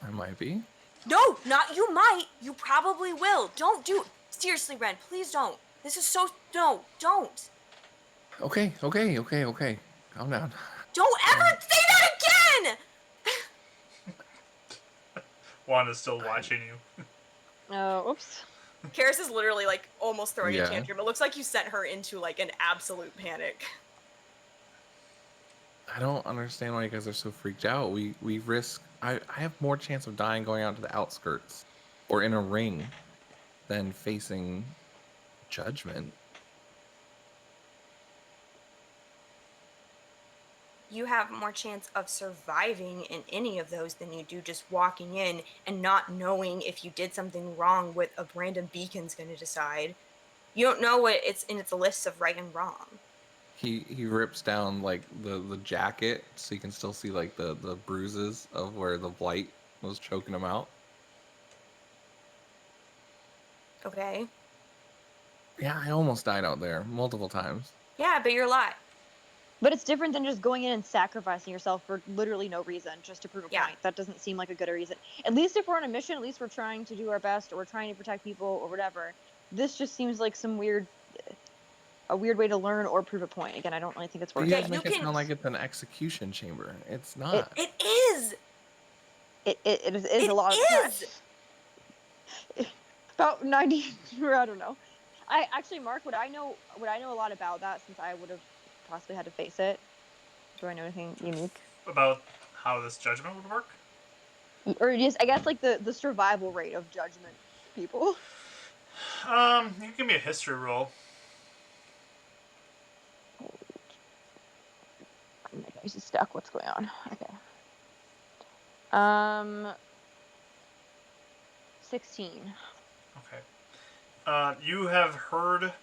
I might be. No, not you might. You probably will. Don't do it. Seriously, Ren, please don't. This is so... No, don't. Okay. Calm down. Don't ever say that again! Wanda's still watching you. Oh, oops. Karis is literally, like, almost throwing a Yeah. tantrum. It looks like you sent her into, like, an absolute panic. I don't understand why you guys are so freaked out. We risk. I have more chance of dying going out to the outskirts or in a ring than facing judgment. You have more chance of surviving in any of those than you do just walking in and not knowing if you did something wrong what a random beacon's going to decide. You don't know what it's in its list of right and wrong. He rips down like the jacket so you can still see like the bruises of where the blight was choking him out. Okay? Yeah, I almost died out there multiple times. Yeah, but you're alive. But it's different than just going in and sacrificing yourself for literally no reason, just to prove a Yeah. point. That doesn't seem like a good reason. At least if we're on a mission, at least we're trying to do our best, or we're trying to protect people, or whatever. This just seems like a weird way to learn or prove a point. Again, I don't really think it's But worth you Yeah, it. guys you make it can- sound like it's an execution chamber. It's not. It is! It is It a lot of is! about 90, or I don't know. I actually, Mark, would I know a lot about that since I would have possibly had to face it? Do I know anything unique? About how this judgment would work? Or just, I guess, like the survival rate of judgment people. You can give me a history roll. Oh my dice is stuck. What's going on? Okay. 16. Okay. You have heard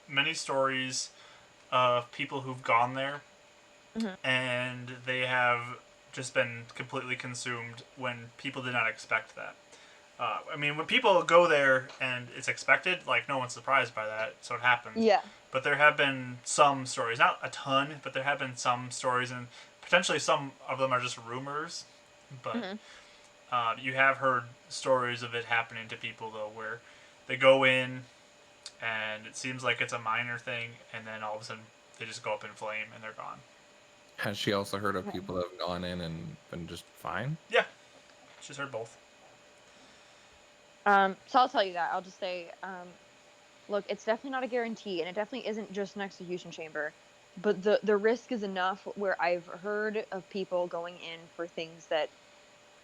many stories of people who've gone there, and they have just been completely consumed when people did not expect that. I mean, when people go there and it's expected, like, no one's surprised by that, so it happens. Yeah. But there have been some stories, not a ton, but there have been some stories, and potentially some of them are just rumors. But you have heard stories of it happening to people, though, where they go in and it seems like it's a minor thing, and then all of a sudden they just go up in flame and they're gone. Has she also heard of people that have gone in and been just fine? Yeah, she's heard both. So I'll tell you that. I'll just say, look, it's definitely not a guarantee, and it definitely isn't just an execution chamber. But the risk is enough where I've heard of people going in for things that,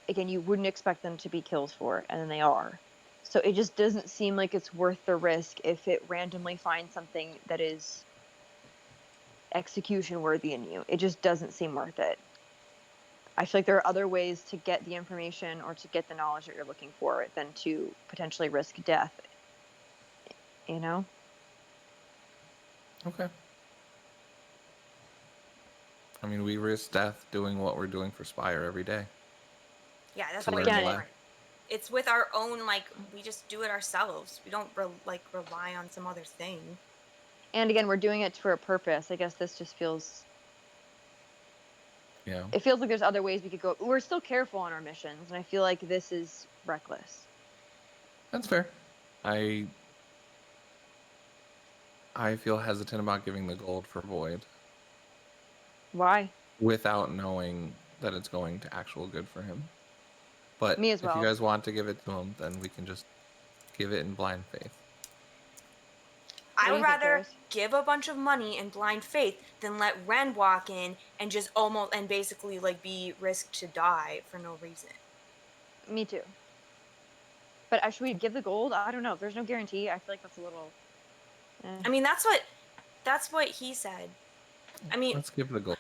again, you wouldn't expect them to be killed for, and then they are. So it just doesn't seem like it's worth the risk if it randomly finds something that is execution worthy in you. It just doesn't seem worth it. I feel like there are other ways to get the information or to get the knowledge that you're looking for than to potentially risk death. You know? Okay. I mean, we risk death doing what we're doing for Spire every day. Yeah, that's To way learn again, the different. It's with our own, like, we just do it ourselves. We don't, rely on some other thing. And again, we're doing it for a purpose. I guess this just feels... Yeah. It feels like there's other ways we could go. We're still careful on our missions, and I feel like this is reckless. That's fair. I feel hesitant about giving the gold for Void Why? without knowing that it's going to actual good for him. But Me as if well. you guys want to give it to him, then we can just give it in blind faith. I do would you think, rather Karis? give a bunch of money in blind faith than let Ren walk in and just basically, like, be risked to die for no reason. Me too. But should we give the gold? I don't know. There's no guarantee. I feel like that's a little... I mean, that's what he said. I mean, Let's give the gold.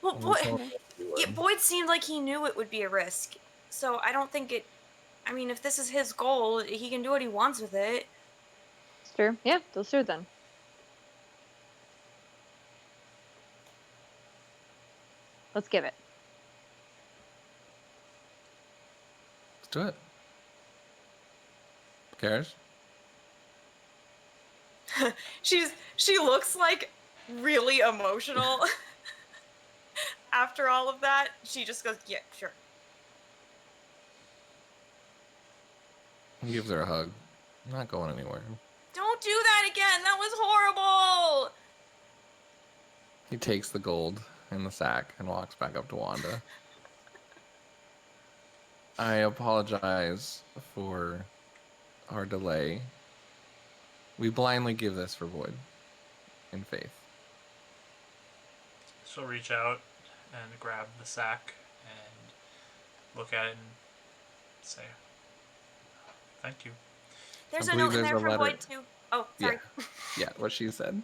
well, We'll tell Boyd, him what to do. Boyd seemed like he knew it would be a risk. So I don't think it... I mean, if this is his goal, he can do what he wants with it. Sure. Yeah, those sure then. Let's give it. Let's do it. Cares? She looks like really emotional after all of that. She just goes, yeah, sure. He gives her a hug. I'm not going anywhere. Don't do that again. That was horrible. He takes the gold in the sack and walks back up to Wanda. I apologize for our delay. We blindly give this for Void in faith. She'll reach out and grab the sack and look at it and say, "Thank you." There's I a believe note in there's there a for letter. Void too. Oh, sorry. Yeah, what she said.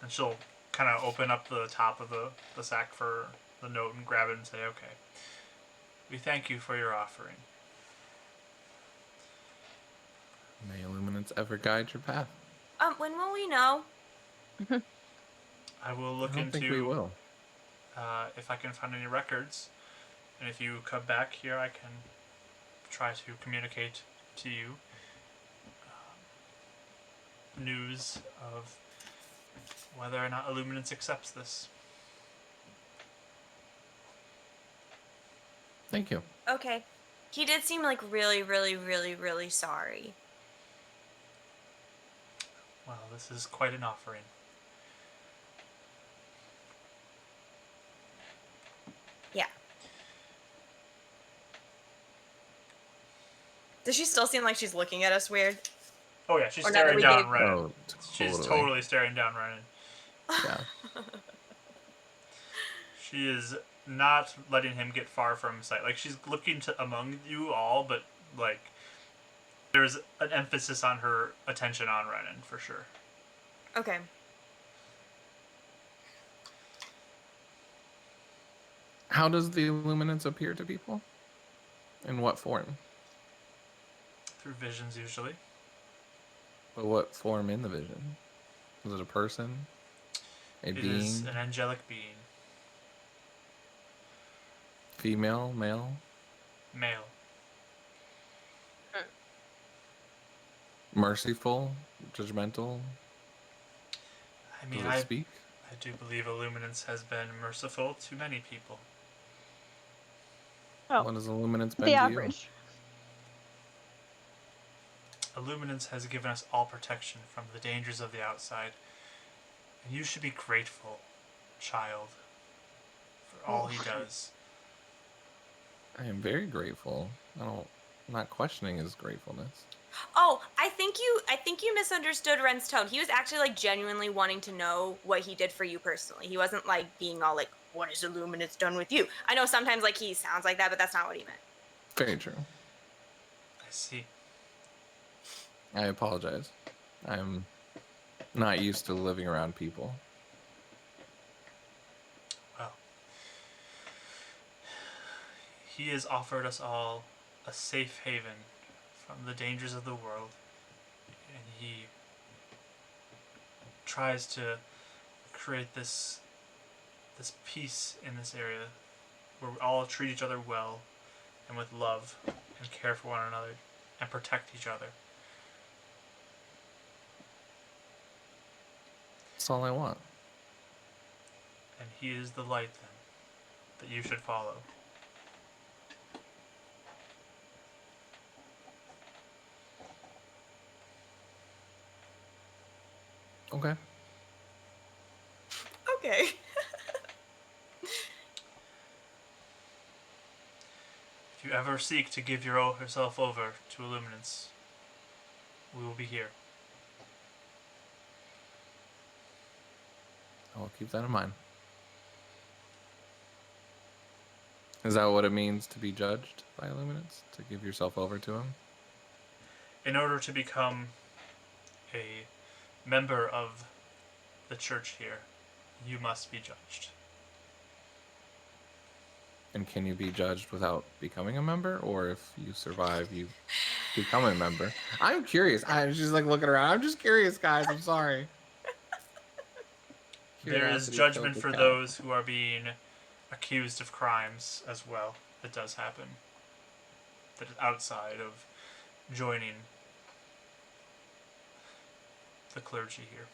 And she'll kind of open up the top of the sack for the note and grab it and say, "Okay, we thank you for your offering." May Illuminance ever guide your path. When will we know? I will I look don't think we into will. if I can find any records, and if you come back here, I can try to communicate to you news of whether or not Illuminance accepts this. Thank you. Okay. He did seem like really, really, really, really sorry. Well, this is quite an offering. Yeah. Does she still seem like she's looking at us weird? Oh yeah, she's Or now that staring we down gave- Renan. Oh, She's totally. totally staring down Renan. Yeah. She is not letting him get far from sight. Like, she's looking to among you all, but like there's an emphasis on her attention on Renan for sure. Okay. How does the Illuminance appear to people? In what form? Through visions usually. But what form in the vision? Is it a person? A It being? is an angelic being. Female? Male? Male. Merciful? Judgmental? I mean, Does it speak? I do believe Illuminance has been merciful to many people. Oh, What has Illuminance been the to average. Illuminance has given us all protection from the dangers of the outside. And you should be grateful, child, for all he does. you? I am very grateful. I'm not questioning his gratefulness. Oh, I think you misunderstood Ren's tone. He was actually like genuinely wanting to know what he did for you personally. He wasn't like being all like, "What has Illuminance done with you?" I know sometimes like he sounds like that, but that's not what he meant. Very true. I see. I apologize. I'm not used to living around people. Well, he has offered us all a safe haven from the dangers of the world, and he tries to create this peace in this area where we all treat each other well and with love and care for one another and protect each other. That's all I want. And he is the light then that you should follow. Okay. Okay. If you ever seek to give yourself over to Illuminance, we will be here. I'll keep that in mind. Is that what it means to be judged by Illuminance? To give yourself over to him? In order to become a member of the church here, you must be judged. And can you be judged without becoming a member, or if you survive, you become a member? I'm curious. I'm just like looking around. I'm just curious, guys. I'm sorry. There is Curiosity killed judgment the for cat. those who are being accused of crimes as well. It does happen. That is outside of joining the clergy here.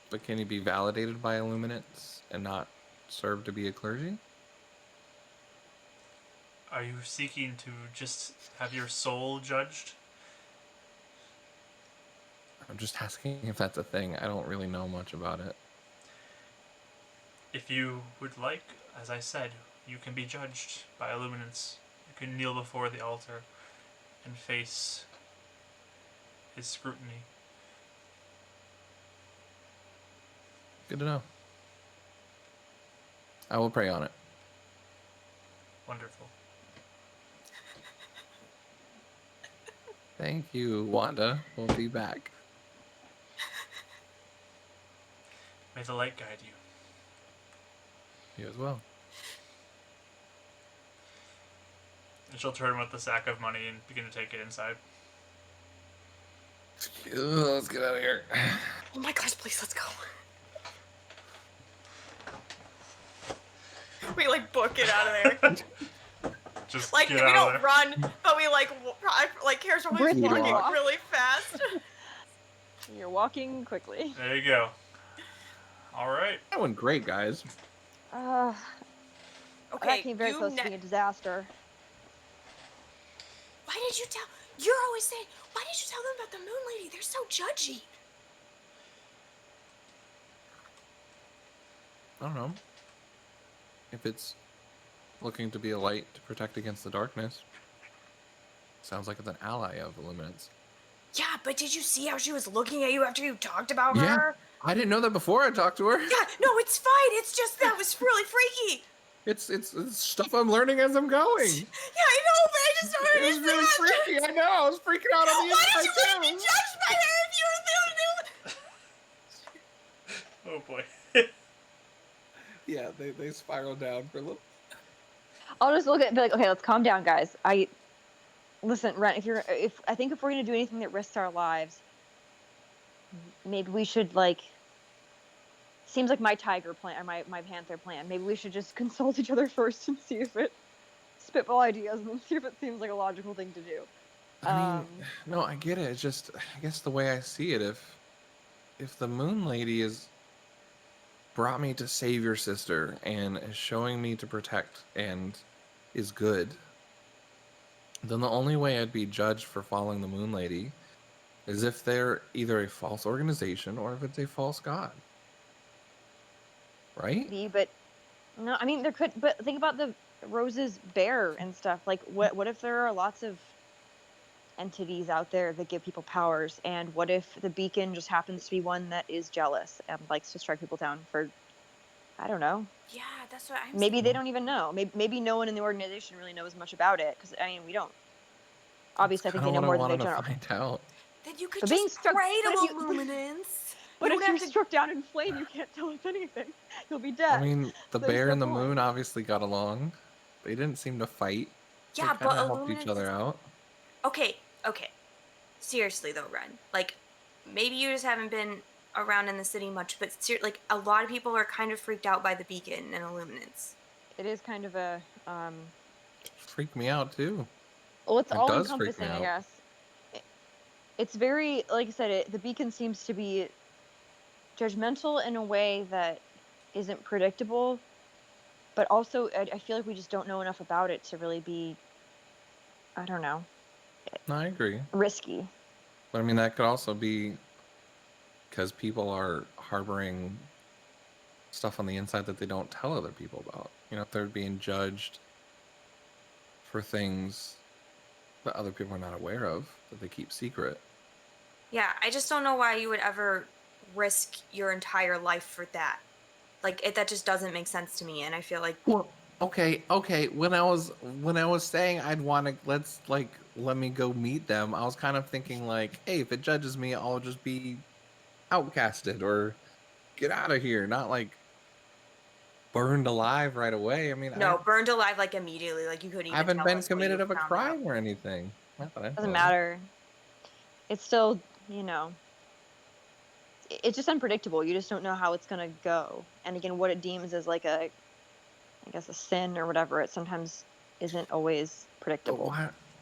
But can you be validated by Illuminates and not serve to be a clergy? Are you seeking to just have your soul judged? I'm just asking if that's a thing. I don't really know much about it. If you would like, as I said, you can be judged by illuminance. You can kneel before the altar and face his scrutiny. Good to know. I will pray on it. Wonderful. Thank you, Wanda. We'll be back. May the light guide you. You as well. And she'll turn with the sack of money and begin to take it inside. Let's get out of here. Oh my gosh, please, let's go. We like book it out of there. Just Like get we out don't of there. run, but we like Here's always Brisk walking walk. really fast. You're walking quickly. There you go. All right. That went great, guys. That Okay, came very close to being a disaster. Why did you tell? You're always saying, why did you tell them about the moon lady? They're so judgy. I don't know. If it's looking to be a light to protect against the darkness, sounds like it's an ally of Illuminates. Yeah, but did you see how she was looking at you after you talked about Yeah. her? I didn't know that before I talked to her. Yeah, no, it's fine. It's just that was really freaky. It's stuff I'm learning as I'm going. Yeah, I know, but I just don't It was really freaky. I know. I was freaking out on the Why inside did you let me too. judged by her if you were the Oh boy. Yeah, they spiraled down for a little. I'll just look at be like, okay, let's calm down, guys. Listen, Ren, if I think if we're gonna do anything that risks our lives, maybe we should seems like my tiger plan or my panther plan. Maybe we should just consult each other first and see if it spitball ideas and then see if it seems like a logical thing to do. I mean, no, I get it. It's just, I guess the way I see it, if the Moon Lady is brought me to save your sister and is showing me to protect and is good, then the only way I'd be judged for following the Moon Lady is if they're either a false organization or if it's a false god. Right? But no, I mean there could. But think about the Rose's bear and stuff. Like, what if there are lots of entities out there that give people powers, and what if the beacon just happens to be one that is jealous and likes to strike people down for, I don't know. Yeah, that's what I'm Maybe saying. they don't even know. Maybe no one in the organization really knows much about it. Because I mean, we don't. Obviously, I think they know more than they generally. Find out. Then you could But being just struck- pray but to if you- Illuminance. But You if don't you're have to- struck down in flame, you can't tell us anything. You'll be dead. I mean, the There's bear no and the point. moon obviously got along. They didn't seem to fight. Yeah, They but kinda helped Illuminance each other out. Okay. Seriously though, Ren. Like, maybe you just haven't been around in the city much, but like a lot of people are kind of freaked out by the beacon and Illuminance. It is kind of a Freaked me out too. well, it's It all does freak encompassing, me I out. guess. It's very, like I said, the beacon seems to be judgmental in a way that isn't predictable, but also I feel like we just don't know enough about it to really be, I don't know, No, I agree. risky. But I mean, that could also be because people are harboring stuff on the inside that they don't tell other people about. You know, if they're being judged for things that other people are not aware of, that they keep secret. Yeah, I just don't know why you would ever risk your entire life for that. Like, that just doesn't make sense to me, and I feel like Well, okay. When I was saying I'd want to let me go meet them, I was kind of thinking like, hey, if it judges me, I'll just be outcasted or get out of here, not like burned alive right away. I mean, No, burned alive like immediately. Like you couldn't I even haven't tell been us what committed you of a found out. crime or anything. Not that I Doesn't know of. matter. It's still, it's just unpredictable. You just don't know how it's gonna go. And again, what it deems as like I guess a sin or whatever, it sometimes isn't always But predictable.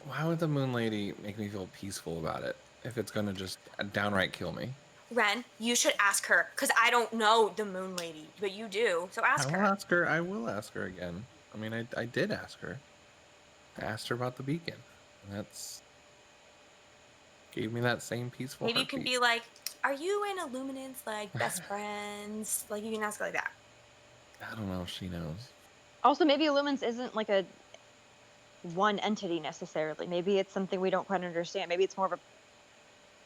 why would the Moon Lady make me feel peaceful about it if it's gonna just downright kill me? Ren, you should ask her because I don't know the Moon Lady, but you do. So ask her. I will ask her again. I mean, I did ask her. I asked her about the beacon. And that's gave me that same peaceful Maybe you can heartbeat. be like, "Are you and Illuminance like best friends?" Like you can ask her like that. I don't know if she knows. Also, maybe Illumins isn't like a one entity necessarily. Maybe it's something we don't quite understand. Maybe it's more of a,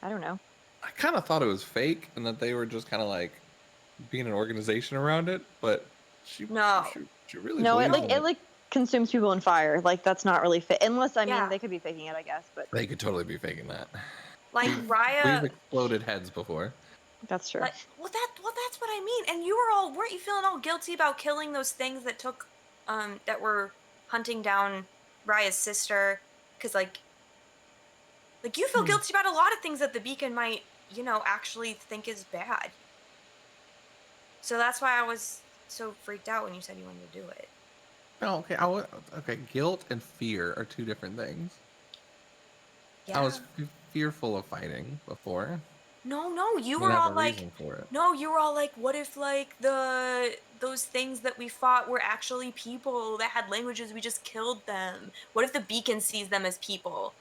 I don't know. I kind of thought it was fake and that they were just kind of like being an organization around it, but No. she really No, believes in it like consumes people in fire. Like that's not really fit. Unless I mean Yeah. they could be faking it, I guess. But They could totally be faking that. Like We've Raya. exploded heads before. that's true. Like, well, that's what I mean. And weren't you feeling all guilty about killing those things that took, that were hunting down Raya's sister? Because like you feel guilty about a lot of things that the Beacon might, actually think is bad. So that's why I was so freaked out when you said you wanted to do it. No, okay. Okay. Guilt and fear are two different things. Yeah. I was fearful of fighting before. No, you I were didn't have all a like, reason for it. no, you were all like, what if like those things that we fought were actually people that had languages? We just killed them. What if the Beacon sees them as people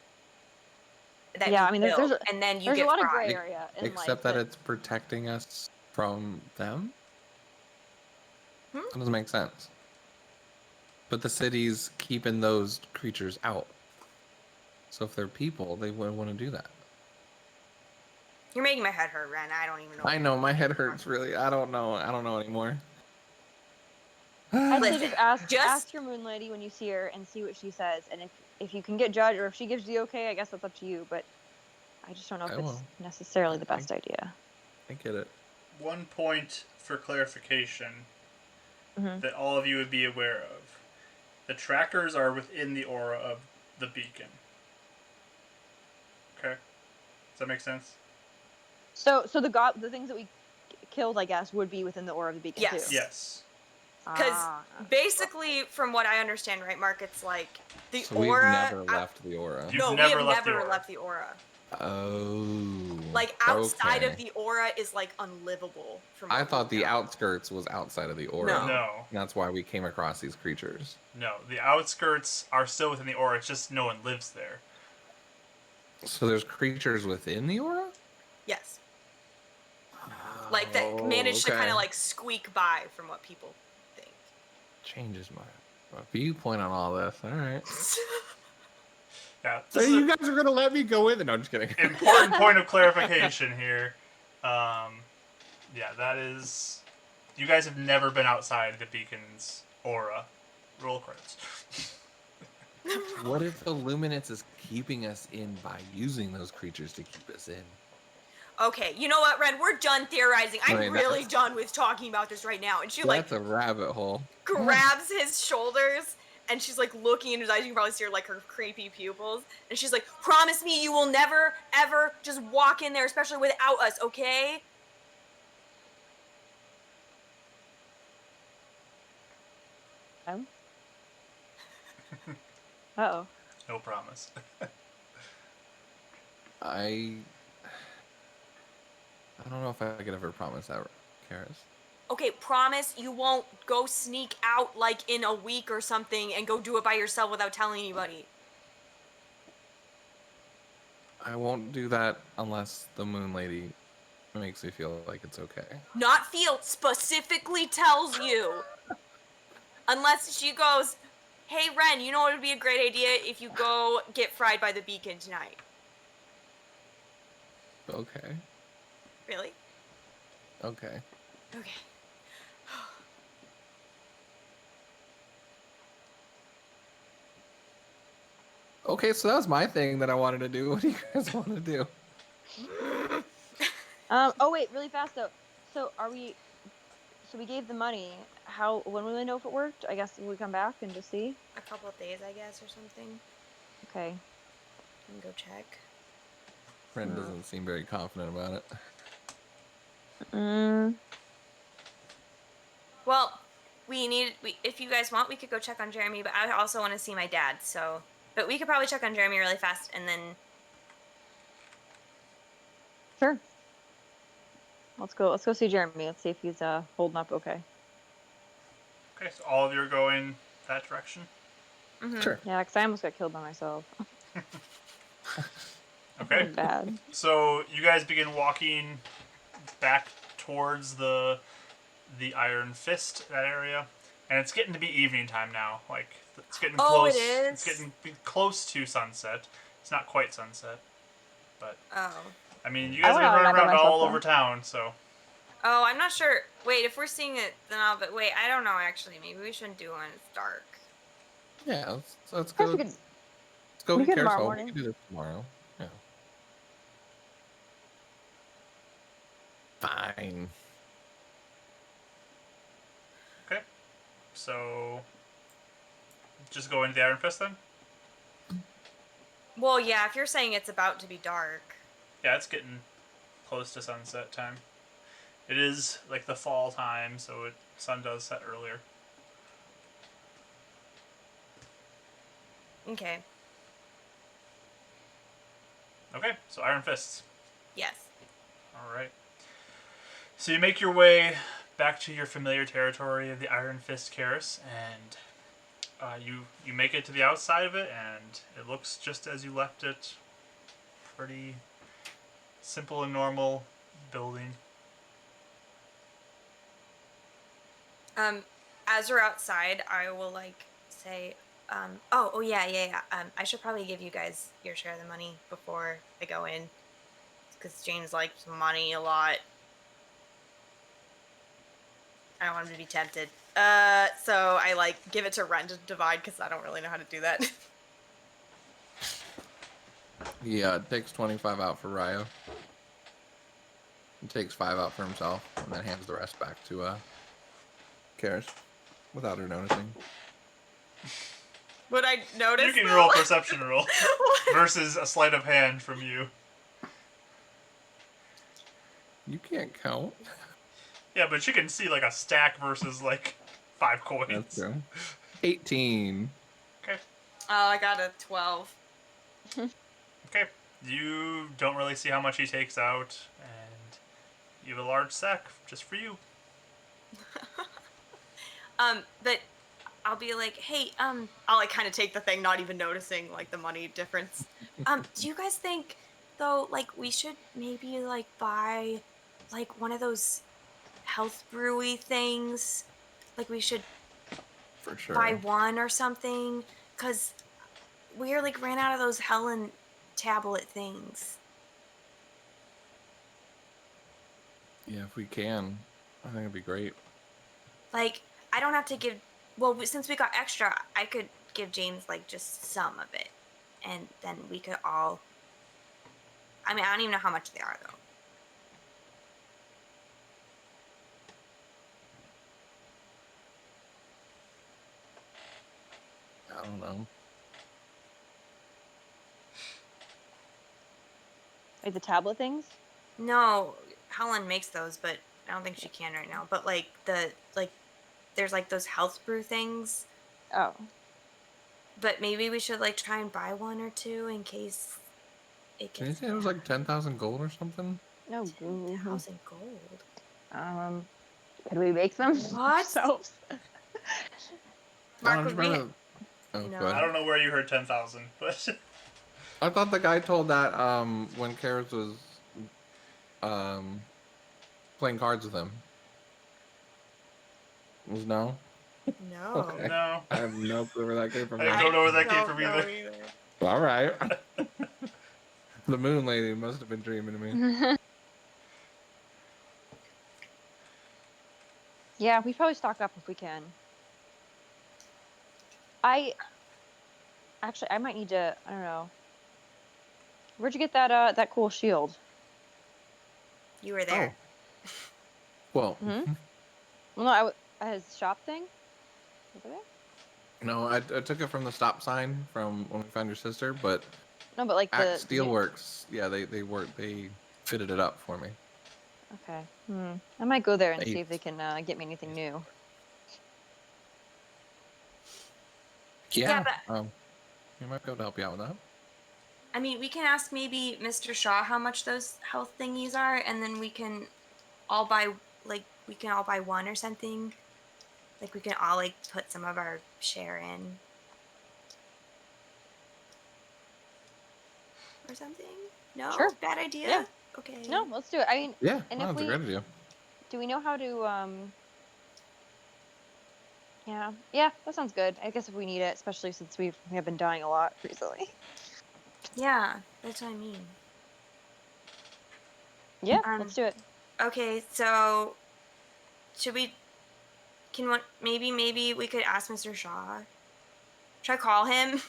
that Yeah, you I mean killed, there's and then you there's a get lot of gray fried? area in Except life that it's protecting us from them. Hmm? That doesn't make sense. But the city's keeping those creatures out. So if they're people, they wouldn't want to do that. You're making my head hurt, Ren. I don't even know. I know my head hurts really. I don't know anymore. I'd say Listen, ask your Moon Lady when you see her and see what she says. And if you can get judged or if she gives you the okay, I guess that's up to you. But I just don't know if I it's will. necessarily the best idea. I get it. One point for clarification Mhm. that all of you would be aware of. The trackers are within the aura of the beacon. Okay? Does that make sense? So the things that we killed, I guess, would be within the aura of the beacon Yes. too. Yes. Because Ah. basically, from what I understand, right, Mark, it's like the So aura. we've never left the aura. You've No, never we have left the never aura. left the aura. Oh. Like outside okay. of the aura is like unlivable. From I what thought we the know. outskirts was outside of the aura. No. No. And that's why we came across these creatures. No. The outskirts are still within the aura, it's just no one lives there. So there's creatures within the aura? Yes. Like that managed to kind of like squeak by, from what people think. Changes my viewpoint on all this. All right. Yeah. So This is you an guys are gonna let me go in? No, I'm just kidding. important point of clarification here. Yeah, that is. You guys have never been outside the beacon's aura. Roll credits. What if the luminance is keeping us in by using those creatures to keep us in? Okay, you know what, Ren? We're done theorizing. I'm Wait, really that's- done with talking about this right now. And she like That's a rabbit hole. grabs his shoulders and she's like looking in his eyes. You can probably see her like her creepy pupils. And she's like, "Promise me you will never, ever just walk in there, especially without us, okay?" Uh-oh. No promise. I don't know if I could ever promise that, Karis. Okay, promise you won't go sneak out like in a week or something and go do it by yourself without telling anybody. I won't do that unless the Moon Lady makes me feel like it's okay. Not feel, specifically tells you. Unless she goes, "Hey Ren, you know what would be a great idea if you go get fried by the beacon tonight?" Okay. Really? Okay. Okay. Okay, so that was my thing that I wanted to do. What do you guys want to do? Oh wait, really fast though. So are we So we gave the money. When will we know if it worked? I guess we come back and just see. A couple of days, I guess, or something. Okay. And go check. Friend doesn't seem very confident about it. Well, if you guys want, we could go check on Jeremy, but I also want to see my dad, so. But we could probably check on Jeremy really fast and then. Sure. Let's go see Jeremy. Let's see if he's holding up okay. Okay, so all of you are going that direction? Mm-hmm. Sure. Yeah, because I almost got killed by myself. Okay. Bad. So you guys begin walking back towards the Iron Fist, that area, and it's getting to be evening time now. Like, it's getting close. It is? It's getting close to sunset. It's not quite sunset, but Oh. I mean, you guys have been running around all over town, so. Oh, I'm not sure. Wait, if we're seeing it, then I'll. But wait, I don't know. Actually, maybe we shouldn't do it when it's dark. Yeah, let's go. Let's go we get could Karis tomorrow home. morning. We can do this tomorrow. Yeah. Fine. Okay. So, just go into the Iron Fist then? Well, yeah. If you're saying it's about to be dark. Yeah, it's getting close to sunset time. It is like the fall time, so sun does set earlier. Okay. Okay, so Iron Fists. Yes. All right. So you make your way back to your familiar territory of the Iron Fist Karis, and you make it to the outside of it, and it looks just as you left it. Pretty simple and normal building. As we're outside, I will say, oh yeah. I should probably give you guys your share of the money before I go in, because James likes money a lot. I don't want him to be tempted. So I give it to Ren to divide because I don't really know how to do that. Yeah, it takes 25 out for Ryo. He takes 5 out for himself, and then hands the rest back to Karis, without her noticing. Would I notice? You can roll a perception roll versus a sleight of hand from you. You can't count. Yeah, but you can see a stack versus 5 coins. That's true. 18. Okay. Oh, I got a 12. Okay. You don't really see how much he takes out, and you have a large sack just for you. But I'll be like, hey, I'll kind of take the thing, not even noticing the money difference. Do you guys think though, we should maybe buy one of those health brewy things? We should For sure. buy one or something, because we ran out of those Helen tablet things. Yeah, if we can, I think it'd be great. I don't have to give. Well, since we got extra, I could give James just some of it, and then we could all. I mean, I don't even know how much they are though. I don't know. Like the tablet things? No, Helen makes those, but I don't think she can right now. But there's those health brew things. Oh. But maybe we should try and buy one or two in case it Did you gets. say it was 10,000 gold or something? No. 1,000 gold. Could we make them What? ourselves? Mark, I would don't we? remember- Oh, No. go ahead. I don't know where you heard 10,000, but I thought the guy told that when Karis was playing cards with him. Was no? No. Okay. no. I have no clue where that came from. I don't know where that came from know either. All right. The moon lady must have been dreaming to me. Yeah, we probably stock up if we can. I might need to. I don't know. Where'd you get that cool shield? You were there. Well, Mhm. Well, no, his shop thing. Over there? No, I took it from the stop sign from when we found your sister, but No, but like Axe Steelworks, yeah, they fitted it up for me. Okay. I might go there and They- see if they can get me anything new. Yeah, Yeah, but you might be able to help you out with that. I mean, we can ask maybe Mr. Shaw how much those health thingies are, and then we can all buy one or something. Like we can all like put some of our share in or something. No, Sure. bad idea. Yeah. Okay. No, let's do it. I mean, Yeah, and no, if that's a great idea. do we know how to yeah, that sounds good. I guess if we need it, especially since we have been dying a lot recently. Yeah, that's what I mean. Yeah, Um. let's do it. Okay, so should we? Maybe we could ask Mr. Shaw. Should I call him?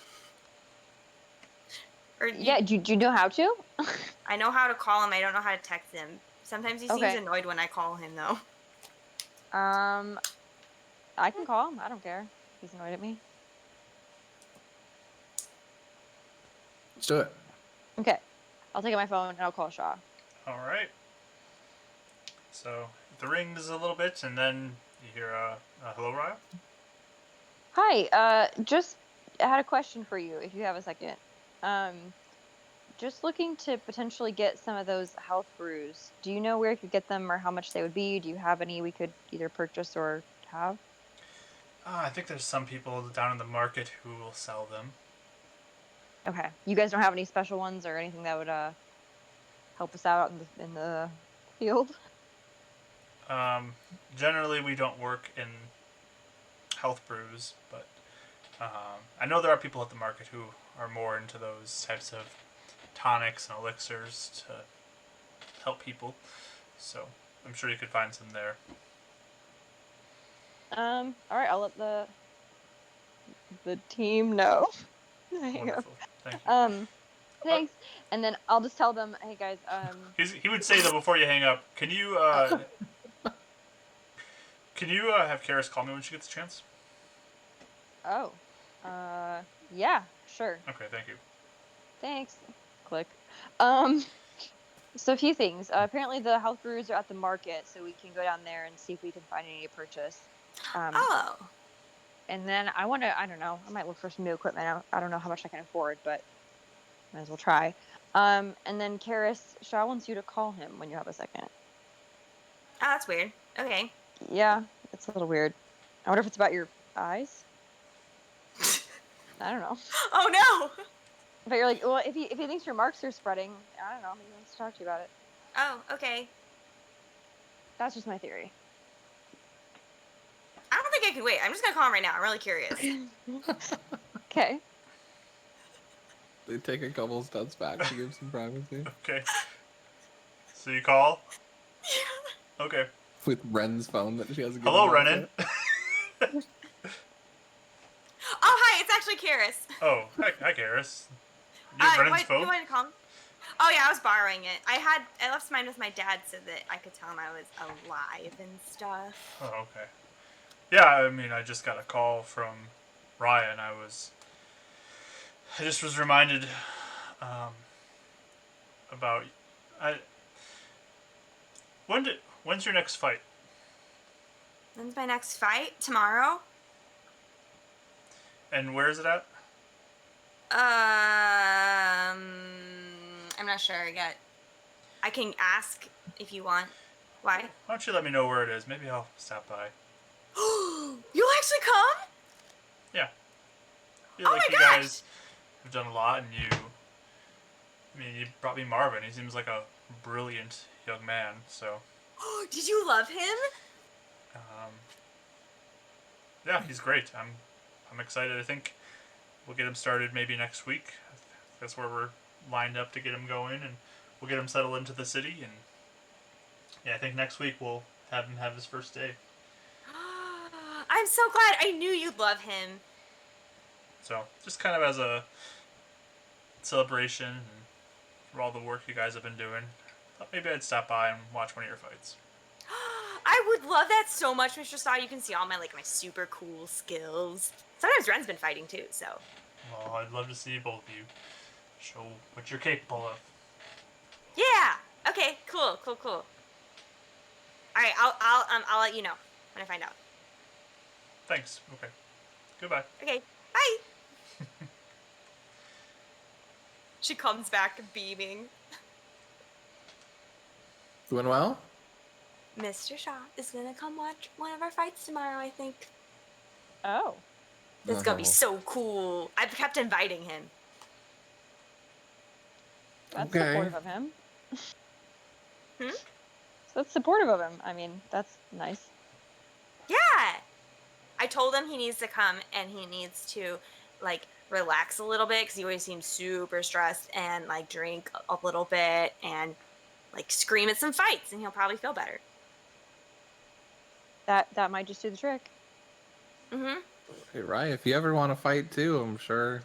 Or Yeah, do you know how to? I know how to call him. I don't know how to text him. Sometimes he seems Okay. annoyed when I call him, though. I can call him. I don't care. He's annoyed at me. Let's do it. Okay. I'll take out my phone and I'll call Shaw. All right. So the rings a little bit, and then you hear hello, Ryan. Hi, just had a question for you if you have a second. Just looking to potentially get some of those health brews. Do you know where I could get them or how much they would be? Do you have any we could either purchase or have? I think there's some people down in the market who will sell them. Okay. You guys don't have any special ones or anything that would help us out in the field? Generally, we don't work in health brews, but I know there are people at the market who are more into those types of tonics and elixirs to help people. So I'm sure you could find some there. All right, I'll let the team know. Wonderful. Thank you. Thanks. And then I'll just tell them, hey guys, He would say though before you hang up, can you have Karis call me when she gets a chance? oh, yeah, sure. Okay, thank you. Thanks. Click. So a few things. Apparently the health brews are at the market, so we can go down there and see if we can find any to purchase. Oh. And then I don't know, I might look for some new equipment. I don't know how much I can afford, but might as well try. And then Karis, Shaw wants you to call him when you have a second. Oh, that's weird. Okay. Yeah, it's a little weird. I wonder if it's about your eyes. I don't know. Oh no. But you're like, well, if he thinks your marks are spreading, I don't know. Maybe he wants to talk to you about it. Oh, okay. That's just my theory. I don't think I could wait. I'm just gonna call him right now. I'm really curious. Okay. They take a couple steps back to give some privacy. Okay. So you call? Okay. With Ren's phone that she hasn't given Hello, back Renan. yet. Oh, hi. It's actually Karis. Oh, hi, Karis. You have Renan's phone? You wanted to call him? Oh yeah, I was borrowing it. I left mine with my dad so that I could tell him I was alive and stuff. Oh, okay. Yeah, I mean, I just got a call from Ryan. I just was reminded about when's your next fight? When's my next fight? Tomorrow? And where is it at? I'm not sure yet. I can ask if you want. Why? Why don't you let me know where it is? Maybe I'll stop by. You'll actually come? Yeah. I feel Oh like my you gosh! guys have done a lot, and you brought me Marvin. He seems like a brilliant young man. So, Did you love him? yeah, he's great. I'm excited. I think we'll get him started maybe next week. That's where we're lined up to get him going, and we'll get him settled into the city. And yeah, I think next week we'll have him have his first day. I'm so glad. I knew you'd love him. So just kind of as a celebration and for all the work you guys have been doing, thought maybe I'd stop by and watch one of your fights. I would love that so much, Mr. Saw. You can see all my my super cool skills. Sometimes Ren's been fighting too, so. Well, I'd love to see both of you show what you're capable of. Yeah. Okay. Cool. Cool. Cool. All right. I'll let you know when I find out. Thanks. Okay. Goodbye. Okay. Bye. She comes back beaming. Doing well? Mr. Shaw is gonna come watch one of our fights tomorrow, I think. Oh. This is gonna be Oh. so cool. I've kept inviting him. That's Okay. supportive of him. Hmm? So that's supportive of him. I mean, that's nice. Yeah. I told him he needs to come and he needs to relax a little bit because he always seems super stressed and drink a little bit and scream at some fights and he'll probably feel better. That might just do the trick. Mm-hmm. Hey, right. If you ever want to fight too, I'm sure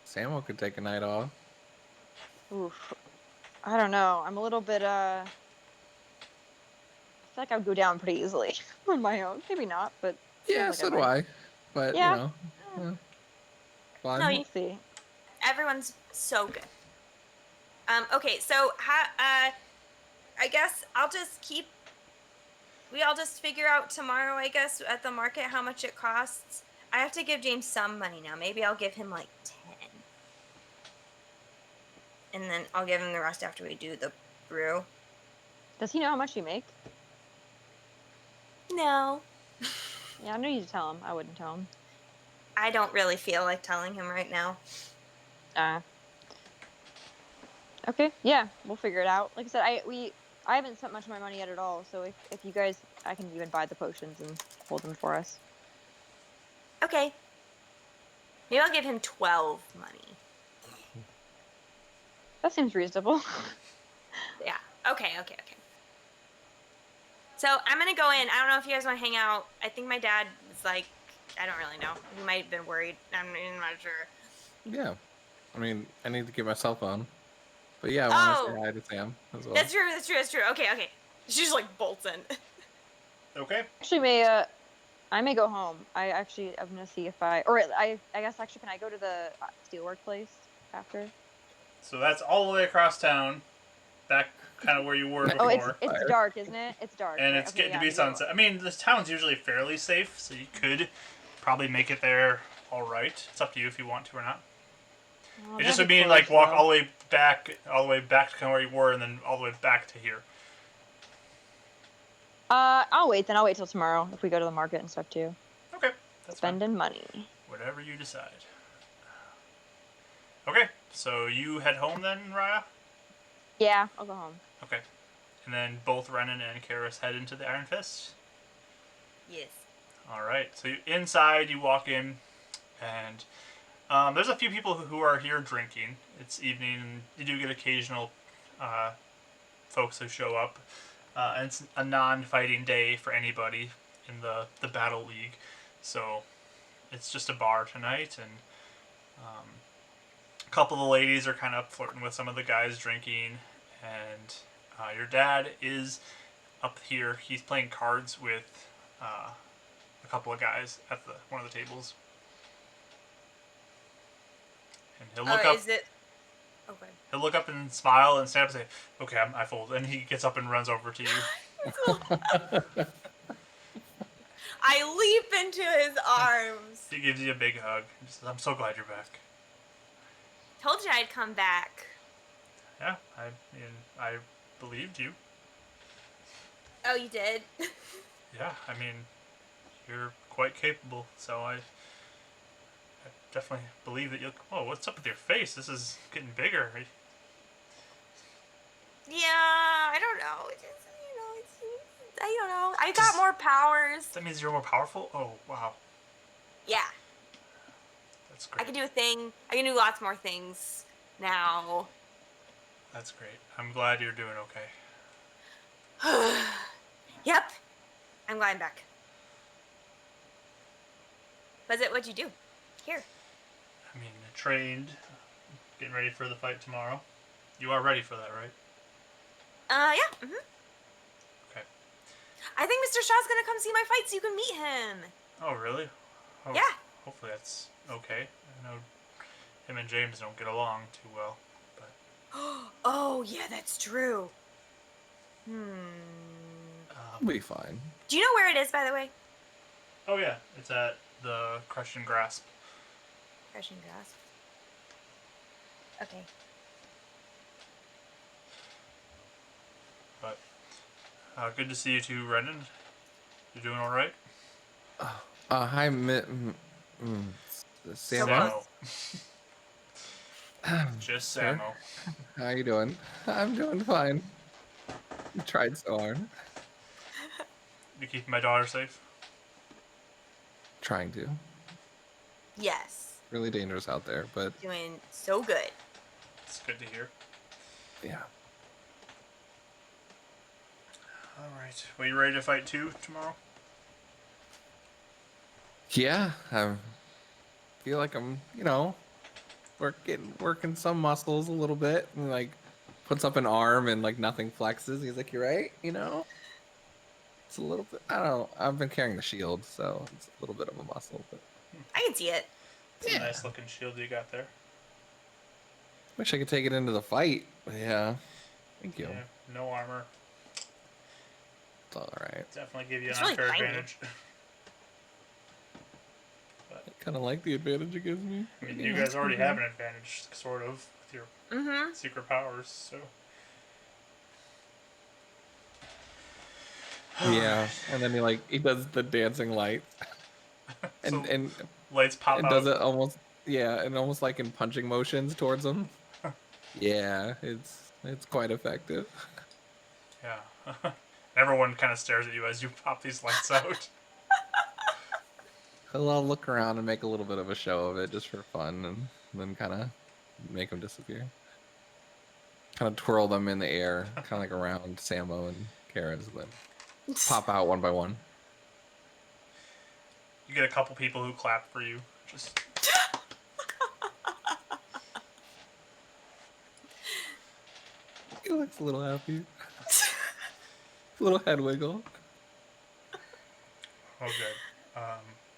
Samuel could take a night off. Oof. I don't know. I'm a little bit I feel like I would go down pretty easily on my own. Maybe not, but Yeah, feels so like do might. I. But Yeah. you know, fun. No, We'll see. everyone's so good. Okay, so I guess we all just figure out tomorrow, I guess, at the market how much it costs. I have to give James some money now. Maybe I'll give him 10. And then I'll give him the rest after we do the brew. Does he know how much you make? No. Yeah, I know you to tell him. I wouldn't tell him. I don't really feel like telling him right now. Okay, yeah, we'll figure it out. Like I said, I haven't spent much of my money yet at all. So if you guys, I can even buy the potions and hold them for us. Okay. Maybe I'll give him 12 money. That seems reasonable. Yeah. Okay. So I'm gonna go in. I don't know if you guys want to hang out. I think my dad was I don't really know. He might have been worried. I'm not sure. Yeah. I mean, I need to get my cell phone. But yeah, I want to say hi to Sam as well. That's true. Okay. She just bolts in. Okay. Actually, I may go home. I'm gonna see if I guess actually, can I go to the steelwork place after? So that's all the way across town, back kind of where you were Oh, before. it's dark, isn't it? It's dark. And right? it's Okay, getting yeah, to be sunset. I mean, this town's usually fairly safe, so you could probably make it there all right. It's up to you if you want to or not. Well, It just would that'd be mean close, walk though. all the way back to kind of where you were, and then all the way back to here. I'll wait then. I'll wait till tomorrow if we go to the market and stuff too. Okay, that's Spending fine. money. Whatever you decide. Okay, so you head home then, Raya? Yeah, I'll go home. Okay. And then both Renan and Karis head into the Iron Fist? Yes. Alright, so inside you walk in, and there's a few people who are here drinking. It's evening, and you do get occasional folks who show up. And it's a non-fighting day for anybody in the Battle League. So it's just a bar tonight, and a couple of the ladies are kind of flirting with some of the guys drinking, and your dad is up here. He's playing cards with a couple of guys at one of the tables. And he'll look up. Is it? Okay. He'll look up and smile and stand up and say, "Okay, I fold." And he gets up and runs over to you. I leap into his arms. He gives you a big hug. He says, "I'm so glad you're back." Told you I'd come back. Yeah, I believed you. Oh, you did? Yeah, I mean, you're quite capable, so I definitely believe that you'll... Oh, what's up with your face? This is getting bigger. Yeah, I don't know. It's just, I don't know. I got more powers. That means you're more powerful? Oh, wow. Yeah. That's great. I can do a thing. I can do lots more things now. That's great. I'm glad you're doing okay. Yep. I'm glad I'm back. What'd you do? Here. I mean, trained, getting ready for the fight tomorrow. You are ready for that, right? Yeah. Mm-hmm. Okay. I think Mr. Shaw's gonna come see my fight so you can meet him. Oh, really? Oh, Yeah. Hopefully that's okay. I know him and James don't get along too well, but Oh, yeah, that's true. It'll be fine. Do you know where it is, by the way? oh yeah, it's at the Crush and Grasp. Crushing Grasp. Okay. But good to see you too, Brendan. You doing all right? Hi, Samo. Just Sir? Samo. How you doing? I'm doing fine. You tried so hard. You keeping my daughter safe? Trying to. Yes. Really dangerous out there, but Doing so good. It's good to hear. yeah. All right. Well, you ready to fight too tomorrow? Yeah, I feel like I'm, working some muscles a little bit, and like puts up an arm and like nothing flexes. He's like, "You're right," It's a little bit. I don't know. I've been carrying the shield, so it's a little bit of a muscle, but I can see it. It's a nice looking shield you got there. wish I could take it into the fight. But yeah, thank you. Yeah, no armor. It's all right. Definitely give you It's an really unfair tiny. advantage. I kind of like the advantage it gives me. I mean, you guys already have an advantage, sort of, with your secret powers, so. Yeah, and then he does the dancing lights, and So and lights pop and out. does it almost and almost like in punching motions towards them. Yeah, it's quite effective. Yeah. Everyone kind of stares at you as you pop these lights out. I'll look around and make a little bit of a show of it just for fun, and then kind of make them disappear. Kind of twirl them in the air, kind of like around Samo and Kara's, and then pop out one by one. You get a couple people who clap for you. Just He looks a little happy. A little head wiggle. okay.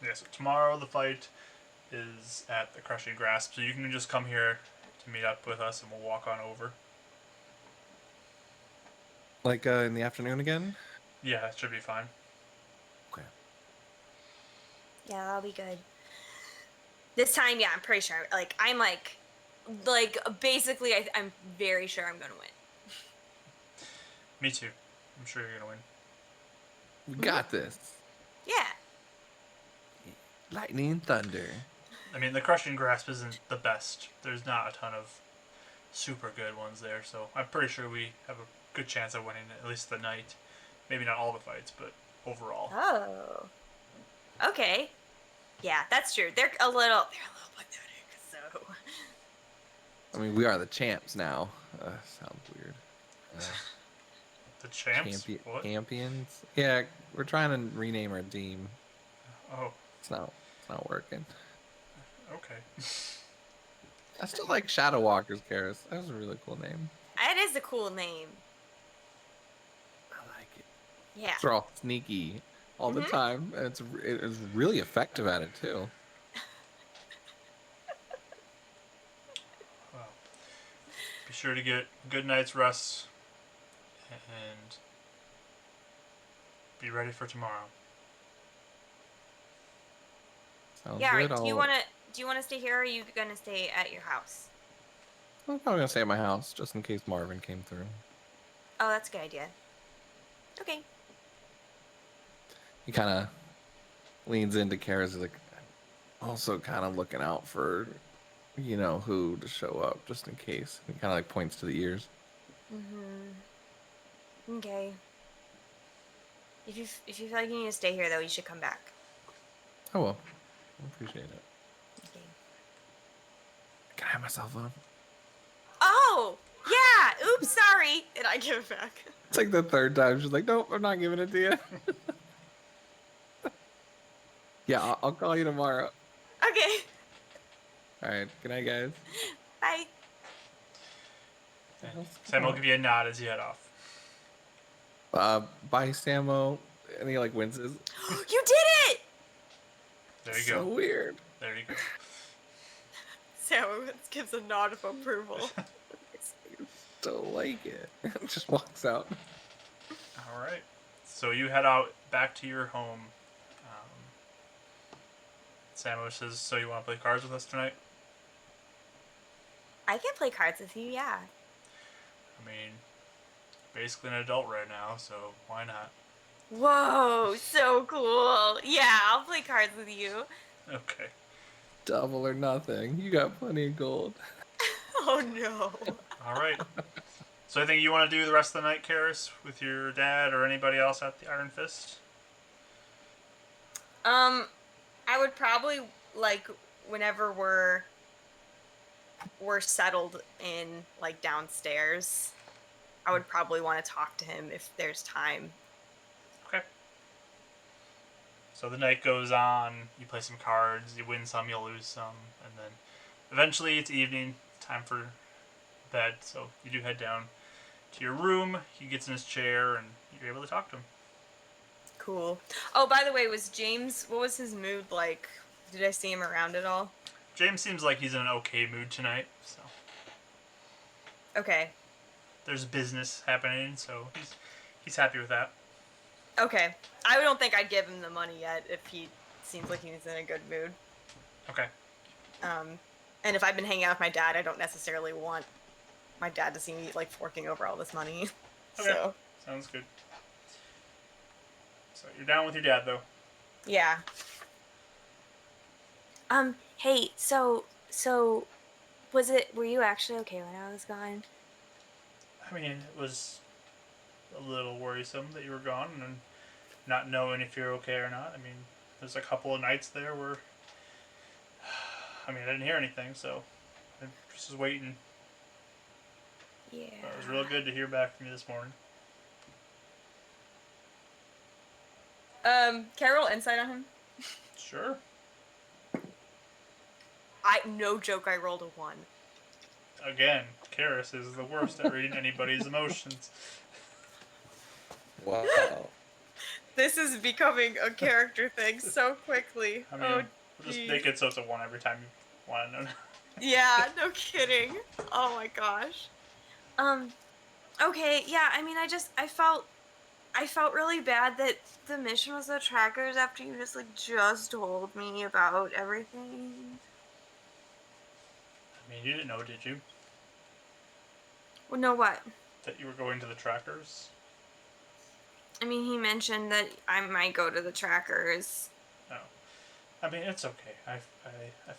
Yeah. So tomorrow the fight is at the Crushing Grasp, so you can just come here to meet up with us, and we'll walk on over. Like in the afternoon again? Yeah, that should be fine. Okay. Yeah, that'll be good. This time, yeah, I'm pretty sure. Like, I'm like basically, I'm very sure I'm gonna win. Me too. I'm sure you're gonna win. We got this. Yeah. Lightning and thunder. I mean, the Crushing Grasp isn't the best. There's not a ton of super good ones there, so I'm pretty sure we have a good chance of winning at least the night. Maybe not all the fights, but overall. Oh. Okay. Yeah, that's true. They're a little pathetic. So. I mean, we are the champs now. Sounds weird. The champs? What? Champions? Yeah, we're trying to rename our team. Oh, It's not working. okay. I still like Shadow Walkers, Karis. That was a really cool name. That is a cool name. I like it. Yeah. They're all sneaky all the time, and it's really effective at it too. Well, be sure to get a good night's rest and be ready for tomorrow. Sounds Yeah. good. Do you wanna stay here, or are you gonna stay at your house? I'm probably gonna stay at my house just in case Marvin came through. Oh, that's a good idea. Okay. He kind of leans into Kara's, like, also kind of looking out for, who to show up just in case. He kind of like points to the ears. Okay. If you feel like you need to stay here, though, you should come back. I will. I appreciate it. Okay. Can I have my cell phone? Oh, yeah. Oops, sorry. And I give it back. It's like the third time. She's like, nope, I'm not giving it to you. Yeah, I'll call you tomorrow. Okay. All right. Good night, guys. Bye. Sam will give you a nod as you head off. Bye, Samo. And he like winces. You did it! There you So go. weird. There you go. Sam gives a nod of approval. Don't like it. Just walks out. All right. So you head out back to your home. Samuel says, "So you want to play cards with us tonight?" I can play cards with you, yeah. I mean, basically an adult right now, so why not? Whoa, so cool. Yeah, I'll play cards with you. Okay. Double or nothing. You got plenty of gold. Oh no. All right. So anything you want to do the rest of the night, Karis, with your dad or anybody else at the Iron Fist? I would probably like whenever we're settled in like downstairs, I would probably want to talk to him if there's time. Okay. So the night goes on. You play some cards. You win some, you lose some, and then eventually it's evening. Time for bed. So you do head down to your room. He gets in his chair, and you're able to talk to him. Cool. Oh, by the way, what was his mood like? Did I see him around at all? James seems like he's in an okay mood tonight. So Okay. there's business happening, so he's happy with that. Okay. I don't think I'd give him the money yet if he seems like he's in a good mood. Okay. And if I've been hanging out with my dad, I don't necessarily want my dad to see me like forking over all this money. Okay. So Sounds good. So you're down with your dad, though. yeah. Hey, so were you actually okay when I was gone? I mean, it was a little worrisome that you were gone and not knowing if you're okay or not. I mean, there's a couple of nights there where, I mean, I didn't hear anything, so I just was waiting. Yeah. But it was real good to hear back from you this morning. Can I roll insight on him? Sure. No joke, I rolled a 1. Again, Karis is the worst at reading anybody's emotions. Wow. This is becoming a character thing so quickly. I mean, we'll just make it so it's a 1 every time you want to know. Yeah, no kidding. Oh my gosh. Okay, yeah, I mean I felt really bad that the mission was the trackers after you just told me about everything. I mean, you didn't know, did you? Well, no, what? That you were going to the trackers? I mean, he mentioned that I might go to the trackers. Oh. I mean, it's okay. I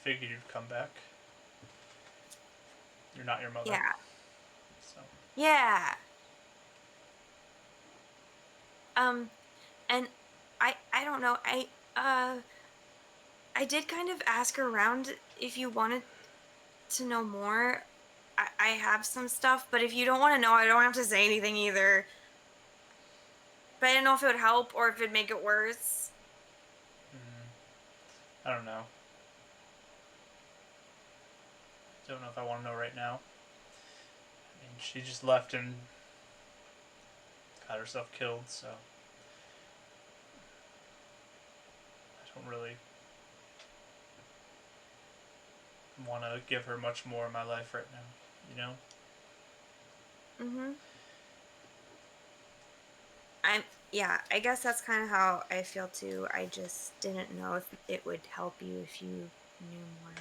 figured you'd come back. You're not your mother. Yeah. So. Yeah. And I don't know. I did kind of ask around if you wanted to know more. I have some stuff, but if you don't want to know, I don't have to say anything either. But I didn't know if it would help or if it'd make it worse. I don't know. Don't know if I want to know right now. I mean, she just left and got herself killed, so I don't really want to give her much more in my life right now, you know? Yeah, I guess that's kind of how I feel too. I just didn't know if it would help you if you knew more or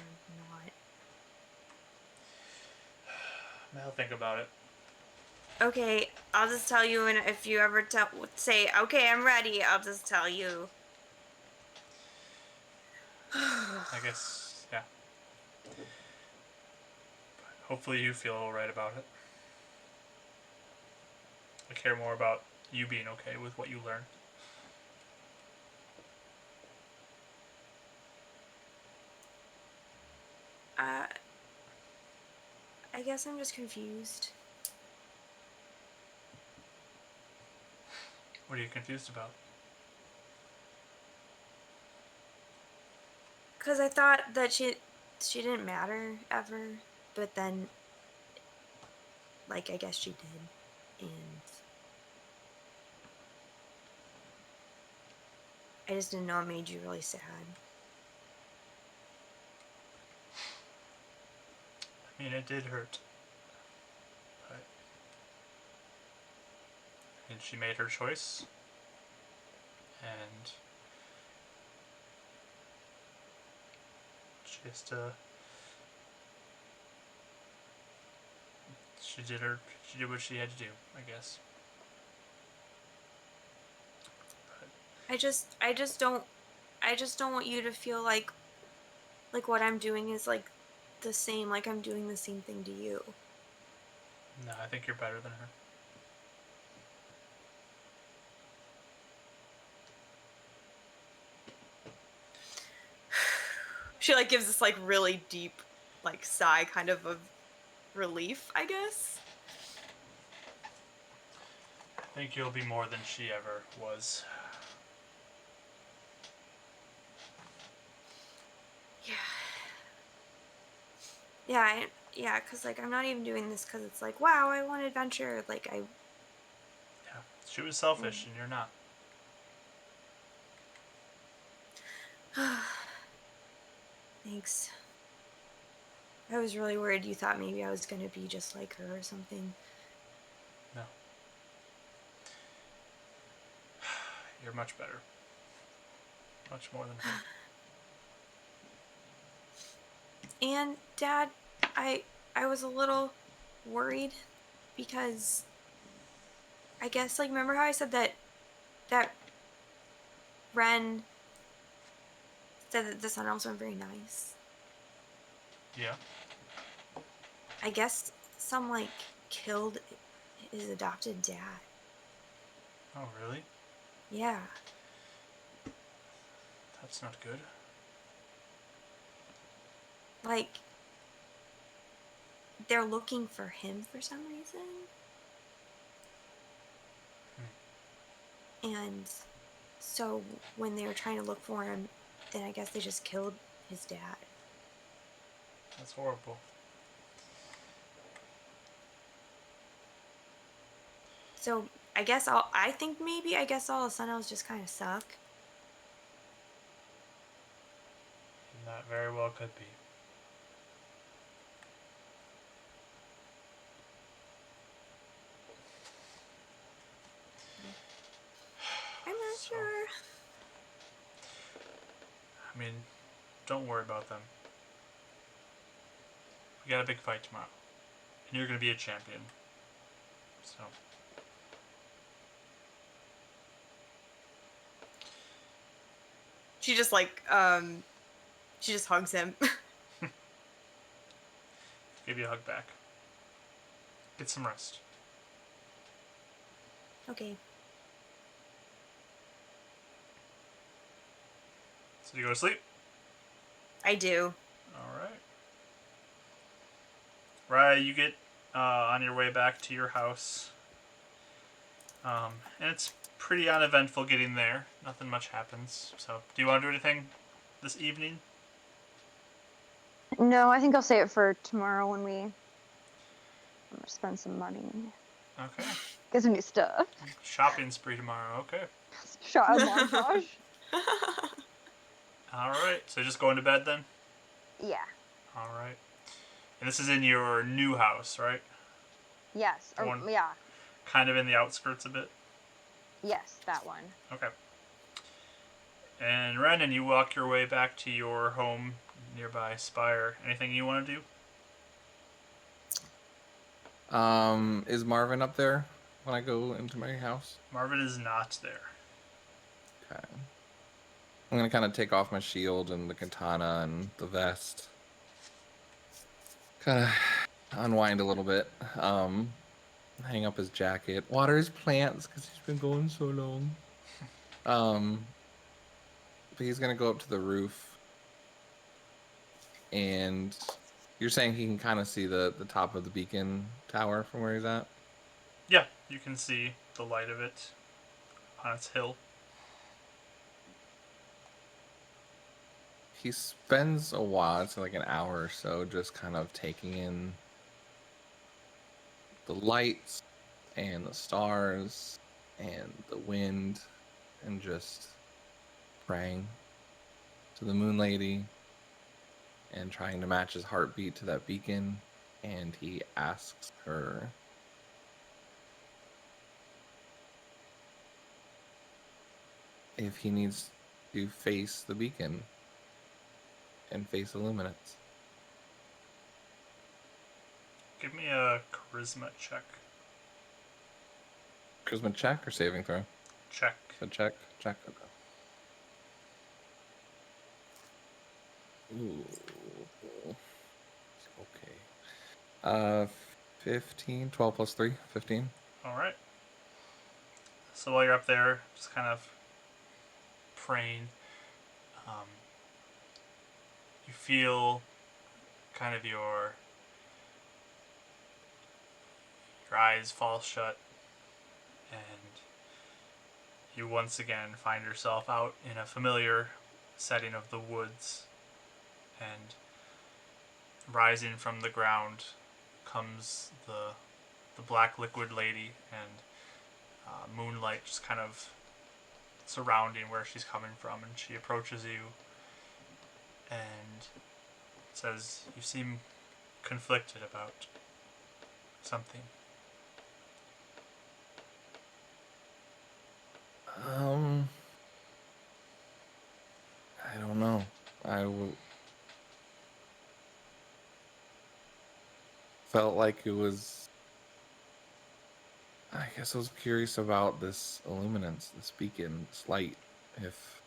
not. I'll think about it. Okay, I'll just tell you, and if you ever say, okay, I'm ready, I'll just tell you. I guess, yeah. But hopefully you feel alright about it. I care more about you being okay with what you learned. I guess I'm just confused. What are you confused about? Because I thought that she didn't matter ever, but then, like, I guess she did. And I just didn't know it made you really sad. I mean, it did hurt. But and she made her choice. And she has to. She did what she had to do, I guess. I just don't want you to feel like what I'm doing is like the same, like I'm doing the same thing to you. No, I think you're better than her. She like gives this like really deep like sigh kind of relief, I guess. I think you'll be more than she ever was. Yeah. Yeah, yeah, because like I'm not even doing this because it's like, wow, I want adventure. Like Yeah, she was selfish, and you're not. Thanks. I was really worried you thought maybe I was gonna be just like her or something. No. You're much better. Much more than her. And Dad, I was a little worried because I guess like remember how I said that Ren said that the Sun Elves weren't very nice. Yeah. I guess some like killed his adopted dad. Oh, really? Yeah. That's not good. Like they're looking for him for some reason. And so when they were trying to look for him, then I guess they just killed his dad. That's horrible. So I guess all the Sun Elves just kind of suck. That very well could be. I'm not So, sure. I mean, don't worry about them. We got a big fight tomorrow. And you're going to be a champion. So. She just she just hugs him. Give you a hug back. Get some rest. Okay. So you go to sleep? I do. Alright. Right, you get on your way back to your house. And it's pretty uneventful getting there. Nothing much happens. So, do you want to do anything this evening? No, I think I'll save it for tomorrow when I'm gonna spend some money. Okay. Get some new stuff. Shopping spree tomorrow. Okay. Shot a montage. Alright. So just going to bed then? Yeah. Alright. And this is in your new house, right? Yes. Or, One. yeah. Kind of in the outskirts a bit? Yes, that one. Okay. And Renan, you walk your way back to your home nearby Spire. Anything you want to do? Is Marvin up there when I go into my house? Marvin is not there. Okay. I'm gonna kind of take off my shield and the katana and the vest. Kind of unwind a little bit. Hang up his jacket. Water his plants because he's been going so long. But he's gonna go up to the roof, and you're saying he can kind of see the top of the beacon tower from where he's at? Yeah, you can see the light of it on its hill. He spends a while, it's like an hour or so, just kind of taking in the lights and the stars and the wind and just praying to the Moon Lady and trying to match his heartbeat to that beacon, and he asks her if he needs to face the beacon and face Illuminance. Give me a charisma check. Charisma check or saving throw? Check. So check. Okay. Ooh. Okay. 15, 12 plus 3, 15. All right. So while you're up there, just kind of praying, you feel kind of your eyes fall shut, and you once again find yourself out in a familiar setting of the woods, and rising from the ground comes the black liquid lady, and moonlight just kind of surrounding where she's coming from, and she approaches you and says, "You seem conflicted about something." I don't know. Felt like it was. I guess I was curious about this illuminance, this beacon, this light. If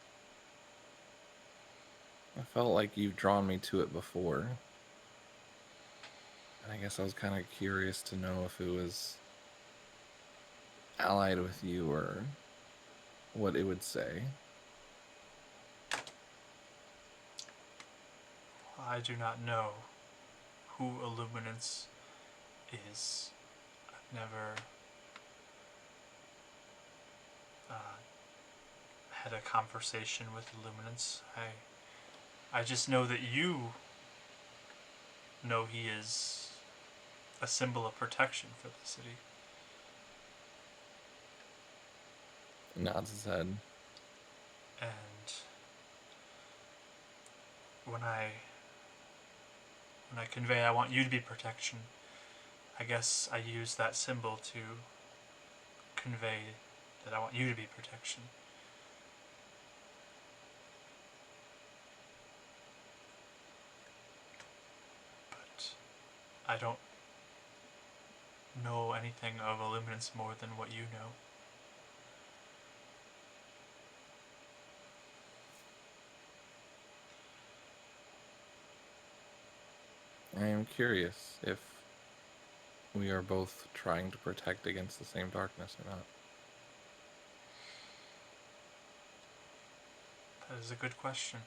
I felt like you've drawn me to it before, and I guess I was kind of curious to know if it was allied with you or what it would say. I do not know who Illuminance is. I've never had a conversation with Illuminance. I just know that you know he is a symbol of protection for the city. Nods his head. And when I convey I want you to be protection, I guess I use that symbol to convey that I want you to be protection. But I don't know anything of Illuminance more than what you know. I am curious if we are both trying to protect against the same darkness or not. That is a good question.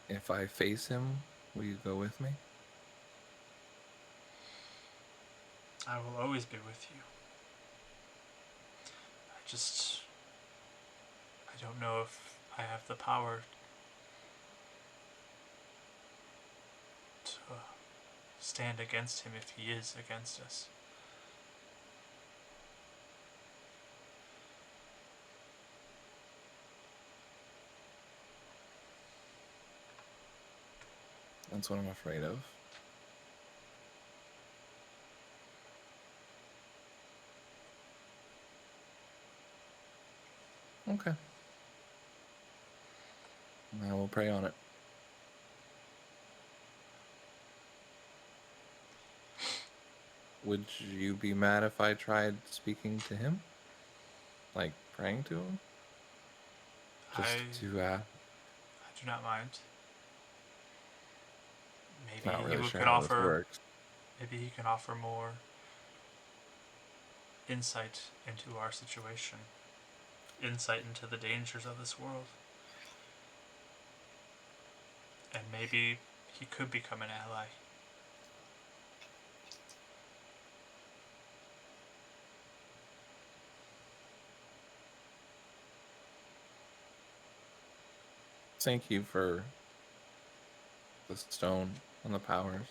If I face him, will you go with me? I will always be with you. I don't know if I have the power to stand against him if he is against us. That's what I'm afraid of. Okay. I will pray on it. Would you be mad if I tried speaking to him? Like praying to him? Just to I do not mind. Maybe not he really sure could how this offer. works. Maybe he can offer more insight into our situation, insight into the dangers of this world, and maybe he could become an ally. Thank you for the stone and the powers.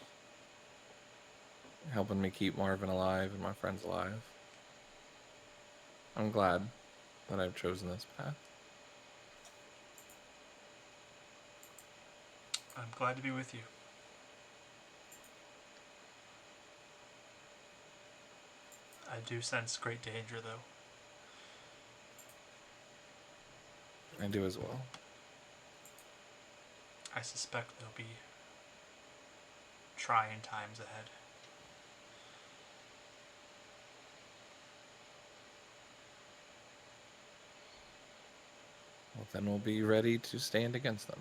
helping me keep Marvin alive and my friends alive. I'm glad that I've chosen this path. I'm glad to be with you. I do sense great danger, though. I do as well. I suspect there'll be trying times ahead. Well, then we'll be ready to stand against them.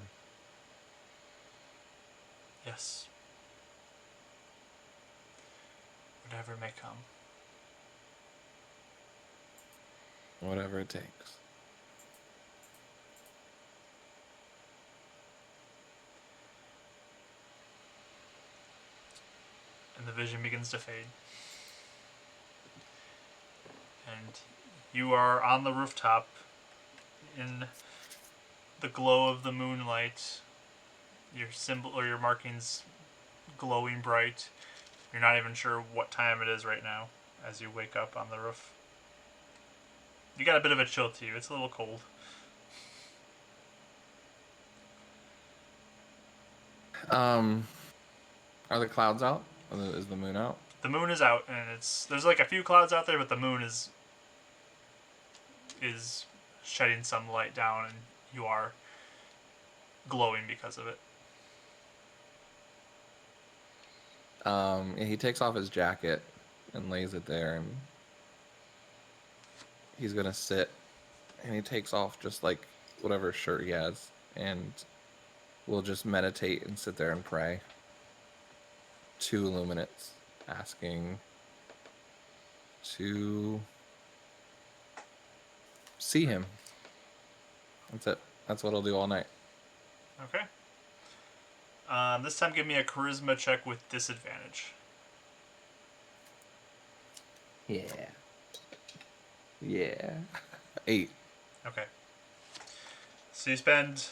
Yes. Whatever may come. Whatever it takes. And the vision begins to fade. And you are on the rooftop in the glow of the moonlight. Your symbol or your markings glowing bright. You're not even sure what time it is right now as you wake up on the roof. You got a bit of a chill to you. It's a little cold. Are the clouds out? Is the moon out? The moon is out, and there's like a few clouds out there, but the moon is shedding some light down, and you are glowing because of it. He takes off his jacket and lays it there, and he's gonna sit, and he takes off just like whatever shirt he has, and we'll just meditate and sit there and pray to Illuminates, asking to see him. That's it. That's what I'll do all night. Okay. This time give me a charisma check with disadvantage. Yeah. Yeah. 8. Okay. So you spend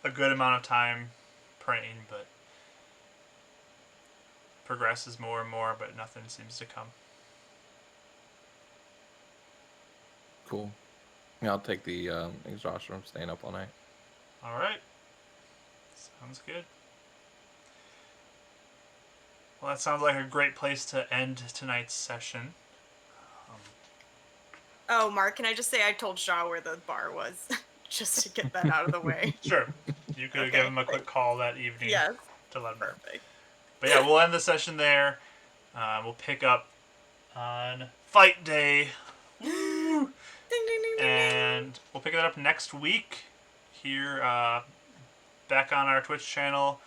a good amount of time praying, but progresses more and more, but nothing seems to come. Cool. Yeah, I'll take the exhaustion from staying up all night. All right. Sounds good. Well, that sounds like a great place to end tonight's session. Oh, Mark, can I just say I told Shaw where the bar was, just to get that out of the way. Sure. You could Okay, give him a quick call that evening Yes, to let him know. perfect. But yeah, we'll end the session there. We'll pick up on fight day. Woo! Ding, ding, ding, ding, And we'll pick that up next week here back on our Twitch channel.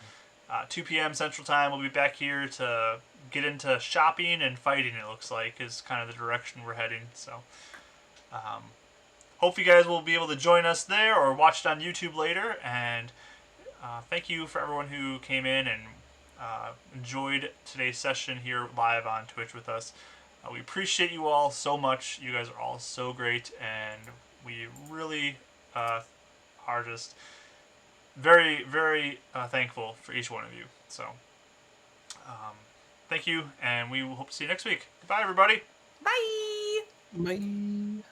2 p.m. Central Time. We'll be back here to get into shopping and fighting, it looks like, is kind of the direction we're heading. So, hope you guys will be able to join us there or watch it on YouTube later. And thank you for everyone who came in and enjoyed today's session here live on Twitch with us. We appreciate you all so much. You guys are all so great, and we really are just very, very thankful for each one of you. So, thank you, and we will hope to see you next week. Goodbye, everybody. Bye! Bye.